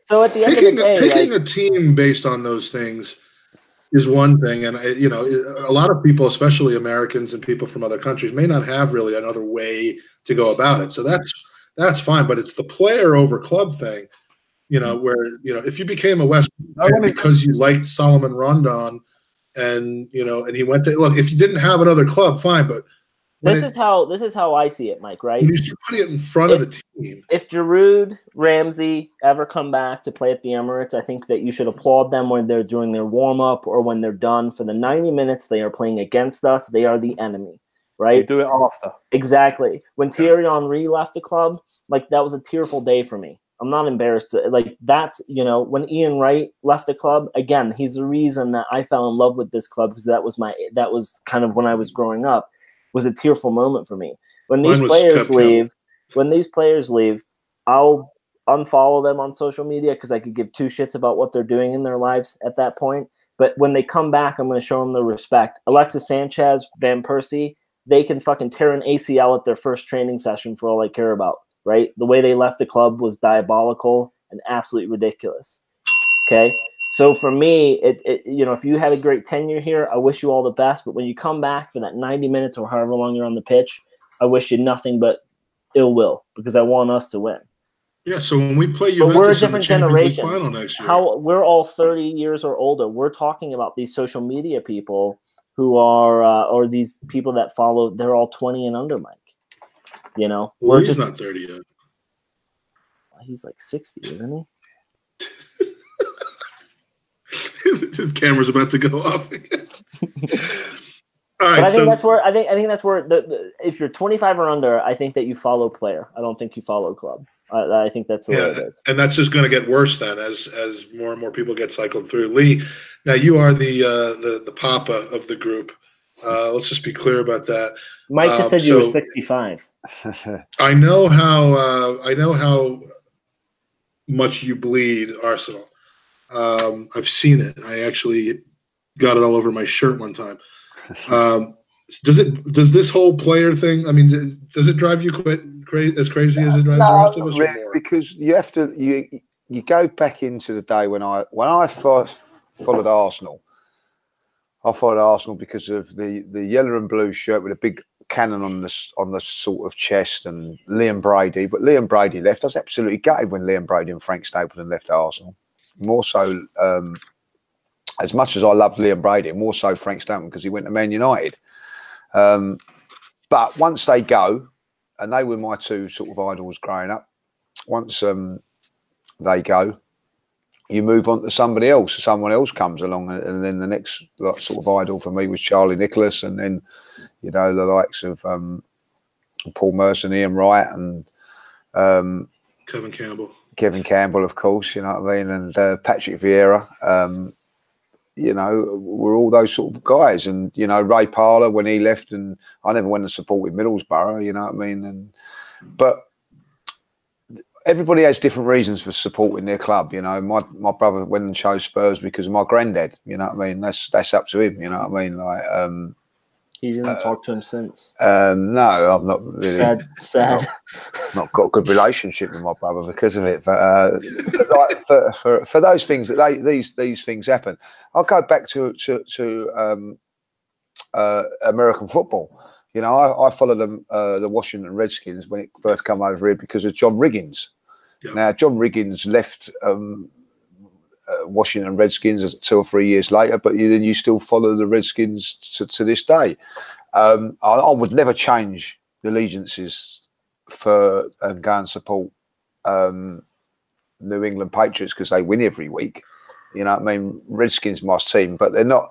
So at the end of the day, picking a team based on those things is one thing, and a lot of people, especially Americans and people from other countries, may not have really another way to go about it. So that's fine, but it's the player over club thing, where if you became a West Ham because you liked Solomon Rondon, and and he went to look, if you didn't have another club, fine, but this is how I see it, Mike. Right? When you start putting it in front of the team. If Giroud, Ramsey ever come back to play at the Emirates, I think that you should applaud them when they're doing their warm up or when they're done. For the 90 minutes they are playing against us, they are the enemy, right? You do it after. Exactly. When Thierry Henry left the club, that was a tearful day for me. I'm not embarrassed when Ian Wright left the club, again, he's the reason that I fell in love with this club, because that was kind of when I was growing up. Was a tearful moment for me. When these players leave, I'll unfollow them on social media because I could give two shits about what they're doing in their lives at that point. But when they come back, I'm going to show them the respect. Alexis Sanchez, Van Persie, they can fucking tear an ACL at their first training session for all I care about, right? The way they left the club was diabolical and absolutely ridiculous. Okay? So for me, you know, if you had a great tenure here, I wish you all the best. But when you come back for that 90 minutes or however long you're on the pitch, I wish you nothing but ill will, because I want us to win. Yeah, so when we play Juventus we're a different in the Champions League generation. final next year, how we're all 30 years or older. We're talking about these social media people who are, or these people that follow. They're all 20 and under, Mike. You know, well, he's not 30 yet. He's like 60, isn't he? His camera's about to go off again. All right, but I think that's where I think that's where if you're 25 or under, I think that you follow player. I don't think you follow club. I think that's the way it is. And that's just going to get worse then as more and more people get cycled through. Lee, now you are the papa of the group. Let's just be clear about that. Mike just said you were 65. I know how much you bleed Arsenal. I've seen it. I actually got it all over my shirt one time. Does this whole player thing? I mean, does it drive you as crazy as it drives the rest of us? Really, or more? Because you have to you go back into the day when I first followed Arsenal. I followed Arsenal because of the yellow and blue shirt with a big cannon on the sort of chest, and Liam Brady. But Liam Brady left. I was absolutely gutted when Liam Brady and Frank Stapleton left Arsenal. More so, as much as I loved Liam Brady, more so Frank Stapleton because he went to Man United. But once they go, and they were my two sort of idols growing up, once they go, you move on to somebody else. Someone else comes along, and then the next sort of idol for me was Charlie Nicholas, and then, you know, the likes of Paul Merson, Ian Wright, and Kevin Campbell, of course, you know what I mean, and Patrick Vieira. You know, we're all those sort of guys, and you know, Ray Parlour when he left, and I never went and supported Middlesbrough, you know what I mean, but everybody has different reasons for supporting their club. You know, my brother went and chose Spurs because of my granddad. You know what I mean? That's up to him. You know what I mean? Like, he didn't talk to him since. No, I've not really. Sad. Not got a good relationship with my brother because of it. But like for those things that these things happen, I'll go back to American football. You know, I followed the Washington Redskins when it first came over here because of John Riggins. Yeah. Now, John Riggins left Washington Redskins 2 or 3 years later, but you still follow the Redskins to this day. I would never change the allegiances for and go and support New England Patriots because they win every week. You know what I mean? Redskins my team, but they're not,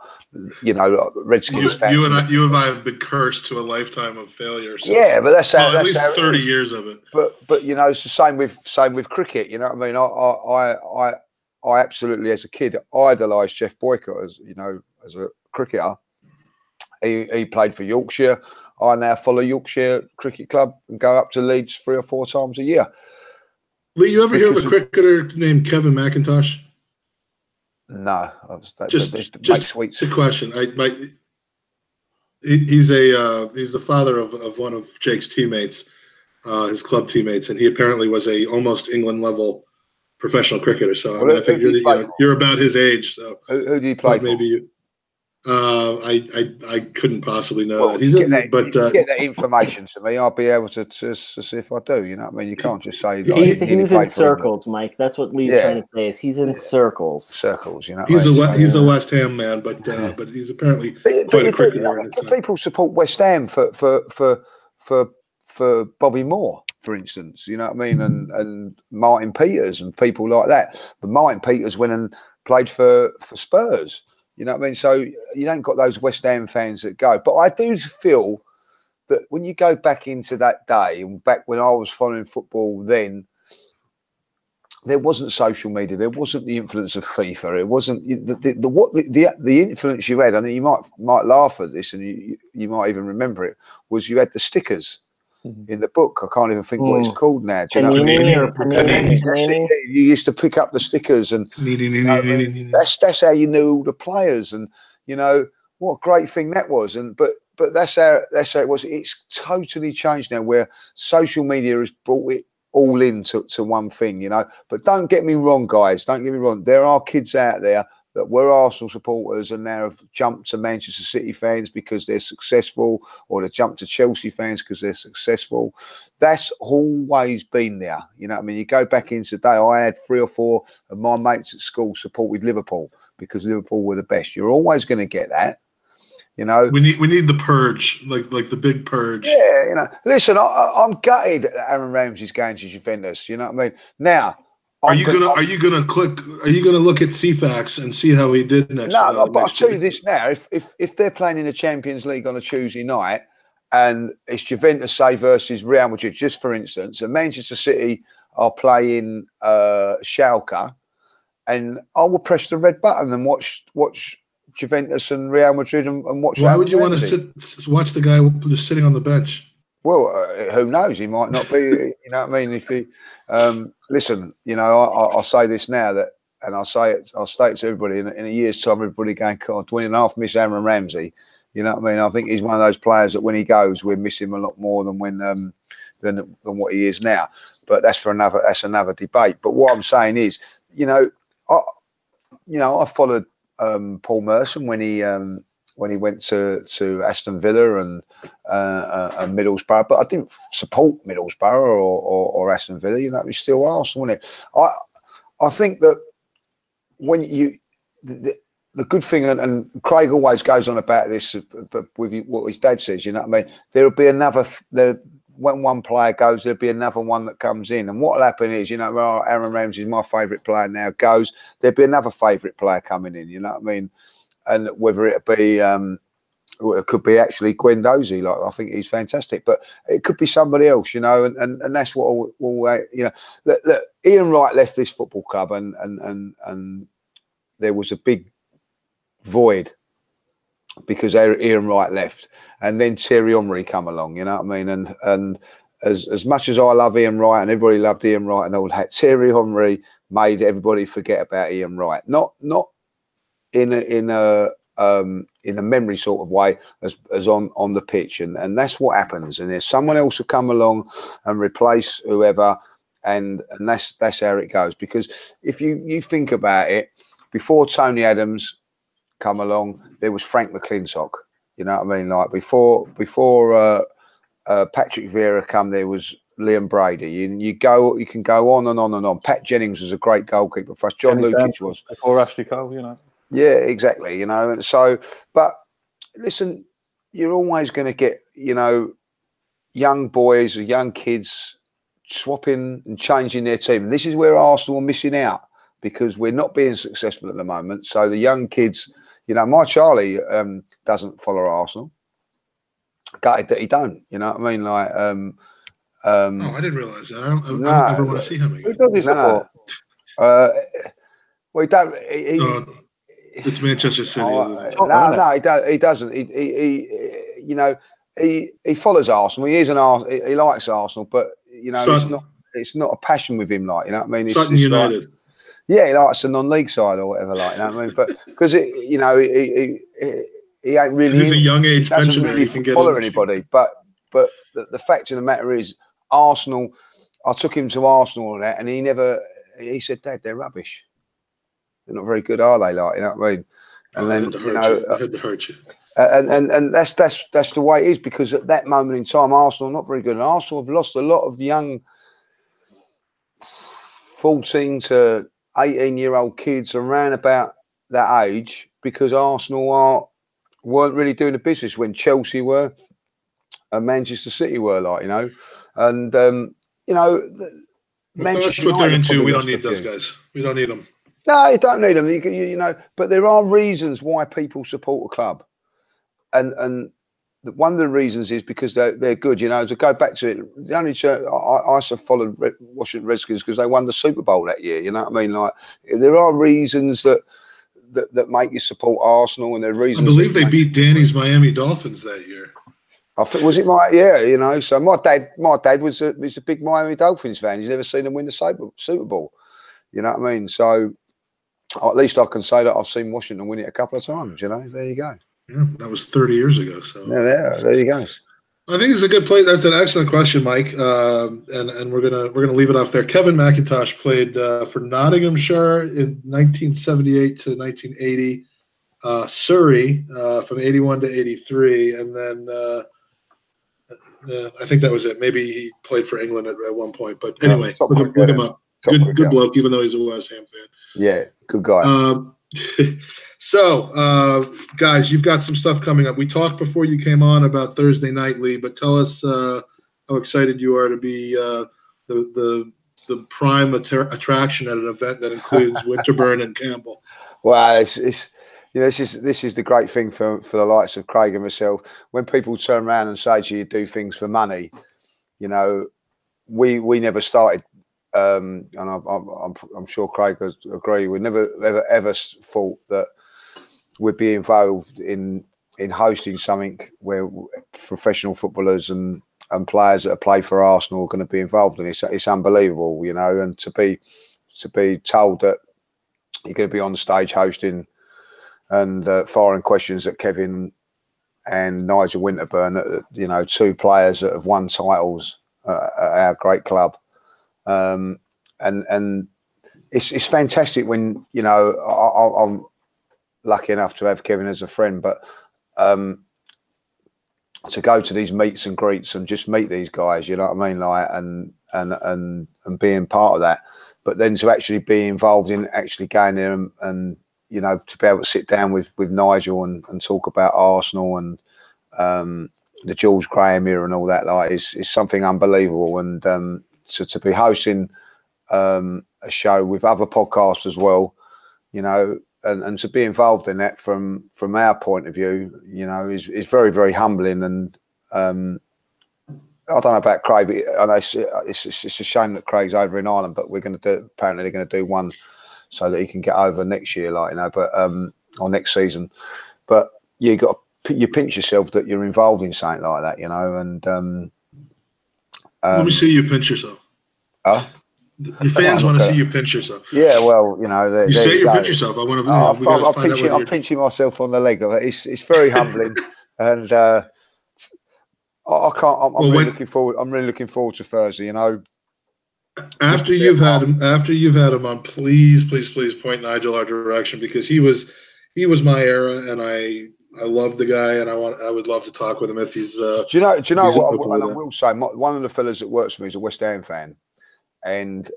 you know, Redskins fans. You and I have been cursed to a lifetime of failure. So yeah, but that's how, at least 30 years of it. But you know, it's the same with cricket. You know what I mean? I absolutely, as a kid, idolised Jeff Boycott as, you know, as a cricketer. He played for Yorkshire. I now follow Yorkshire Cricket Club and go up to Leeds 3 or 4 times a year. Lee, you ever hear of a cricketer named Kevin McIntosh? No, just a question. He's the father of one of Jake's teammates, his club teammates, and he apparently was a almost England level professional cricketer. So I mean, I think you're about his age. So who do you play for? Maybe you. I couldn't possibly know that. Get that information to me. I'll be able to see if I do. You know what I mean? You can't just say he's in circles, Mike. That's what Lee's trying to say. Is he's in circles. Circles. You know, he's a West Ham man, but he's apparently quite a cricketer. You know, people support West Ham for Bobby Moore, for instance. You know what I mean? And Martin Peters and people like that. But Martin Peters went and played for Spurs. You know what I mean? So you don't got those West Ham fans that go. But I do feel that when you go back into that day and back when I was following football then, there wasn't social media. There wasn't the influence of FIFA. It wasn't the influence you had. I mean, you might laugh at this and you might even remember it, was you had the stickers in the book. I can't even think what it's called now. Do you know what I mean? You used to pick up the stickers, and that's how you knew all the players, and you know what a great thing that was. But but that's how it was. It's totally changed now, where social media has brought it all into one thing, you know. But don't get me wrong, guys. Don't get me wrong. There are kids out there that were Arsenal supporters and now have jumped to Manchester City fans because they're successful, or they jumped to Chelsea fans because they're successful. That's always been there. You know what I mean? You go back into the day, I had 3 or 4 of my mates at school supported Liverpool because Liverpool were the best. You're always going to get that. You know, we need the purge, like the big purge. Yeah, you know. Listen, I'm gutted that Aaron Ramsey's going to Juventus. You know what I mean? Now, are you gonna look at CFAX and see how he did next? No, but I'll tell you this now: if they're playing in the Champions League on a Tuesday night and it's Juventus, say, versus Real Madrid, just for instance, and Manchester City are playing Schalke, and I will press the red button and watch Juventus and Real Madrid and watch. Why would you want to watch the guy just sitting on the bench? Well, who knows? He might not be. You know what I mean? If he listen, you know, I'll say this now, and I'll say it to everybody in a year's time. Everybody going, God, do we not miss Aaron Ramsey? You know what I mean? I think he's one of those players that when he goes, we miss him a lot more than when than what he is now. But that's another debate. But what I'm saying is, you know, I followed Paul Merson when he went to Aston Villa and Middlesbrough, but I didn't support Middlesbrough or Aston Villa. You know, it was still Arsenal, wasn't it? I think that when the good thing, and Craig always goes on about this, but with what his dad says, you know what I mean? There'll be another. When one player goes, there'll be another one that comes in, and what'll happen is, you know, well, Aaron Ramsey is my favourite player now. Goes, there'll be another favourite player coming in. You know what I mean? And whether it be, it could be actually Guendouzi. Like, I think he's fantastic, but it could be somebody else, you know. And that's what we'll you know. Look, Ian Wright left this football club, and there was a big void because Ian Wright left, and then Thierry Henry come along. You know what I mean? And as much as I love Ian Wright, and everybody loved Ian Wright and all that, Thierry Henry made everybody forget about Ian Wright. Not in a memory sort of way as on the pitch, and that's what happens. And there's someone else will come along and replace whoever, and that's how it goes. Because if you think about it, before Tony Adams come along, there was Frank McClintock. You know what I mean? Like before Patrick Vieira come, there was Liam Brady. You can go on and on and on. Pat Jennings was a great goalkeeper for us. John Lukic was before Ashley Cole, you know. Yeah, exactly. You know, and so, but listen, you're always going to get, you know, young boys or young kids swapping and changing their team. And this is where Arsenal are missing out, because we're not being successful at the moment. So the young kids, you know, my Charlie doesn't follow Arsenal. Gutted that he don't. You know what I mean? Like, oh, I didn't realise that. I don't ever want to see him again. Who does he support? Well, he don't. It's Manchester City. No, he doesn't. He you know, he follows Arsenal. He is he likes Arsenal, but you know, it's not a passion with him. Like, you know what I mean? Sutton United. Like, yeah, he likes the non-league side or whatever. Like, you know what I mean? But because you know, he ain't really. He's a young age pensioner. Really follow anybody. But the fact of the matter is, Arsenal. I took him to Arsenal and that, and he said, "Dad, they're rubbish. They're not very good, are they?" Like, you know what I mean? And then I had to hurt you. And that's the way it is, because at that moment in time, Arsenal are not very good. And Arsenal have lost a lot of young 14 to 18-year-old kids around about that age, because Arsenal weren't really doing the business when Chelsea were and Manchester City were, like, you know. And you know, that's what they're into. We don't need those guys. We don't need them. No, you don't need them. You know, but there are reasons why people support a club, and one of the reasons is because they're good. You know, to go back to it, the only I followed Washington Redskins because they won the Super Bowl that year. You know what I mean? Like, there are reasons that make you support Arsenal, and there are reasons. I believe they beat Danny's Miami Dolphins that year. I think, was it you know? So my dad was a big Miami Dolphins fan. He's never seen them win the Super Bowl. You know what I mean? So at least I can say that I've seen Washington win it a couple of times. You know, there you go. Yeah, that was 30 years ago. So there you go. I think it's a good place. That's an excellent question, Mike. And we're gonna leave it off there. Kevin McIntosh played for Nottinghamshire in 1978 to 1980, Surrey from 81 to 83, and then I think that was it. Maybe he played for England at one point. But anyway, look him up. Good bloke, even though he's a West Ham fan. Yeah, good guy. So, guys, you've got some stuff coming up. We talked before you came on about Thursday Night, Lee, but tell us how excited you are to be the prime attraction at an event that includes Winterburn and Campbell. Well, it's this is the great thing for the likes of Craig and myself. When people turn around and say to you, do things for money, we never started. And I'm sure Craig would agree. We never ever thought that we'd be involved in hosting something where professional footballers and players that have played for Arsenal are going to be involved in it. It's unbelievable, and to be told that you're going to be on stage hosting and firing questions at Kevin and Nigel Winterburn, two players that have won titles at our great club. And it's fantastic when I'm lucky enough to have Kevin as a friend, but to go to these meets and greets and just meet these guys, you know what I mean, like and being part of that, but then to actually be involved in actually going there and to be able to sit down with Nigel and talk about Arsenal and the George Graham era and all that, like is something unbelievable. And to be hosting a show with other podcasts as well, and to be involved in that from our point of view, is very, very humbling. And I don't know about Craig, but I know it's a shame that Craig's over in Ireland, but apparently they're going to do one so that he can get over next year, or next season. But you pinch yourself that you're involved in something like that, and let me see you pinch yourself. Your fans want to see you pinch yourself. Yeah, well, you say you pinch yourself. I want to. I'm pinching myself on the leg. It's very humbling, and I can't. I'm really looking forward. I'm really looking forward to Thursday. After you've had him on, please point Nigel our direction, because he was my era, and I love the guy, and I would love to talk with him if he's. Do you know what? I will say, one of the fellas that works for me is a West Ham fan, and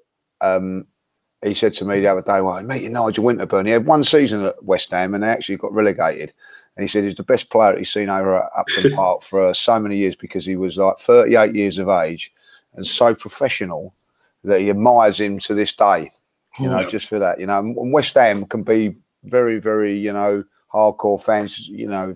he said to me the other day, "Well, I'm meeting Nigel Winterburn. He had one season at West Ham, and they actually got relegated." And he said he's the best player that he's seen over at Upton Park for so many years, because he was like 38 years of age and so professional that he admires him to this day. Just for that, and West Ham can be very, very, hardcore fans,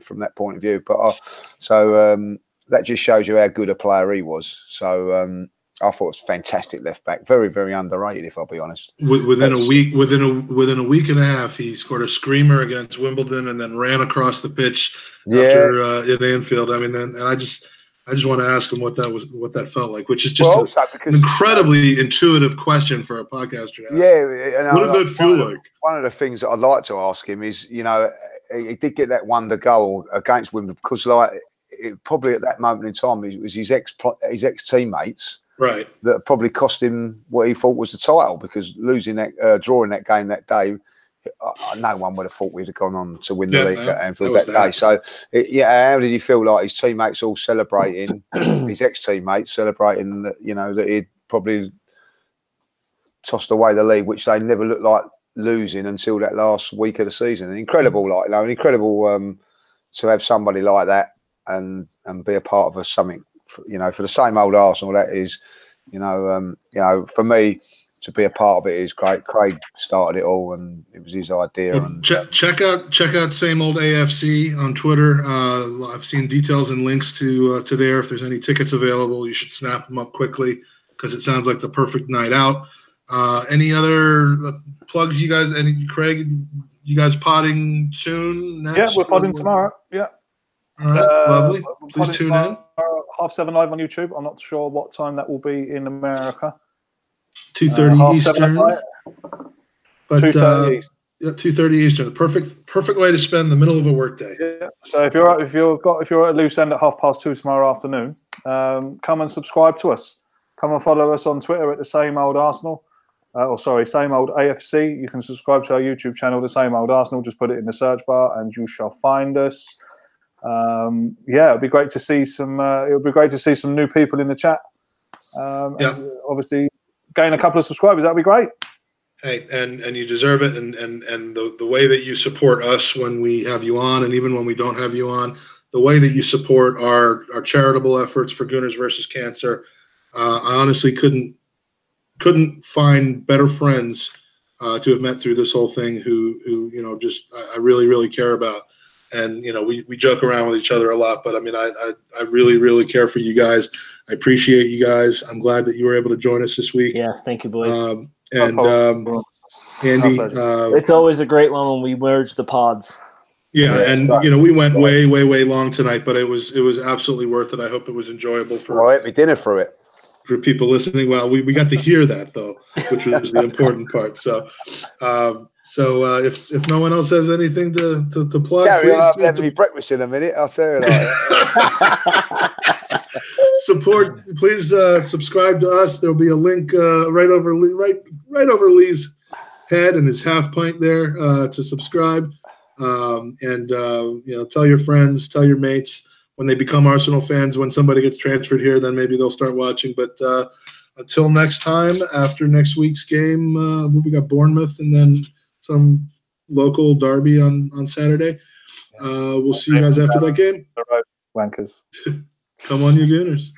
from that point of view. But that just shows you how good a player he was. So I thought it was fantastic left back, very, very underrated, if I'll be honest. Within a week and a half, he scored a screamer against Wimbledon and then ran across the pitch after in Anfield. I mean, and I just want to ask him what that felt like, which is just an incredibly intuitive question for a podcaster to ask. Yeah, what did that feel like? One of the things that I'd like to ask him is, he did get that wonder goal against Wimbledon because, probably at that moment in time, it was his ex teammates, right, that probably cost him what he thought was the title, because drawing that game that day, no one would have thought we'd have gone on to win the league at Anfield that day. So, how did he feel like his teammates all celebrating, his ex-teammates celebrating that, that he'd probably tossed away the league, which they never looked like losing until that last week of the season. Incredible, incredible to have somebody like that and be a part of something, for the same old Arsenal. That is, for me, to be a part of it is great. Craig started it all, and it was his idea. Well, and check out Same Old AFC on Twitter. I've seen details and links to there. If there's any tickets available, you should snap them up quickly, because it sounds like the perfect night out. Any other plugs, you guys? Craig, you guys potting soon? Next? Yeah, we're potting tomorrow. Yeah. All right, lovely. Please tune in. 7:30 live on YouTube. I'm not sure what time that will be in America. 2:30 Eastern. 2:30 East. Yeah, 2:30 Eastern. The perfect way to spend the middle of a workday. Yeah. So if you're at a loose end at 2:30 tomorrow afternoon, come and subscribe to us. Come and follow us on Twitter at the Same Old Arsenal. Same Old AFC. You can subscribe to our YouTube channel, the Same Old Arsenal. Just put it in the search bar, and you shall find us. It'll be great to see some. It'll be great to see some new people in the chat. And obviously, gain a couple of subscribers. That'd be great. Hey, and you deserve it. And the way that you support us when we have you on, and even when we don't have you on, the way that you support our charitable efforts for Gooners versus Cancer, I honestly couldn't find better friends to have met through this whole thing who just I really care about. And we joke around with each other a lot, but I mean I really care for you guys. I appreciate you guys. I'm glad that you were able to join us this week. Yeah, thank you, boys. Andy, it's always a great one when we merge the pods. Yeah, and we went way long tonight, but it was absolutely worth it. I hope it was enjoyable for me dinner through it. For people listening. Well, we got to hear that though, which was the important part. So if no one else has anything to plug, I'll have me breakfast in a minute. I'll tell you that. Support, please subscribe to us. There'll be a link right over Lee's head and his half pint there to subscribe. Tell your friends, tell your mates. When they become Arsenal fans, when somebody gets transferred here, then maybe they'll start watching. But until next time, after next week's game, we got Bournemouth and then some local derby on Saturday. We'll see you guys after that game. All right, wankers. Come on, you Gooners.